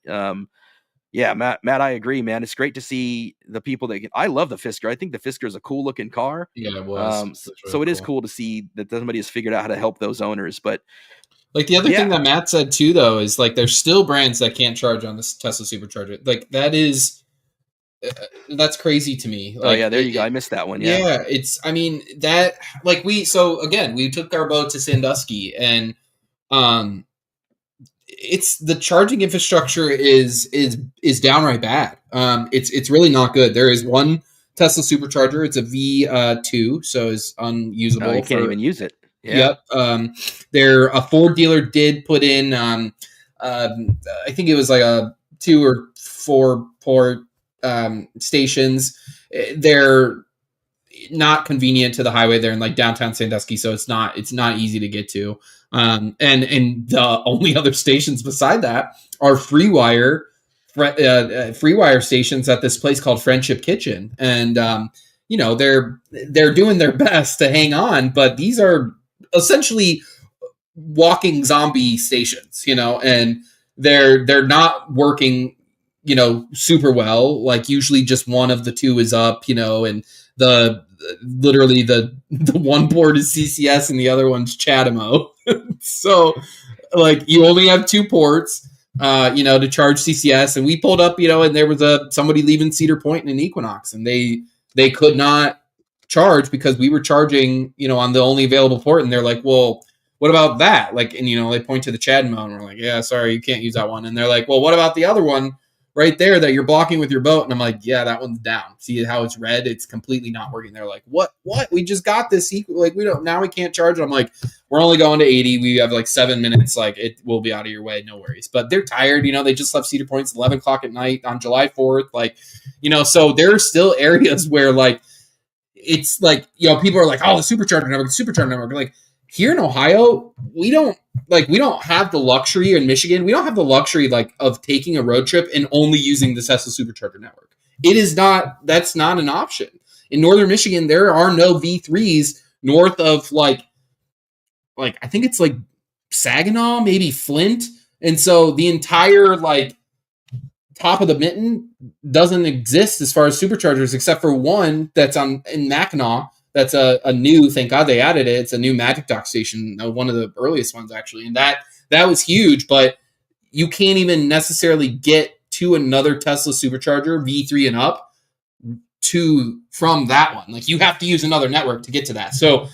Yeah, Matt, I agree, man. It's great to see the people I love the Fisker. I think the Fisker is a cool looking car. Yeah, it was. So it is cool to see that somebody has figured out how to help those owners. But like the other thing that Matt said too, though, is like there's still brands that can't charge on this Tesla Supercharger. Like that's crazy to me. Like, there you go. I missed that one. Yeah, we took our boat to Sandusky, and it's the charging infrastructure is downright bad. It's really not good. There is one Tesla Supercharger. It's a V2, so it's unusable. You can't even use it. Yeah. Yep. A Ford dealer did put in, I think it was like a 2 or 4 port stations. They're not convenient to the highway there in like downtown Sandusky, so it's not easy to get to. And the only other stations beside that are freewire stations at this place called Friendship Kitchen, and they're doing their best to hang on, but these are essentially walking zombie stations, and they're not working, super well. Like usually just one of the two is up, and literally the one port is CCS and the other one's CHAdeMO. So like you only have 2 ports, to charge CCS, and we pulled up, and there was somebody leaving Cedar Point in an Equinox, and they could not charge because we were charging, on the only available port, and they're like, well, what about that? Like, and they point to the CHAdeMO, and we're like, yeah, sorry, you can't use that one. And they're like, well, what about the other one right there that you're blocking with your boat? And I'm like, yeah, that one's down. See how it's red? It's completely not working. They're like, what? We just got this. Like, now we can't charge it. I'm like, we're only going to 80. We have like 7 minutes. Like, it will be out of your way. No worries. But they're tired. They just left Cedar Point. It's 11 o'clock at night on July 4th. Like, so there are still areas where like, it's like, people are like, oh, the supercharger network. Like here in Ohio, we don't like, we don't have the luxury in Michigan. We don't have the luxury like of taking a road trip and only using the Tesla supercharger network. That's not an option. In northern Michigan, there are no V3s north of like I think it's like Saginaw, maybe Flint. And so the entire like top of the mitten doesn't exist as far as superchargers, except for one that's in Mackinac. That's a new, thank God they added it. It's a new Magic Dock station, one of the earliest ones actually. And that was huge, but you can't even necessarily get to another Tesla supercharger, V3 and up, from that one. Like, you have to use another network to get to that. So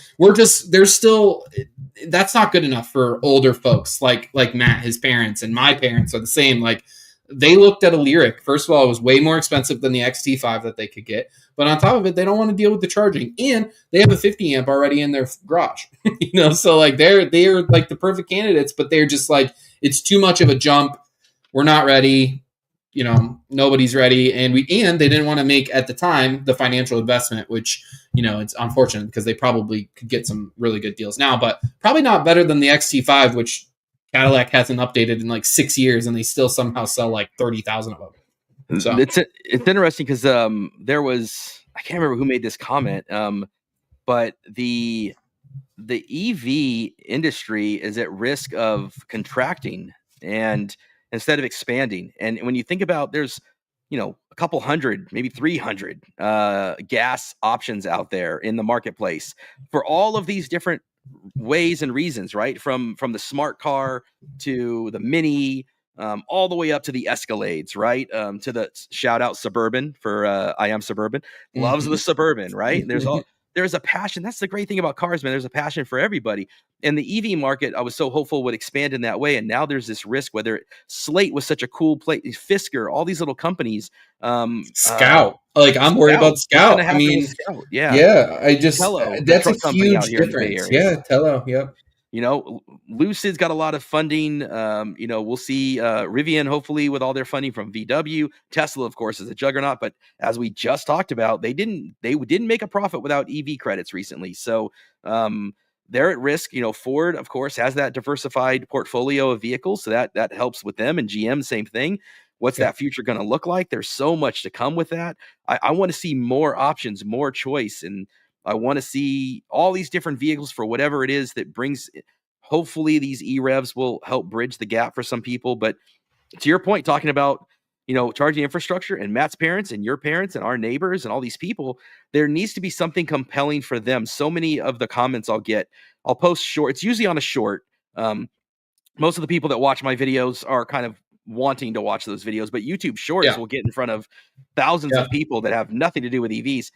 that's not good enough for older folks like Matt, his parents, and my parents are the same. Like, they looked at a Lyric. First of all, it was way more expensive than the XT5 that they could get. But on top of it, they don't want to deal with the charging. And they have a 50 amp already in their garage. So like they're like the perfect candidates, but they're just like, it's too much of a jump. We're not ready. Nobody's ready. And they didn't want to make at the time the financial investment, which, it's unfortunate because they probably could get some really good deals now, but probably not better than the XT5, which Cadillac hasn't updated in like 6 years, and they still somehow sell like 30,000 of them. So it's interesting because there was, I can't remember who made this comment, but the EV industry is at risk of contracting and instead of expanding. And when you think about, there's a couple hundred, maybe 300 gas options out there in the marketplace for all of these different ways and reasons, right? From the smart car to the Mini, all the way up to the Escalades, right? To the shout out Suburban for I Am Suburban, loves the Suburban, right? There's a passion. That's the great thing about cars, man. There's a passion for everybody. And the EV market, I was so hopeful would expand in that way. And now there's this risk, whether Slate was such a cool place, Fisker, all these little companies. Scout. I'm worried about Scout. I mean, Scout? Yeah. Yeah. Tello, that's a huge difference. Yeah. Tello. Yep. Lucid's got a lot of funding. We'll see Rivian hopefully with all their funding from VW. Tesla, of course, is a juggernaut, but as we just talked about, they didn't make a profit without EV credits recently. So they're at risk. Ford, of course, has that diversified portfolio of vehicles, so that helps with them. And GM, same thing. What's that future going to look like? There's so much to come with that. I want to see more options, more choice, and I want to see all these different vehicles for whatever it is that brings. Hopefully these e-revs will help bridge the gap for some people. But to your point, talking about, charging infrastructure and Matt's parents and your parents and our neighbors and all these people, there needs to be something compelling for them. So many of the comments I'll post short. It's usually on a short. Most of the people that watch my videos are kind of wanting to watch those videos, but YouTube shorts will get in front of thousands of people that have nothing to do with EVs.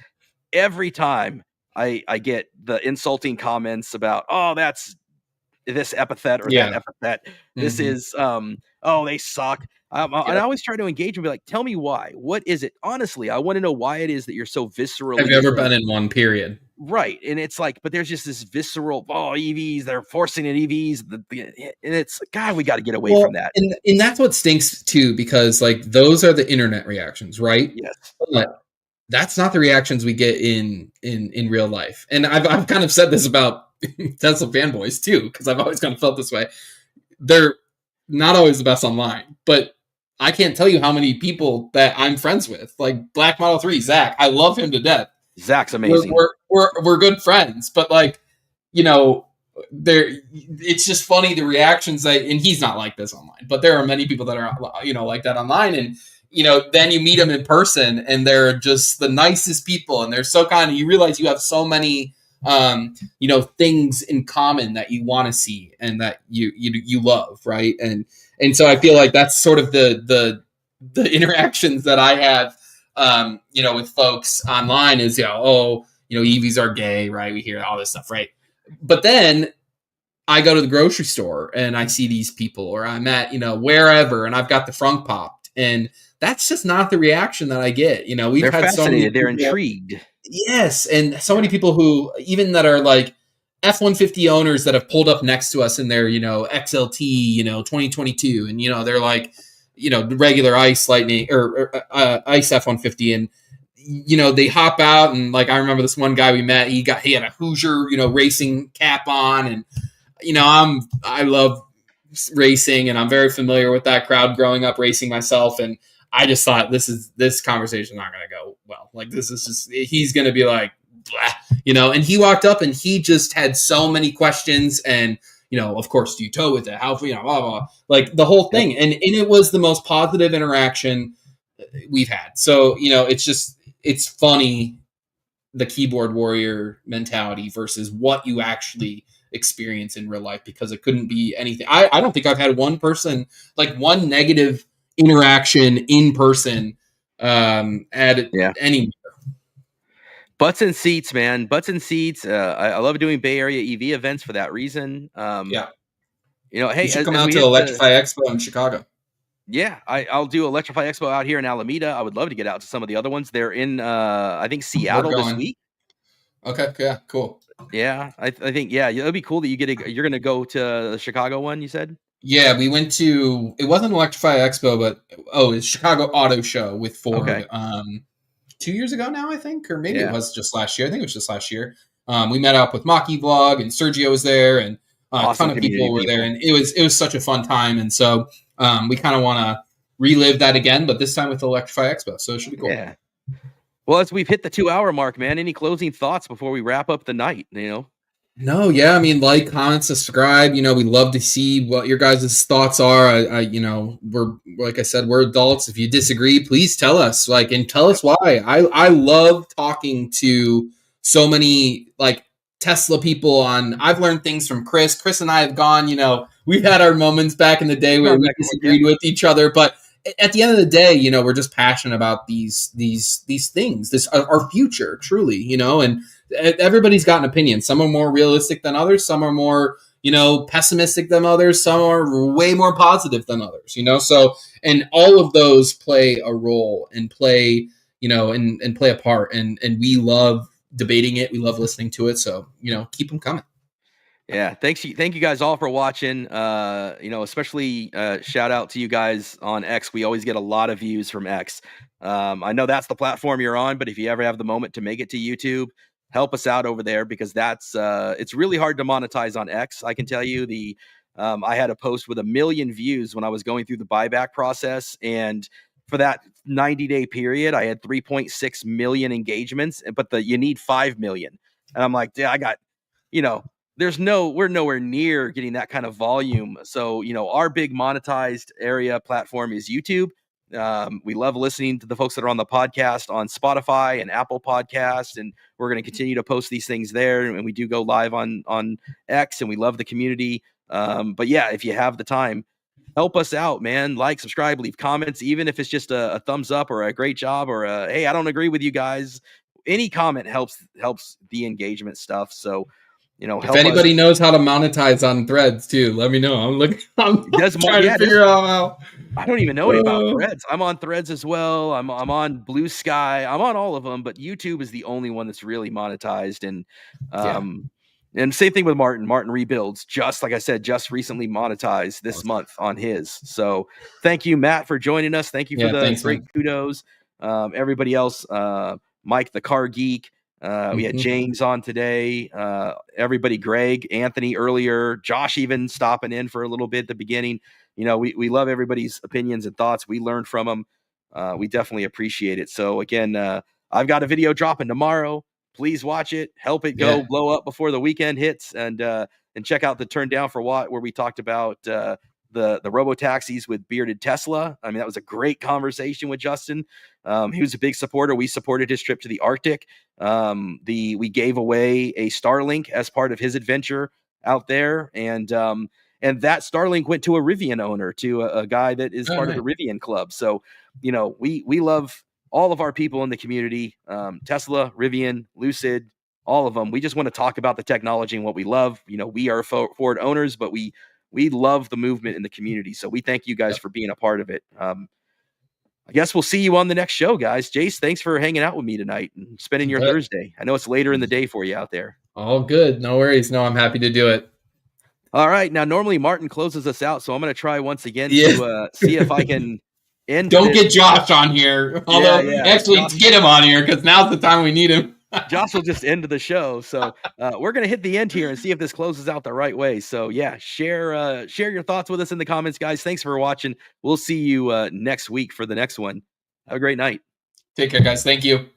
Every time I get the insulting comments about, oh, that's this epithet or that epithet. This is, they suck. And I always try to engage and be like, tell me why. What is it? Honestly, I want to know why it is that you're so visceral. Have you ever been in one, period? Right. And it's like, but there's just this visceral, EVs, they're forcing it EVs. And it's, God, we got to get away from that. And that's what stinks too, because like those are the internet reactions, right? Yes. But that's not the reactions we get in real life. And I've kind of said this about Tesla fanboys too, because I've always kind of felt this way. They're not always the best online, but I can't tell you how many people that I'm friends with, like Black Model 3, Zach. I love him to death. Zach's amazing. We're good friends, but like, it's just funny the reactions and he's not like this online, but there are many people that are, like that online. And, then you meet them in person and they're just the nicest people and they're so kind. And you realize you have so many, things in common that you want to see and that you love. Right. And so I feel like that's sort of the interactions that I have, with folks online is, EVs are gay, right? We hear all this stuff, right? But then I go to the grocery store and I see these people, or I'm at, wherever, and I've got the frunk popped, and that's just not the reaction that I get. They're had so many, they're intrigued. Yes. And so many people who even that are like F-150 owners that have pulled up next to us in their, XLT, 2022. And, they're like, the regular ICE Lightning or ICE F-150. And, they hop out and like, I remember this one guy we met, he had a Hoosier, racing cap on. And, I love racing, and I'm very familiar with that crowd growing up racing myself. And I just thought this conversation not going to go well. Like, this is just, he's going to be like, blah, and he walked up and he just had so many questions. And, of course, do you tow with it? How, blah, blah, like the whole thing. And it was the most positive interaction we've had. So, it's funny, the keyboard warrior mentality versus what you actually experience in real life, because it couldn't be anything. I don't think I've had one person, like one negative interaction in person at any. Butts and seats, man. Butts and seats. I love doing Bay Area EV events for that reason. Hey, you should come out to Electrify Expo in Chicago. Yeah, I'll do Electrify Expo out here in Alameda. I would love to get out to some of the other ones. They're in, I think, Seattle this week. Okay, yeah, cool. Yeah, I think, it'd be cool that you're going to go to the Chicago one, you said? Yeah, we went to, it wasn't Electrify Expo, but, it's Chicago Auto Show with Ford. Okay. 2 years ago now, I think, or maybe it was just last year. I think it was just last year. We met up with Maki Vlog, and Sergio was there, and awesome. A ton of people were there, and it was such a fun time. And so we kind of want to relive that again, but this time with Electrify Expo. So it should be cool. Yeah. Well, as we've hit the 2-hour mark, man, any closing thoughts before we wrap up the night? No, yeah. I mean, like, comment, subscribe. We love to see what your guys' thoughts are. We're, like I said, we're adults. If you disagree, please tell us. And tell us why. I love talking to so many Tesla people I've learned things from Chris. Chris and I have gone, we've had our moments back in the day where we disagreed with each other, but at the end of the day, we're just passionate about these things, this our future, truly, and everybody's got an opinion. Some are more realistic than others. Some are more, pessimistic than others. Some are way more positive than others, So, and all of those play a role and play, and play a part. And we love debating it. We love listening to it. So, keep them coming. Yeah. Thank you guys all for watching. Especially shout out to you guys on X. We always get a lot of views from X. I know that's the platform you're on, but if you ever have the moment to make it to YouTube, help us out over there, because that's it's really hard to monetize on X. I can tell you I had a post with 1 million views when I was going through the buyback process, and for that 90-day period, I had 3.6 million engagements, but you need 5 million. And I'm like, yeah, I got, we're nowhere near getting that kind of volume. So, our big monetized area platform is YouTube. We love listening to the folks that are on the podcast on Spotify and Apple Podcasts, and we're going to continue to post these things there. And we do go live on X, and we love the community. But yeah, if you have the time, help us out, man. Like, subscribe, leave comments, even if it's just a thumbs up or a great job or hey, I don't agree with you guys. Any comment helps the engagement stuff. So, if anybody knows how to monetize on Threads too, let me know. I'm trying to figure out how. I don't even know about Threads. I'm on Threads as well. I'm on Blue Sky. I'm on all of them, but YouTube is the only one that's really monetized. And same thing with Martin. Martin Rebuilds, just like I said, just recently monetized this month on his. So thank you, Matt, for joining us. Thank you for the great kudos. Everybody else, Mike the Car Geek. We had James on today. Everybody, Greg, Anthony earlier, Josh even stopping in for a little bit at the beginning. We love everybody's opinions and thoughts. We learn from them. We definitely appreciate it. So again, I've got a video dropping tomorrow. Please watch it. Help it go blow up before the weekend hits, and check out the Turn Down for What, where we talked about the Robotaxis with Bearded Tesla. I mean, that was a great conversation with Justin. He was a big supporter. We supported his trip to the Arctic. We gave away a Starlink as part of his adventure out there, and that Starlink went to a Rivian owner, to a guy that is part of the Rivian club. So, we love all of our people in the community, Tesla, Rivian, Lucid, all of them. We just want to talk about the technology and what we love. We are Ford owners, but we love the movement in the community. So we thank you guys for being a part of it. I guess we'll see you on the next show, guys. Jace, thanks for hanging out with me tonight and spending your Thursday. I know it's later in the day for you out there. All good. No worries. No, I'm happy to do it. All right. Now, normally Martin closes us out, so I'm going to try once again to see if I can end. Don't get Josh on here. Although, actually, get him on here, because now's the time we need him. Josh will just end the show. So we're gonna hit the end here and see if this closes out the right way. So yeah, share your thoughts with us in the comments, guys. Thanks for watching. We'll see you next week for the next one. Have a great night. Take care, guys. Thank you.